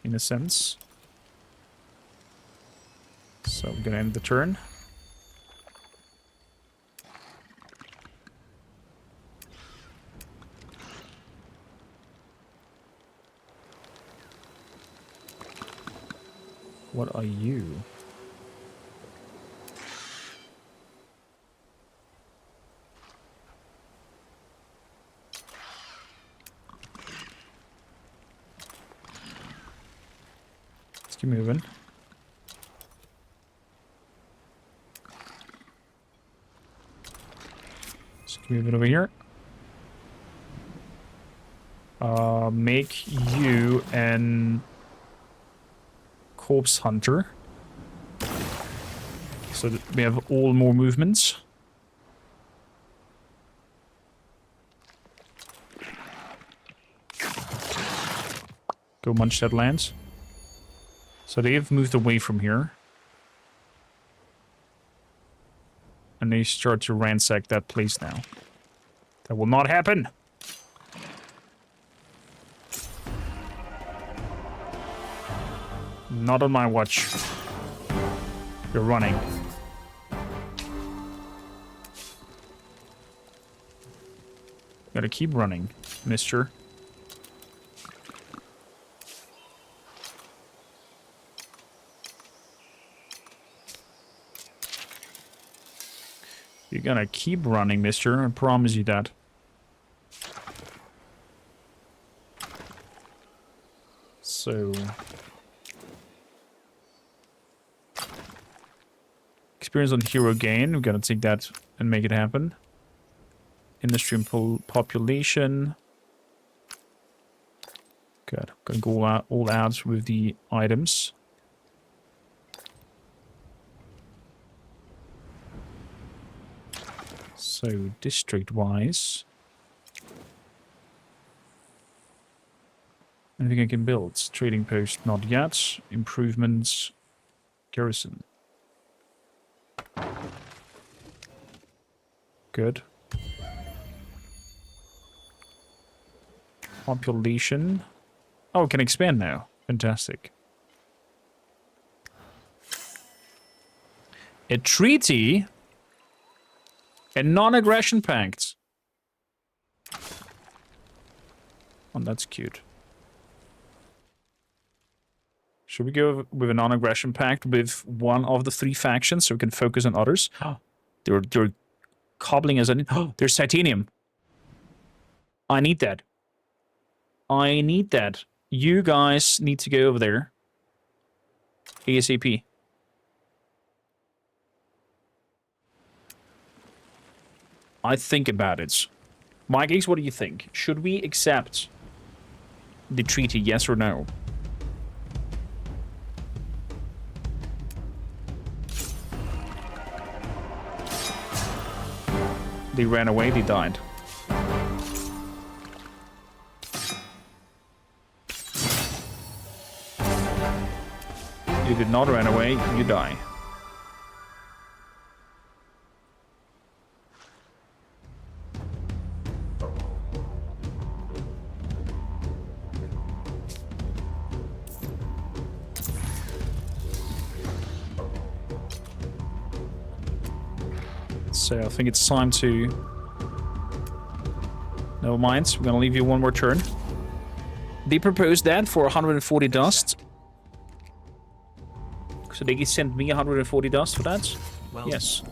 in a sense. So I'm gonna end the turn. What are you? Let's keep moving. Let's keep moving over here. Make you an corpse hunter. So that we have all more movements. Go munch that land. So they've moved away from here. And they start to ransack that place now. That will not happen! Not on my watch. You're running. Gotta keep running, mister. You're gonna keep running, mister. I promise you that. So... experience on hero gain. We're gonna take that and make it happen. Industry and population. Good. I'm gonna go all out with the items. So, district-wise... anything I can build? Trading post, not yet. Improvements. Garrison. Good. Population. Oh, it can expand now. Fantastic. A treaty? A non-aggression pact. Oh, that's cute. Should we go with a non-aggression pact with one of the three factions so we can focus on others? They're cobbling us in. There's titanium. I need that. I need that. You guys need to go over there. ASAP. I think about it. Mikes, what do you think? Should we accept the treaty, yes or no? They ran away, they died. You did not run away, you die. So I think it's time to... never mind, we're gonna leave you one more turn. They proposed that for 140 dust. So they can send me 140 dust for that? Well, yes.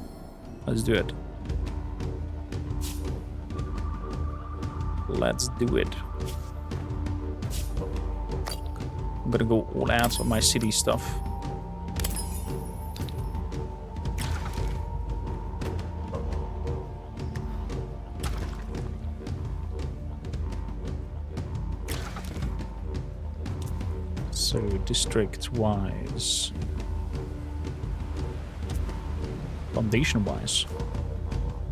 Let's do it. Let's do it. I'm gonna go all out on my city stuff. So, district-wise. Foundation-wise.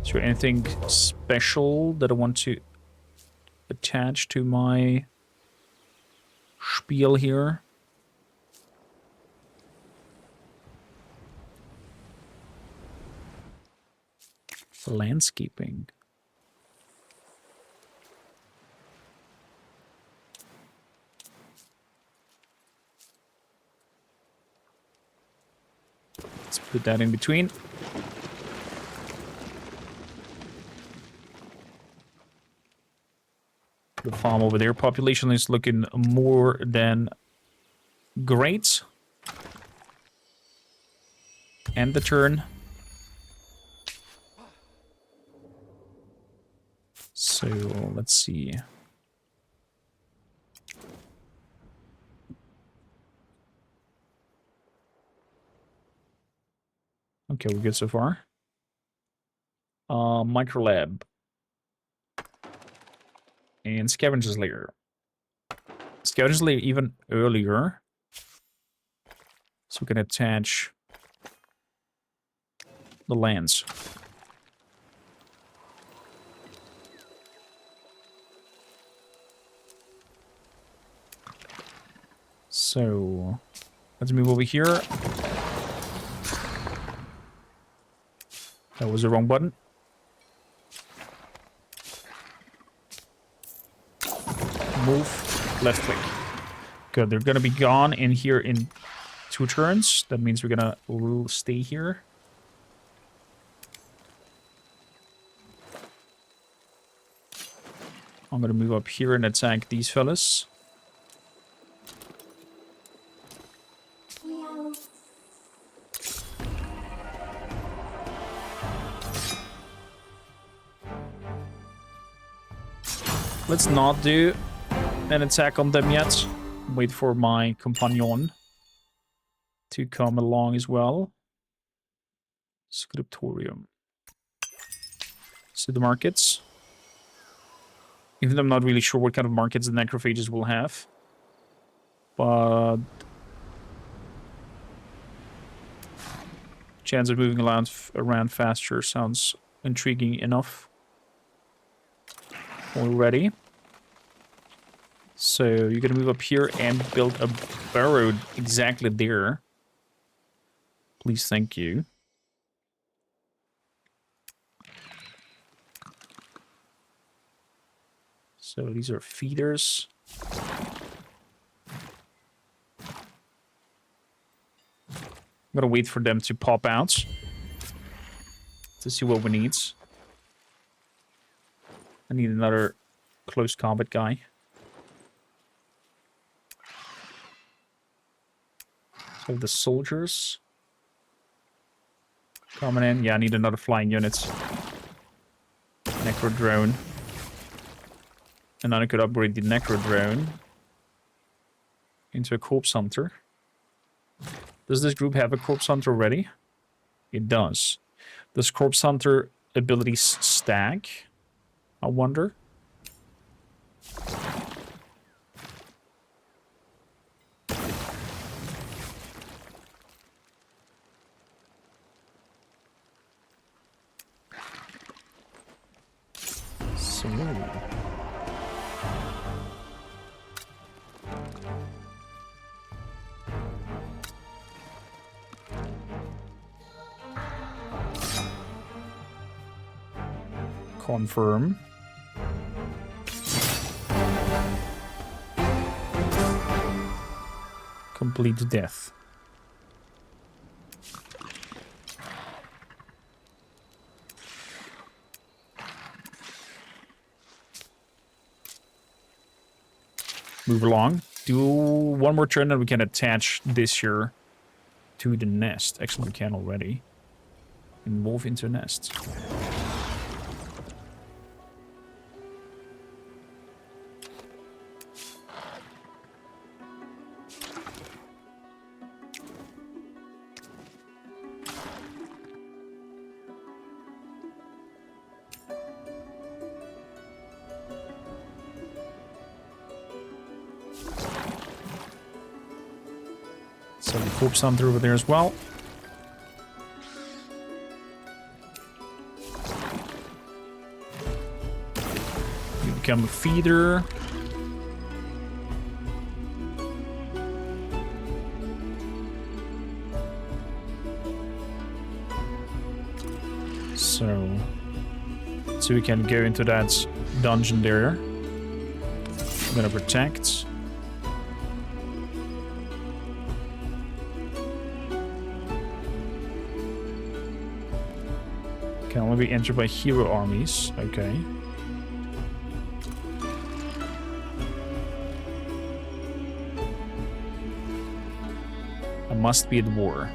Is there anything special that I want to attach to my spiel here? Landscaping. Let's put that in between. The farm over there, population is looking more than great. End the turn. So, let's see. Okay, we're good so far. Microlab. And Scavenger's Lair. Scavenger's Lair even earlier. So we can attach the lands. So, let's move over here. That was the wrong button. Move, left click. Good, they're gonna be gone in here in 2 turns. That means we're gonna stay here. I'm gonna move up here and attack these fellas. Let's not do an attack on them yet. Wait for my companion to come along as well. Scriptorium. So the markets. Even though I'm not really sure what kind of markets the necrophages will have. But chance of moving around faster sounds intriguing enough. Already. So you're gonna move up here and build a burrow exactly there. Please, thank you. So these are feeders. I'm gonna wait for them to pop out to see what we need. I need another close combat guy. So the soldiers coming in. Yeah, I need another flying unit. Necro drone. And then I could upgrade the Necro drone into a corpse hunter. Does this group have a corpse hunter already? It does. Does corpse hunter abilities stack? I wonder. So. Confirm. Complete death. Move along. Do one more turn and we can attach this here to the nest. Actually, we can already. And move into a nest. So the corpse hunter over there as well. You become a feeder. So we can go into that dungeon there. I'm gonna protect. Can only be entered by hero armies. Okay. I must be at war.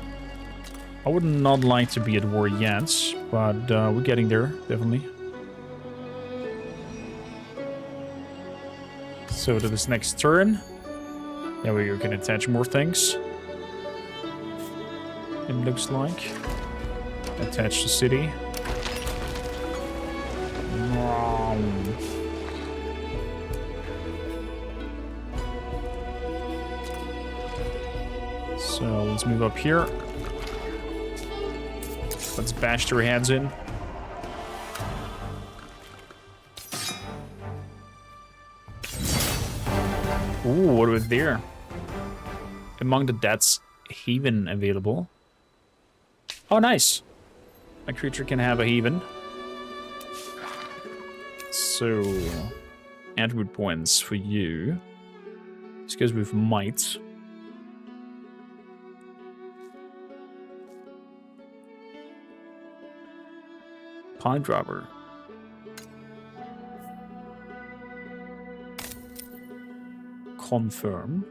I would not like to be at war yet, but we're getting there, definitely. So to this next turn, yeah, we can attach more things. It looks like. Attach the city. So let's move up here. Let's bash their heads in. Ooh, what was there? Among the deaths, Haven available. Oh, nice. A creature can have a Haven. So, attribute points for you. This goes with might. Pine Dropper. Confirm.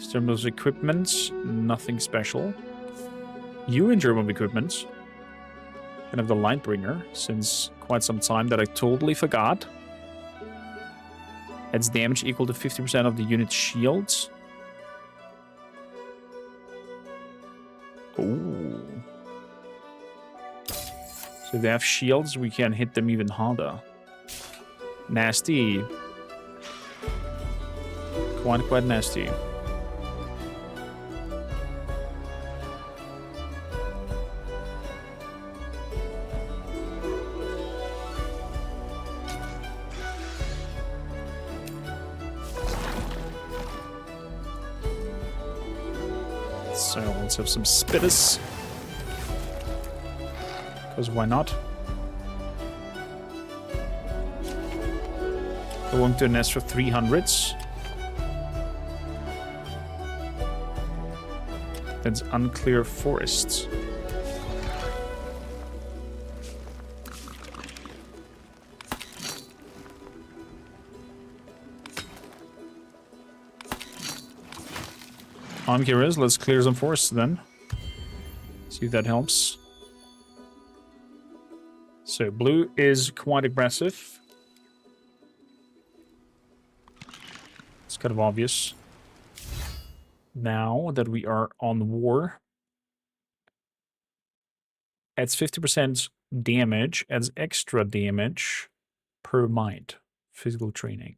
In terms of equipment, nothing special. You in terms of equipment can have the Lightbringer since quite some time that I totally forgot. Adds damage equal to 50% of the unit's shields. Ooh. So if they have shields, we can hit them even harder. Nasty. Quite nasty. So let's have some spitters. Because why not? Going to a nest for 300s. That's unclear forests. I'm curious. Let's clear some forests then. See if that helps. So blue is quite aggressive. It's kind of obvious. Now that we are on war, adds 50% damage, adds extra damage per mind. Physical training.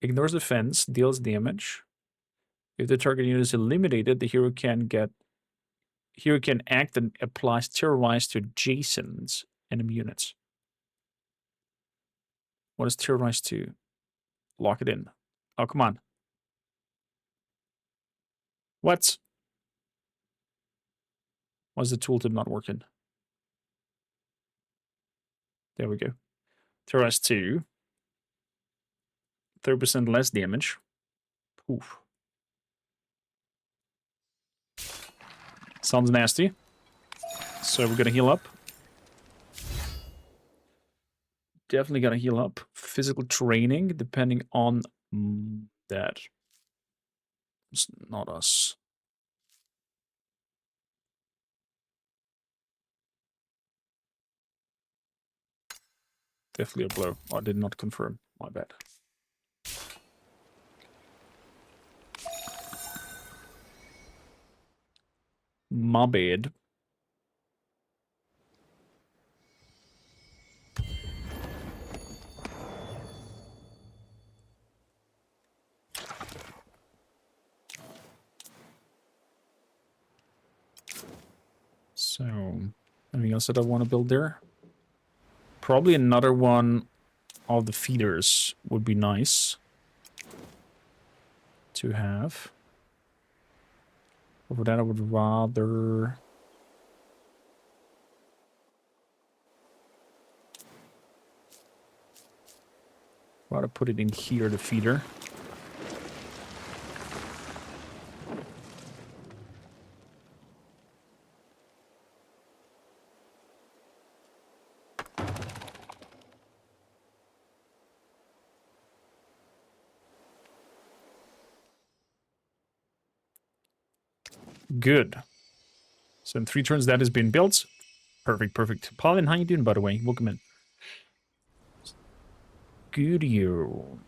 Ignores defense, deals damage. If the target unit is eliminated, the hero can act and applies terrorize to adjacent enemy units. What is terrorize to? Lock it in. Oh, come on. What? Why is the tooltip not working? There we go. Terrorize 2. 30% less damage. Oof. Sounds nasty. So we're gonna heal up. Definitely gonna heal up. Physical training, depending on that. It's not us. Definitely a blow. Oh, I did not confirm. My bad. My bad. So, anything else that I want to build there? Probably another one of the feeders would be nice to have. Over that, I would rather... put it in here, the feeder. Good. So in 3 turns that has been built. Perfect, perfect. Paulin, how you doing, by the way? Welcome in. Good you.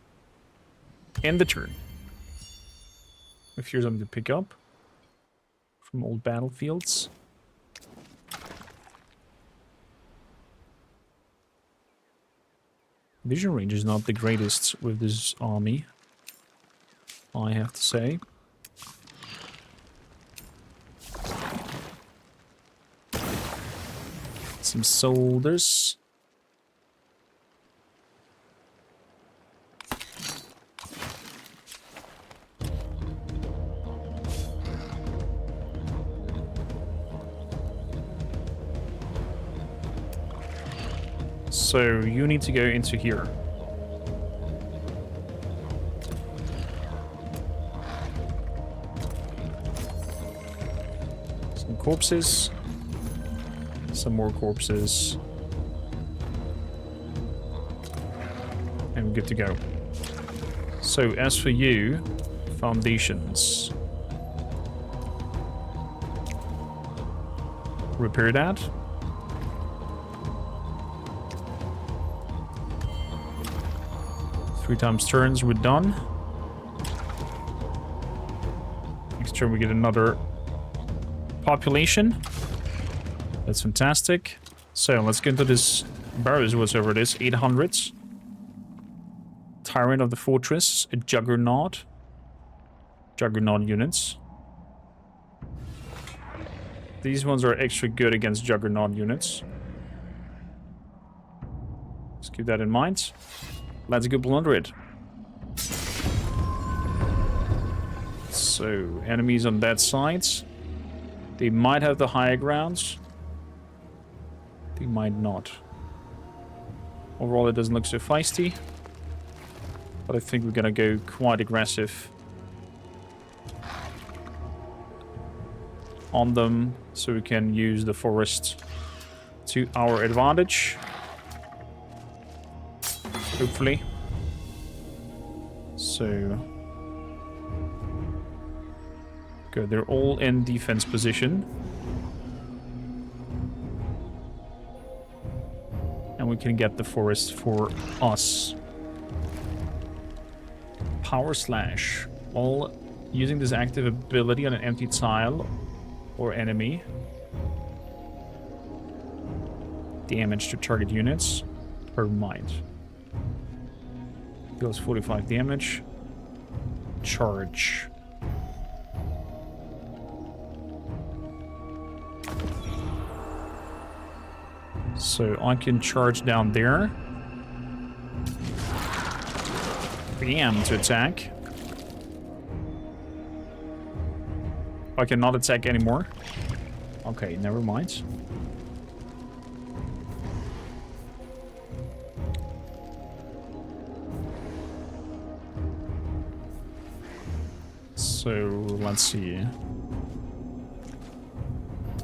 End the turn. If here's something to pick up from old battlefields. Vision range is not the greatest with this army, I have to say. Some soldiers. So you need to go into here. Some corpses. Some more corpses. And we're good to go. So as for you, foundations. Repair that. Three times turns, we're done. Next turn we get another population. That's fantastic. So let's get into this barrows, whatever it is, 800s. Tyrant of the Fortress, a Juggernaut. Juggernaut units. These ones are extra good against Juggernaut units. Let's keep that in mind. Let's go plunder it. So, enemies on that side. They might have the higher grounds. They might not. Overall, it doesn't look so feisty. But I think we're gonna go quite aggressive on them, so we can use the forest to our advantage. Hopefully. So... good, they're all in defense position. And we can get the forest for us. Power Slash. All using this active ability on an empty tile or enemy. Damage to target units per might. Deals 45 damage. Charge. So I can charge down there. Bam, to attack. I cannot attack anymore. Okay, never mind. So, let's see.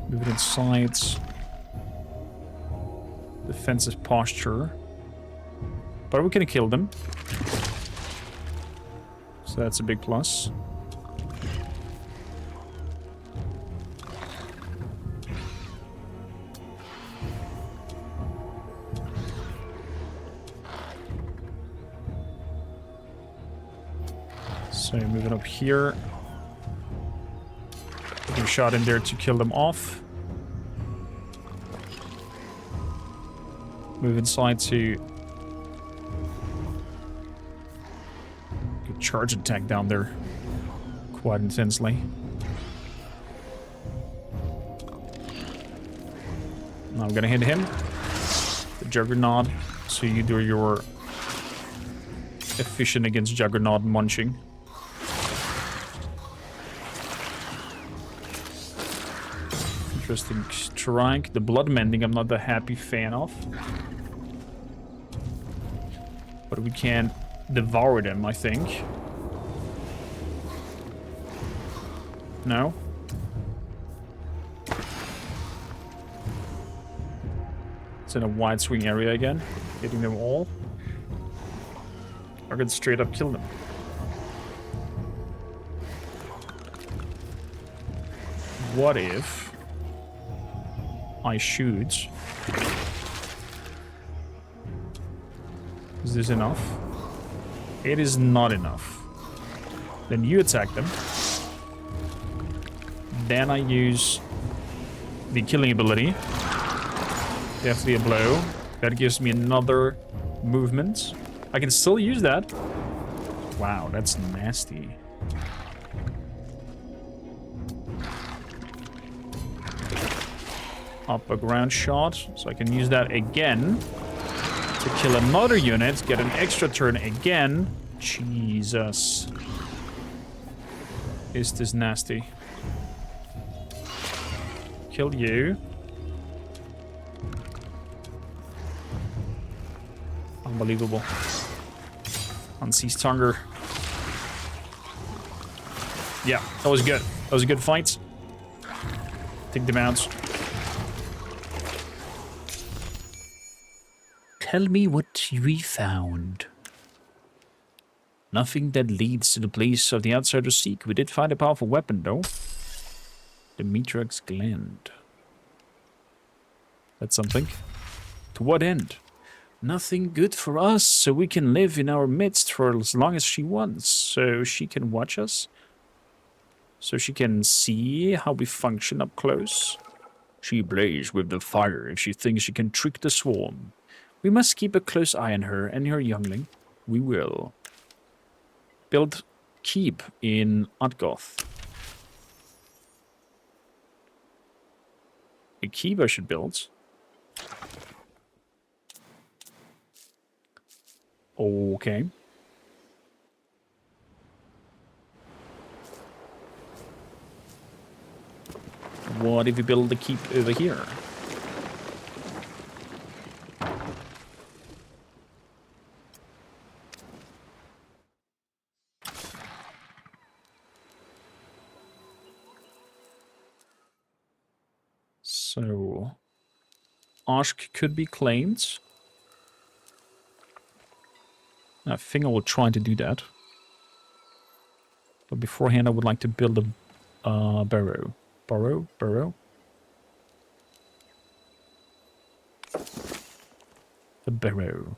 Move it inside. Defensive posture. But we can kill them. So that's a big plus. So moving up here. Put a shot in there to kill them off. Move inside to good charge attack down there quite intensely. Now I'm gonna hit him. The Juggernaut. So you do your efficient against Juggernaut munching. Interesting strike. The blood mending I'm not a happy fan of. But we can devour them, I think. No? It's in a wide swing area again. Hitting them all. I could straight up kill them. What if I shoot? Is this enough? It is not enough. Then you attack them. Then I use the killing ability. Definitely a blow. That gives me another movement. I can still use that. Wow, that's nasty. Up a ground shot, so I can use that again to kill another unit, get an extra turn again. Jesus. Is this nasty? Kill you. Unbelievable. Unceased hunger. Yeah, that was good. That was a good fight. Take them out. Tell me what we found. Nothing that leads to the place of the outsiders seek. We did find a powerful weapon, though. The Mitrax gland. That's something. To what end? Nothing good for us, so we can live in our midst for as long as she wants. So she can watch us. So she can see how we function up close. She plays with the fire if she thinks she can trick the swarm. We must keep a close eye on her and her youngling. We will. Build keep in Utgoth. A keep I should build. Okay. What if we build the keep over here? So, Oshk could be claimed. I think I will try to do that. But beforehand, I would like to build a barrow. Burrow? The barrow.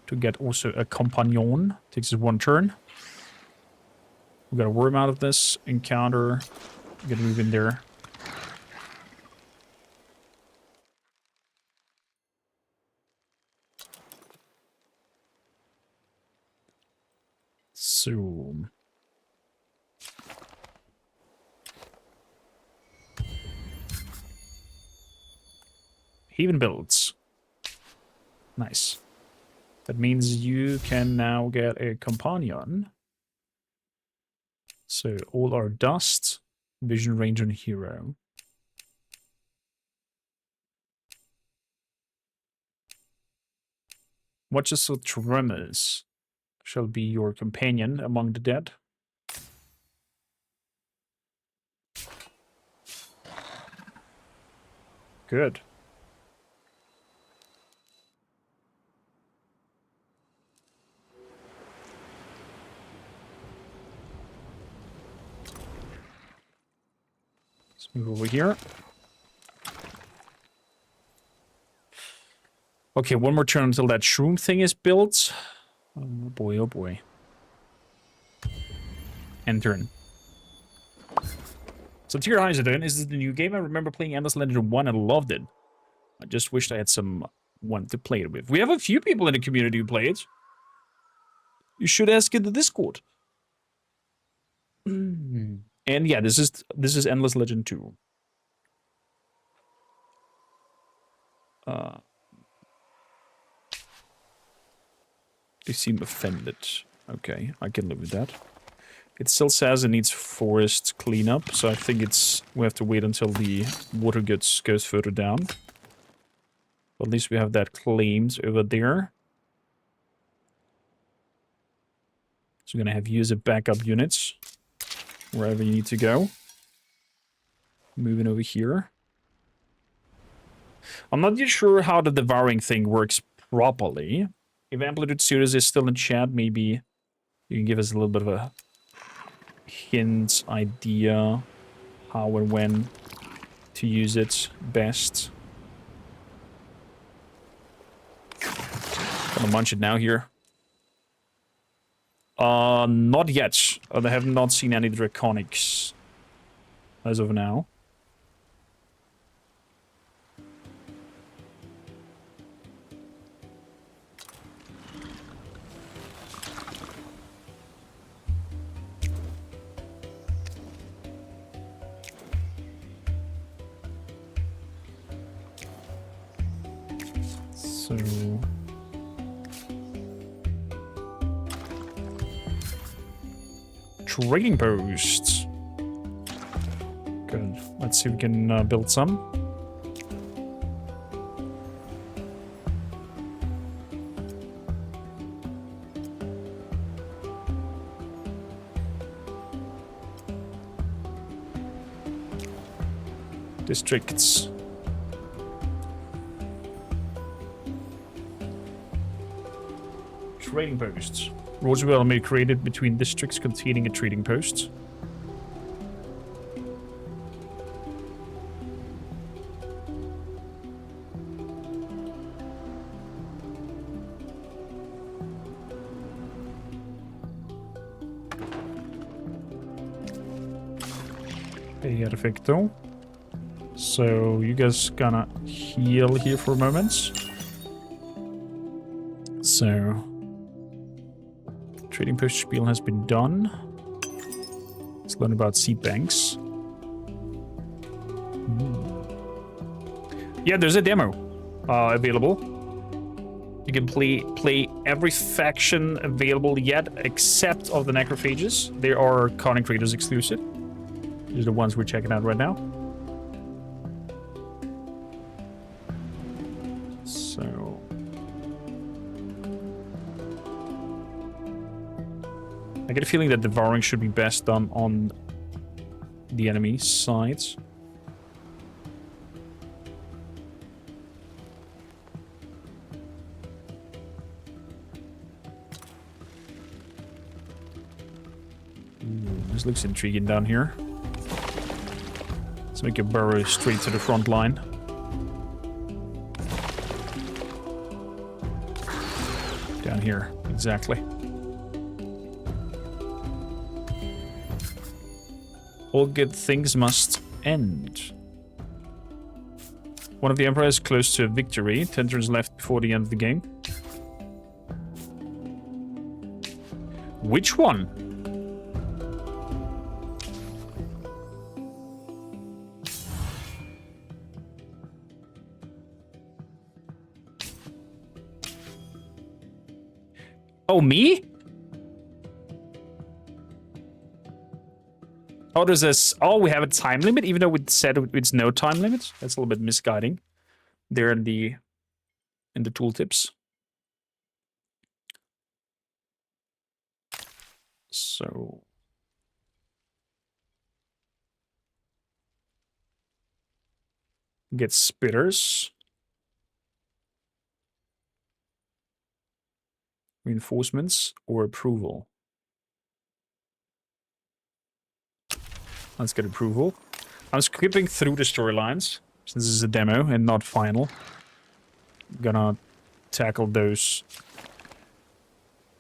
To get also a companion. Takes us 1 turn. We got a worm out of this encounter. We gotta move in there. So Haven builds. Nice. That means you can now get a companion. So all our dust, vision range and hero. Watches of Tremors shall be your companion among the dead. Good. Let's move over here. Okay, 1 more turn until that shroom thing is built. Oh boy, oh boy. End turn. So Tier High is this the new game? I remember playing Endless Legend 1 and loved it. I just wished I had some want to play it with. We have a few people in the community who play it. You should ask in the Discord. And yeah, this is Endless Legend 2. They seem offended. Okay, I can live with that. It still says it needs forest cleanup, so I think we have to wait until the water goods goes further down. But at least we have that claimed over there. So we're gonna have user backup units wherever you need to go. Moving over here. I'm not yet sure how the devouring thing works properly. If Amplitude Studios is still in chat, maybe you can give us a little bit of a hint, idea, how and when to use it best. Gonna munch it now here. Not yet. I have not seen any draconics as of now. So trading posts. Good. Let's see if we can build some. Districts. Trading posts. Roads will be created between districts containing a trading post. Perfecto. So you guys gonna heal here for a moment. So trading post spiel has been done. Let's learn about seed banks. Yeah, there's a demo available. You can play every faction available yet, except of the Necrophages. They are content creators exclusive. These are the ones we're checking out right now. So I get a feeling that devouring should be best done on the enemy side. This looks intriguing down here. Let's make a burrow straight to the front line. Down here, exactly. All good things must end. One of the Emperor is close to a victory. 10 turns left before the end of the game. Which one? Oh, me? Oh, there's this. Oh, we have a time limit, even though we said it's no time limit. That's a little bit misguiding. There in the tooltips. So get spitters. Reinforcements or approval. Let's get approval. I'm skipping through the storylines since this is a demo and not final. I'm gonna tackle those.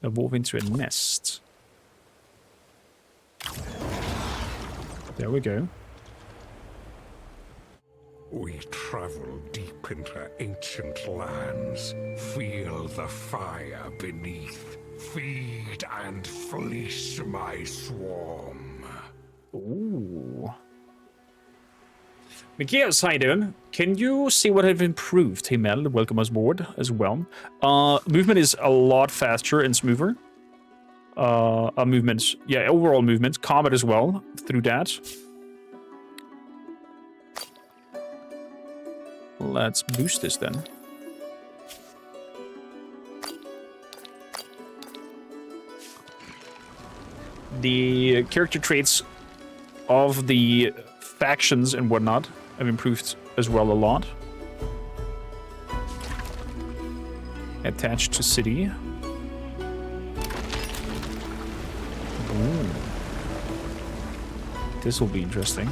Evolve into a nest. There we go. We travel deep into ancient lands. Feel the fire beneath. Feed and fleece my swarm. Ooh. Mikias, how you doing? Can you see what I've improved? Hey Mel, welcome us aboard as well. Movement is a lot faster and smoother. Movements, yeah, overall movement. Combat as well, through that. Let's boost this then. The character traits of the factions and whatnot have improved as well a lot. Attached to city. Ooh. This will be interesting.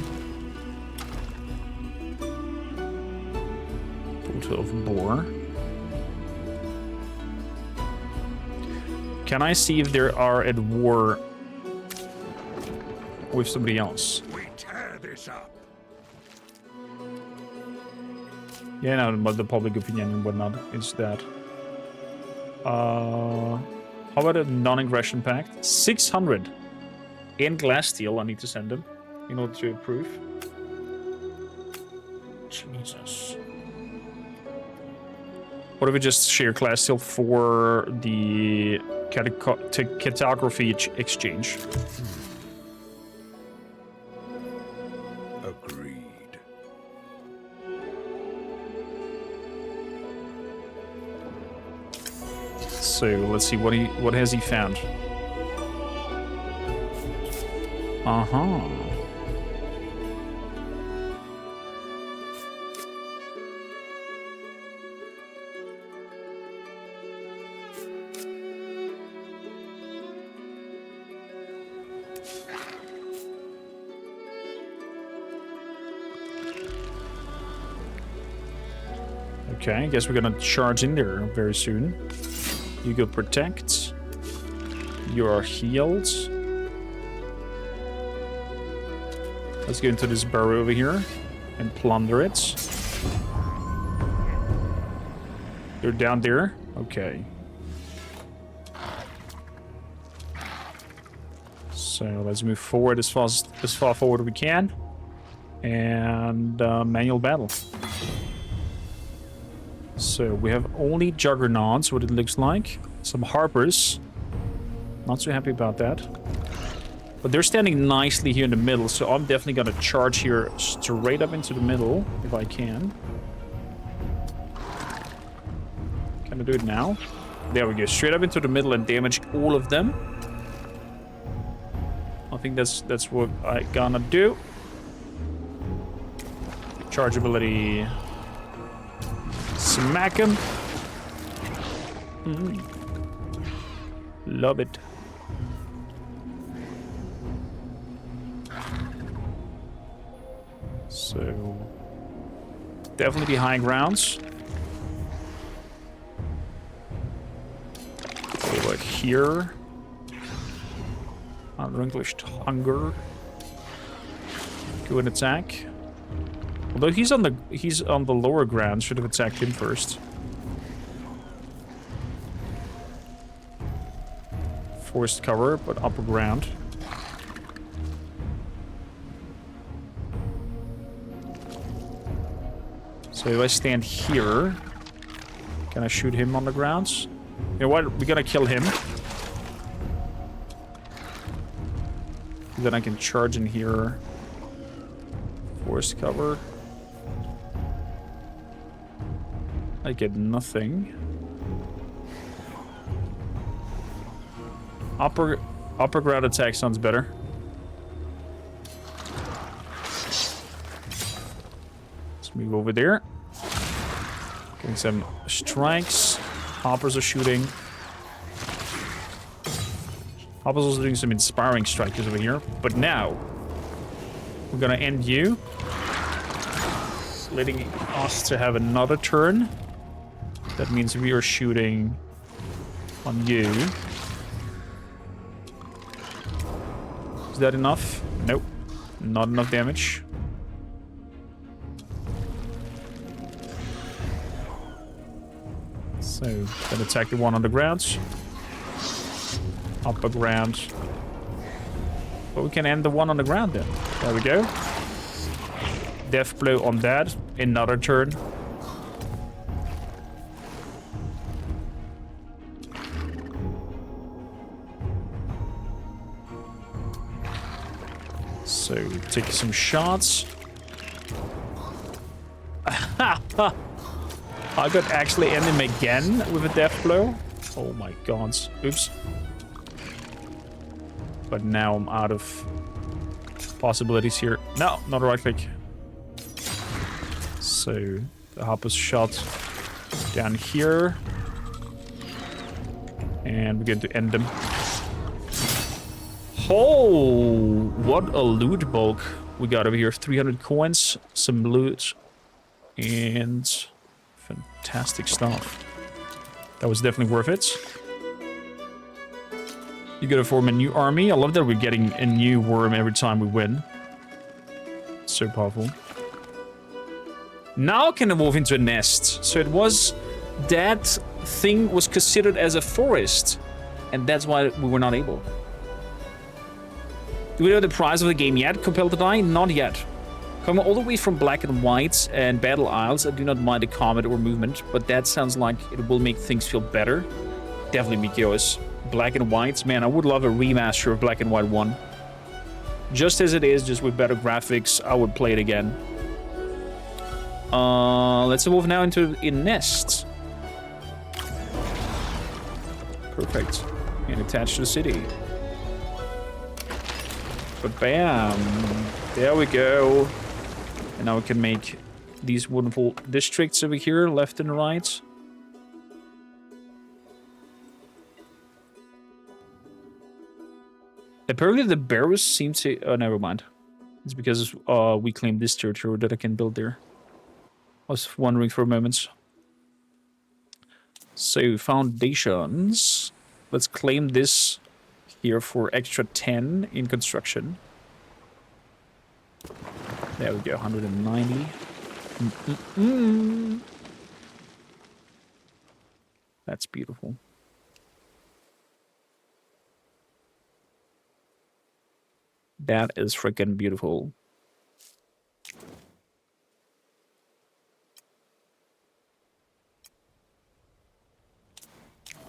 Daughter of Boar. Can I see if they are at war with somebody else? We tear this up. Yeah, no, but the public opinion and whatnot is that. How about a non-aggression pact? 600 in glass steel. I need to send them in order to approve. Jesus. What if we just share glass steel for the cartography exchange? Agreed. So let's see what has he found. Okay, I guess we're gonna charge in there very soon. You go protect. You are healed. Let's go into this burrow over here and plunder it. They're down there. Okay. So let's move forward as far forward as we can. And manual battle. So we have only Juggernauts, what it looks like. Some Harpers. Not so happy about that. But they're standing nicely here in the middle, so I'm definitely going to charge here straight up into the middle, if I can. Can I do it now? There we go, straight up into the middle and damage all of them. I think that's what I gonna do. Charge ability. Smack him. Love it. So definitely be high grounds. Go like here. Unrelinquished hunger. Go and attack. Although he's on the lower ground, should have attacked him first. Forced cover, but upper ground. So if I stand here, can I shoot him on the grounds? You know what? We're gonna kill him. Then I can charge in here. Forced cover. I get nothing. Upper ground attack sounds better. Let's move over there. Getting some strikes. Hoppers are shooting. Hoppers also doing some inspiring strikes over here. But now, we're gonna end you. Letting us to have another turn. That means we are shooting on you. Is that enough? Nope. Not enough damage. then attack the one on the ground. Upper ground. But we can end the one on the ground then. There we go. Death blow on that. Another turn. So, take some shots. I could actually end him again with a death blow. Oh my god. Oops. But now I'm out of possibilities here. No, not a right click. So, the Harper's shot down here. And we're going to end them. Oh, what a loot bulk we got over here. 300 coins, some loot, and fantastic stuff. That was definitely worth it. You gotta form a new army. I love that we're getting a new worm every time we win. So powerful. Now can evolve into a nest. So it was... that thing was considered as a forest. And that's why we were not able. Do we know the price of the game yet? Compelled to Die? Not yet. Coming all the way from Black and White and Battle Isles, I do not mind the combat or movement, but that sounds like it will make things feel better. Definitely Mikio's Black and White. Man, I would love a remaster of Black and White 1. Just as it is, just with better graphics, I would play it again. Let's evolve now into a nest. Perfect. And attach to the city. But bam, there we go. And now we can make these wonderful districts over here, left and right. Apparently the bears seem to... oh, never mind. It's because we claimed this territory that I can build there. I was wondering for a moment. So, foundations. Let's claim this here for extra 10 in construction. There we go, 190. That's beautiful. That is freaking beautiful.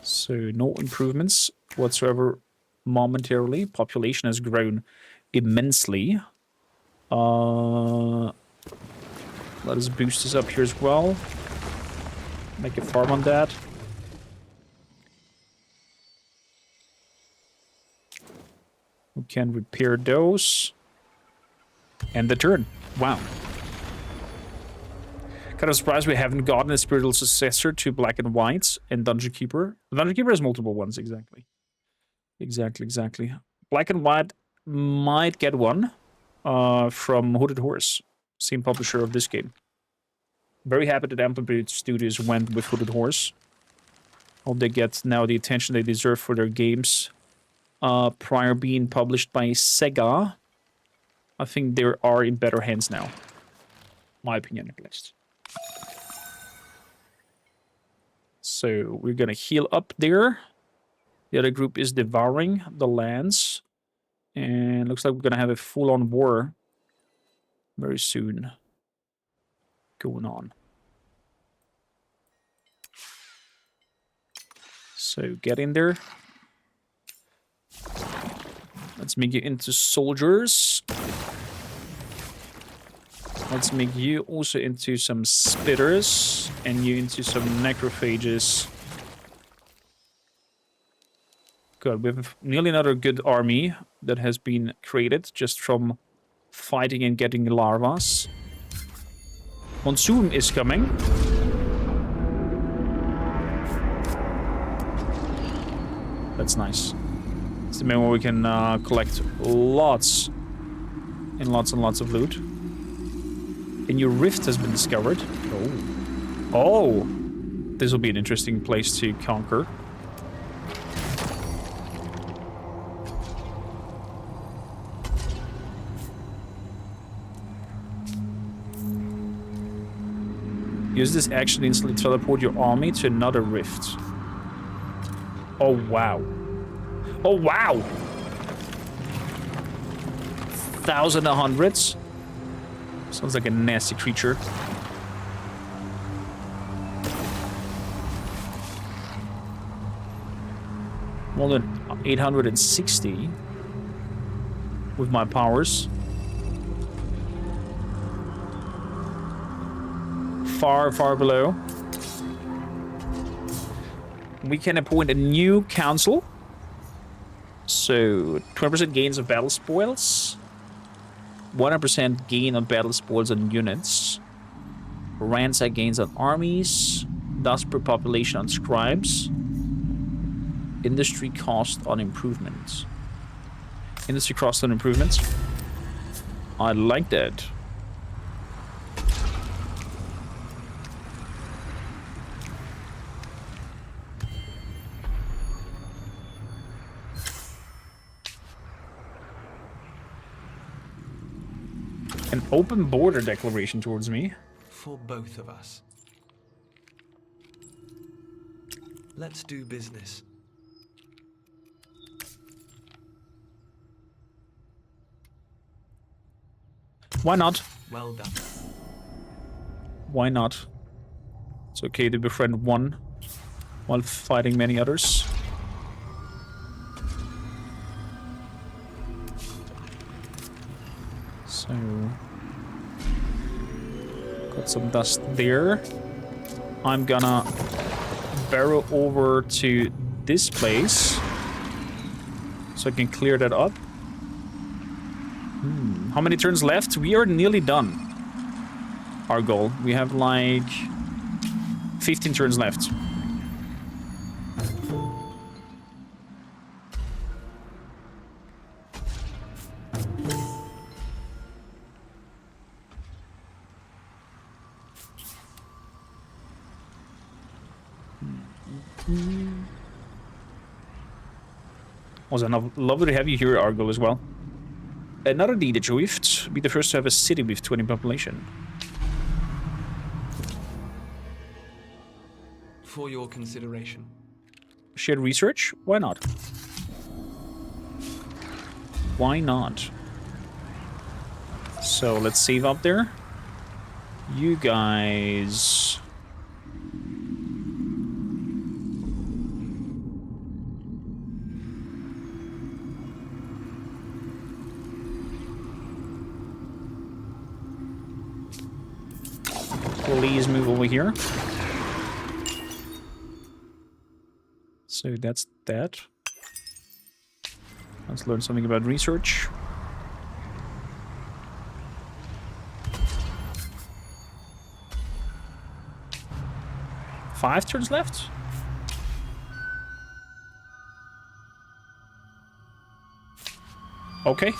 So no improvements whatsoever momentarily. Population has grown immensely. Let us boost this up here as well. Make a farm on that. We can repair those. And the turn. Wow. Kind of surprised we haven't gotten a spiritual successor to Black and White and Dungeon Keeper. Dungeon Keeper has multiple ones, exactly. Exactly. Black and White might get one from Hooded Horse, same publisher of this game. Very happy that Amplitude Studios went with Hooded Horse. Hope they get now the attention they deserve for their games. Prior being published by Sega, I think they are in better hands now. My opinion, at least. So we're gonna heal up there. The other group is devouring the lands. And looks like we're gonna have a full-on war very soon going on. So get in there. Let's make you into soldiers. Let's make you also into some spitters and you into some necrophages. Good, we have nearly another good army that has been created just from fighting and getting larvas. Monsoon is coming. That's nice. It's the main where we can collect lots and lots of loot. A new rift has been discovered. Oh, this will be an interesting place to conquer. Use this action to instantly teleport your army to another rift. Oh, wow. Oh, wow! 1,100s. Sounds like a nasty creature. More than 860 with my powers. Far, far below. We can appoint a new council. So, 20% gains of battle spoils. 100% gain of battle spoils on units. Ransack gains on armies. Dust per population on scribes. Industry cost on improvements. Industry cost on improvements. I like that. An open border declaration towards me. For both of us. Let's do business. Why not? Well done. Why not? It's okay to befriend one while fighting many others. So, got some dust there. I'm gonna barrel over to this place so I can clear that up. How many turns left? We are nearly done. Our goal. We have like 15 turns left. Also, lovely to have you here, Argo, as well. Another needed rift. Be the first to have a city with 20 population. For your consideration. Shared research? Why not? Why not? So let's save up there. You guys. Please move over here. So that's that. Let's learn something about research. Five turns left? Okay.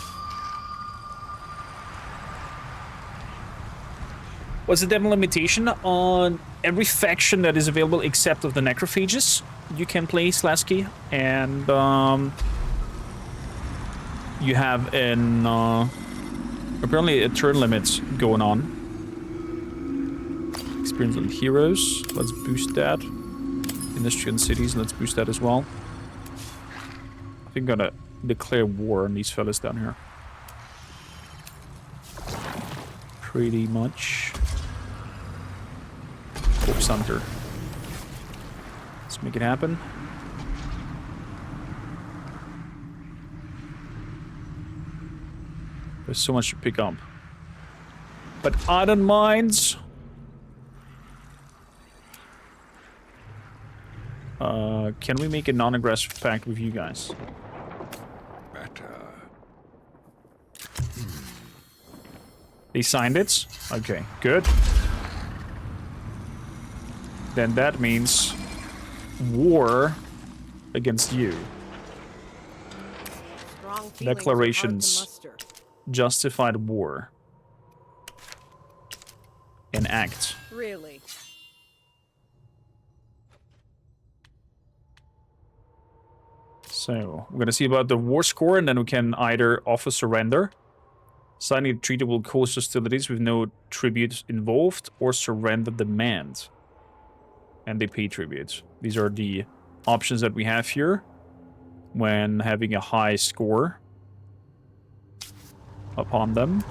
What's the demo limitation on every faction that is available except of the Necrophages? You can play Slasky, and you have an apparently a turn limit going on. Experience on heroes. Let's boost that. Industry and cities. Let's boost that as well. I think I'm gonna declare war on these fellas down here. Pretty much. Corpse Hunter. Let's make it happen. There's so much to pick up. But I don't mind. Can we make a non-aggressive pact with you guys? Better. They signed it? Okay, good. Then that means war against you. Strong feelings are hard to Declarations. muster. Justified war. Enact. Really? So, we're gonna see about the war score, and then we can either offer surrender Signing a treaty will cause hostilities with no tribute involved or surrender demand. And they pay tribute. These are the options that we have here when having a high score upon them.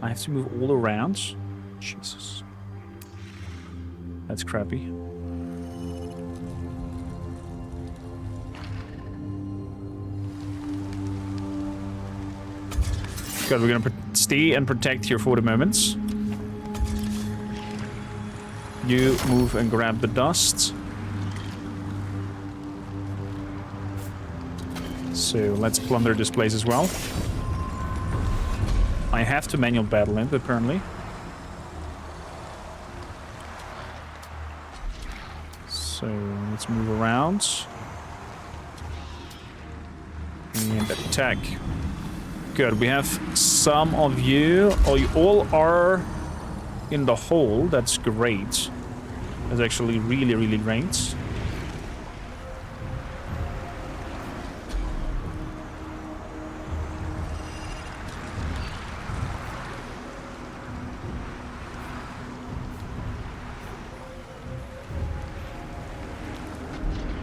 I have to move all around. Jesus. That's crappy. Good, we're gonna stay and protect here for the moment. You move and grab the dust. So let's plunder this place as well. I have to manual battle it, apparently. So let's move around. And attack. Good, we have some of you. Oh, you all are in the hole. That's great. That's actually really, really great.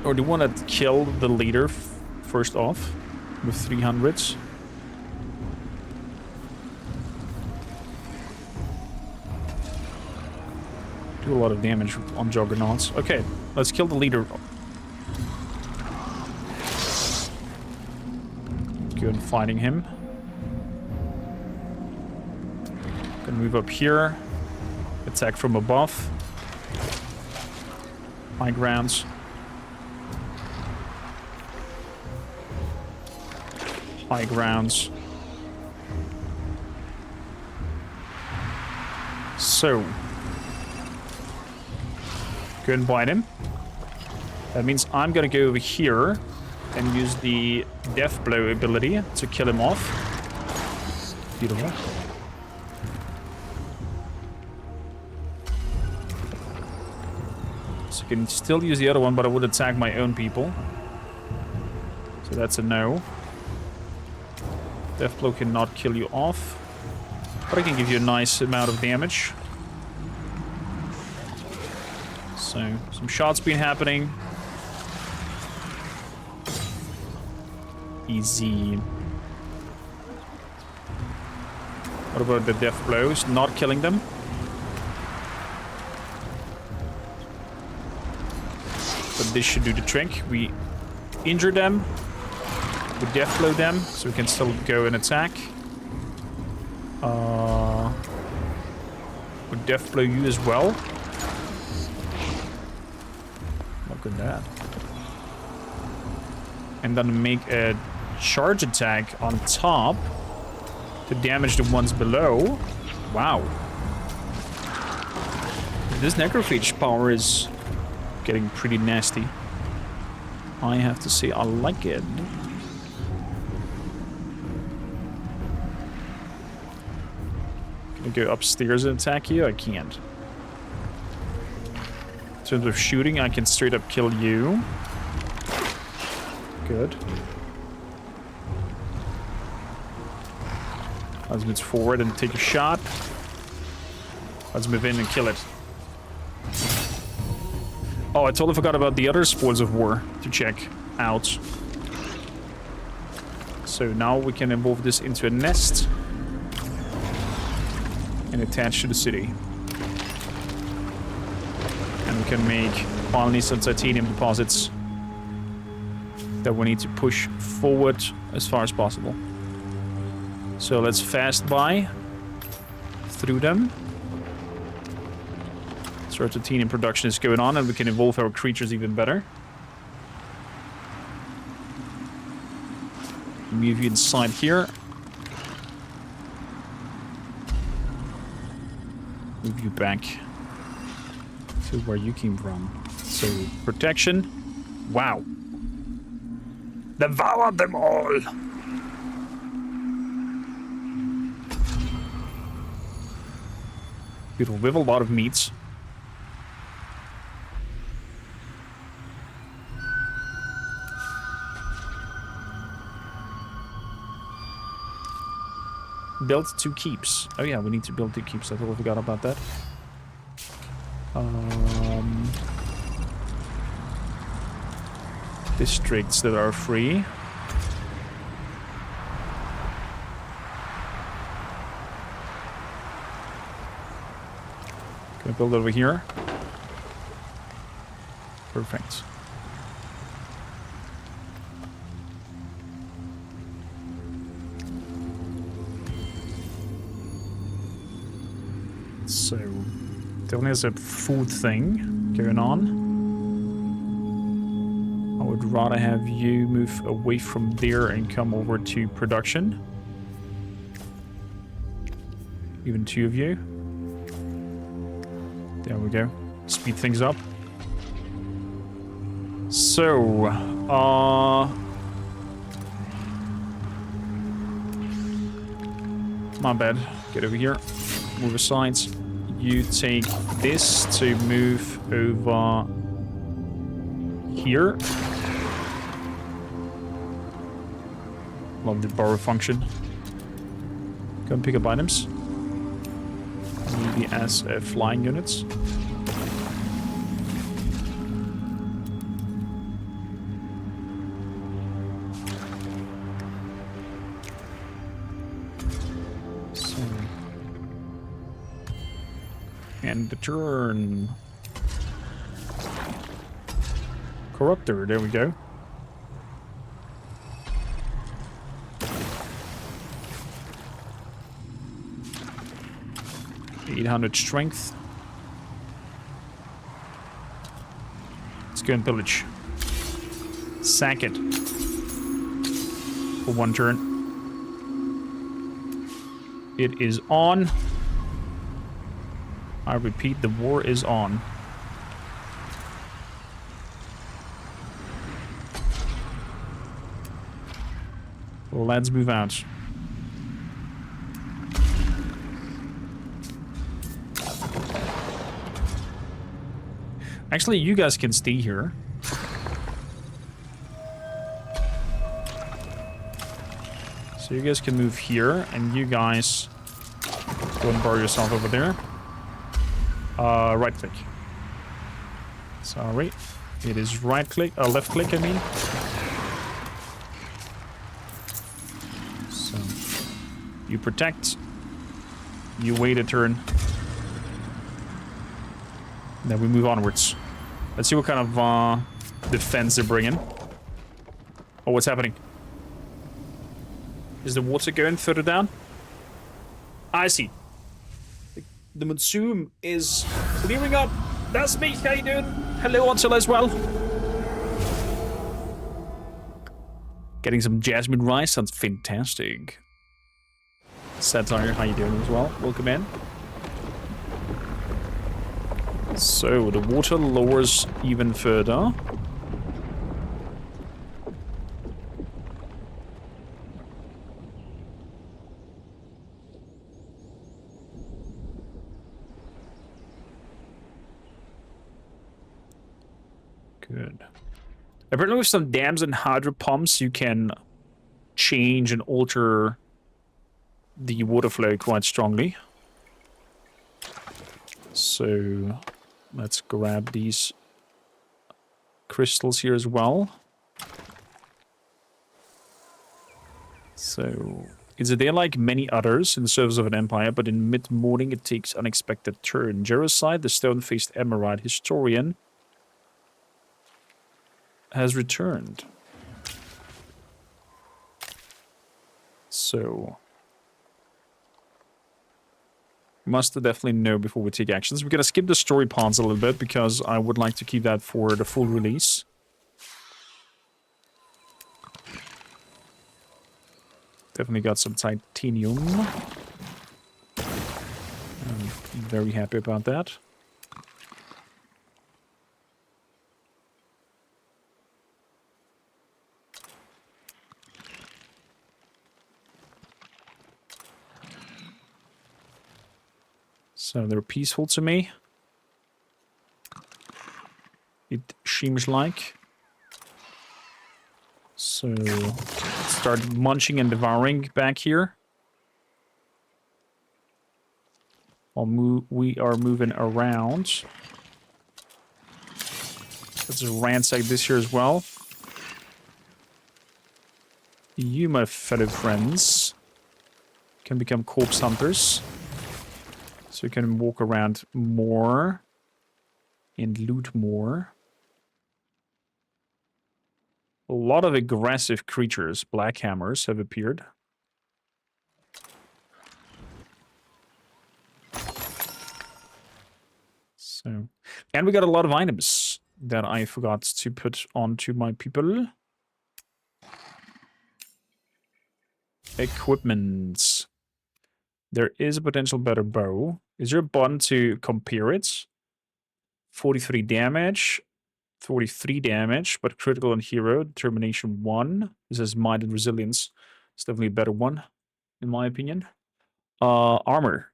Or do you want to kill the leader first off with 300s? Do a lot of damage on Juggernauts. Okay, let's kill the leader. Good, fighting him. Gonna move up here. Attack from above. High grounds. High grounds. So. Go and bite him. That means I'm gonna go over here and use the death blow ability to kill him off. Beautiful. So I can still use the other one, but I would attack my own people. So that's a no. Death blow cannot kill you off, but I can give you a nice amount of damage. So, some shots been happening. Easy. What about the death blows? Not killing them? But this should do the trick. We injure them. We death blow them, so we can still go and attack. We death blow you as well. Look at that. And then make a charge attack on top to damage the ones below. Wow. This necrophage power is getting pretty nasty. I have to say, I like it. Can I go upstairs and attack you? I can't. In terms of shooting, I can straight up kill you. Good. Let's move forward and take a shot. Let's move in and kill it. Oh, I totally forgot about the other spoils of war to check out. So now we can evolve this into a nest and attach to the city. And we can make colonies and titanium deposits that we need to push forward as far as possible. So let's fast by through them. So our titanium production is going on and we can evolve our creatures even better. Move you inside here. Move you back to where you came from. So, protection. Wow. Devour them all! Beautiful. We have a lot of meats. build 2 keeps. Oh yeah, we need to build 2 keeps. I totally forgot about that. Districts that are free. Can I build over here? Perfect. So, definitely has a food thing going on. I would rather have you move away from there and come over to production. Even 2 of you. There we go. Speed things up. So, my bad. Get over here. Move aside. You take this to move over here. Love the borrow function. Go and pick up items. Maybe as flying units. And the turn. Corruptor, there we go. .800 strength. Let's go and pillage. Sack it. For 1 turn. It is on. I repeat, the war is on. Let's move out. Actually, you guys can stay here. So you guys can move here, and you guys go and borrow yourself over there. Right click. Sorry. It is right click, left click, I mean. So, you protect. You wait a turn. Then we move onwards. Let's see what kind of defense they're bringing. Oh, what's happening? Is the water going further down? I see. The monsoon is clearing up. That's me. How you doing? Hello, Ansel, as well. Getting some jasmine rice. Sounds fantastic. Satire, how you doing as well? Welcome in. So, the water lowers even further. Good. Apparently with some dams and hydro pumps, you can change and alter the water flow quite strongly. So, let's grab these crystals here as well. So, it's a day like many others in the service of an empire, but in mid-morning it takes unexpected turn. Jeroside, the stone-faced Emerald historian, has returned. So, must definitely know before we take actions. We're gonna skip the story parts a little bit because I would like to keep that for the full release. Definitely got some titanium. I'm very happy about that. So they're peaceful to me. It seems like. So let's start munching and devouring back here. We are moving around. Let's just ransack this here as well. You, my fellow friends, can become corpse hunters. So you can walk around more and loot more. A lot of aggressive creatures, black hammers, have appeared. So, and we got a lot of items that I forgot to put onto my people. Equipment. There is a potential better bow. Is there a button to compare it? 43 damage, 43 damage, but critical and hero, determination 1. This is might and resilience. It's definitely a better one, in my opinion. Armor.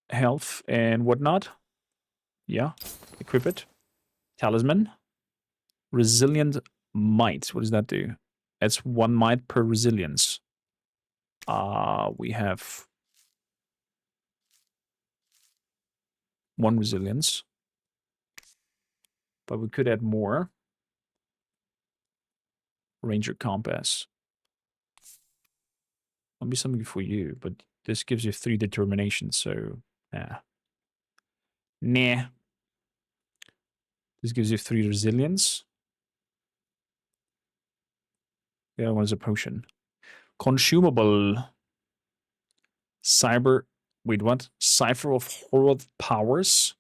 Health and whatnot. Yeah, equip it. Talisman. Resilient might. What does that do? That's 1 might per resilience. We have 1 resilience. But we could add more. Ranger compass. Might be something for you, but this gives you 3 determination, so nah. This gives you 3 resilience. The other one is a potion. Consumable. Wait, what? Cipher of Horde powers.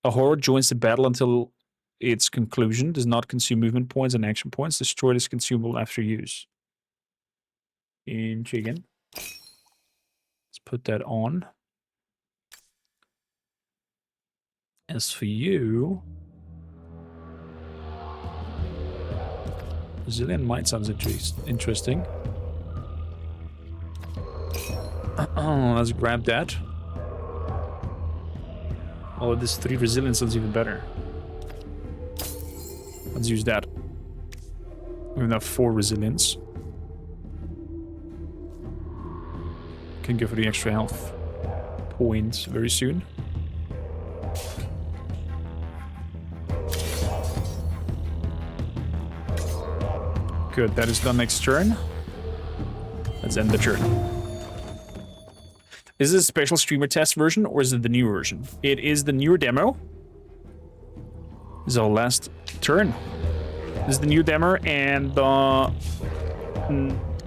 A Horde joins the battle until its conclusion. Does not consume movement points and action points. Destroy this consumable after use. Intriguing. Let's put that on. As for you... Resilient might sounds interesting. Let's grab that. Oh, this 3 resilience sounds even better. Let's use that. We have 4 resilience. Can go for the extra health points very soon. Good, that is done next turn. Let's end the turn. Is this a special streamer test version or is it the new version? It is the newer demo. This is our last turn. This is the new demo, and the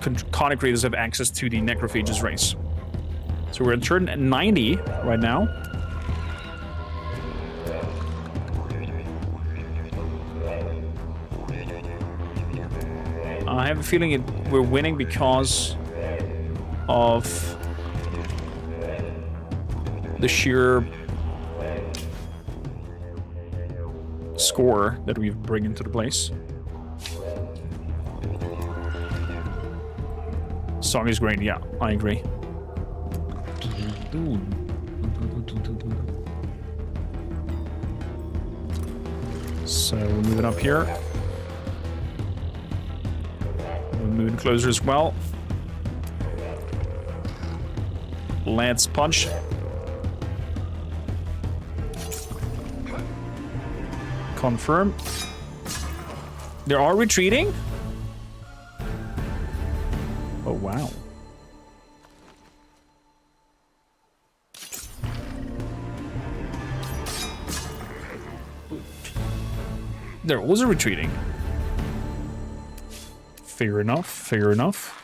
content creators have access to the Necrophages race. So we're at turn 90 right now. I have a feeling we're winning because of the sheer score that we bring into the place. Song is great, yeah, I agree. So we're moving up here. We're moving closer as well. Let's punch. Confirm. They are retreating? Oh, wow. They're also retreating. Fair enough, fair enough.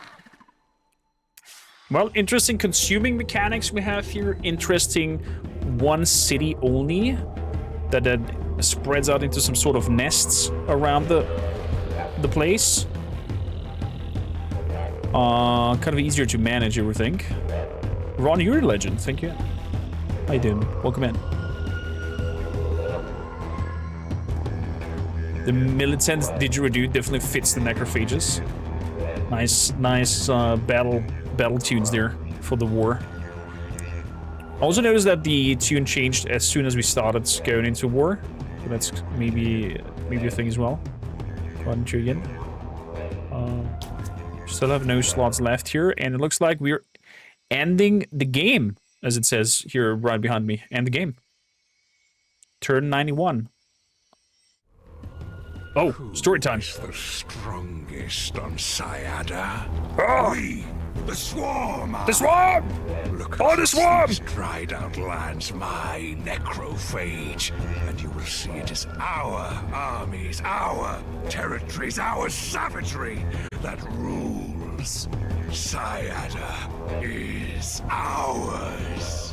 Well, interesting consuming mechanics we have here. Interesting one city only that spreads out into some sort of nests around the place. Kind of easier to manage everything. Ron, you're a legend. Thank you. How you doing? Welcome in. The militant didgeridoo definitely fits the Necrophages. Nice battle tunes there for the war. I also noticed that the tune changed as soon as we started going into war. So that's maybe a thing as well. Go ahead and try again. Still have no slots left here, and it looks like we're ending the game, as it says here right behind me. End the game. Turn 91. Oh, story time. Who is the strongest on Sayada? We, the Swarm. The Swarm! Look Oh, the Swarm! these dried out lands, my necrophage, and you will see it is our armies, our territories, our savagery that rules. Sayada is ours.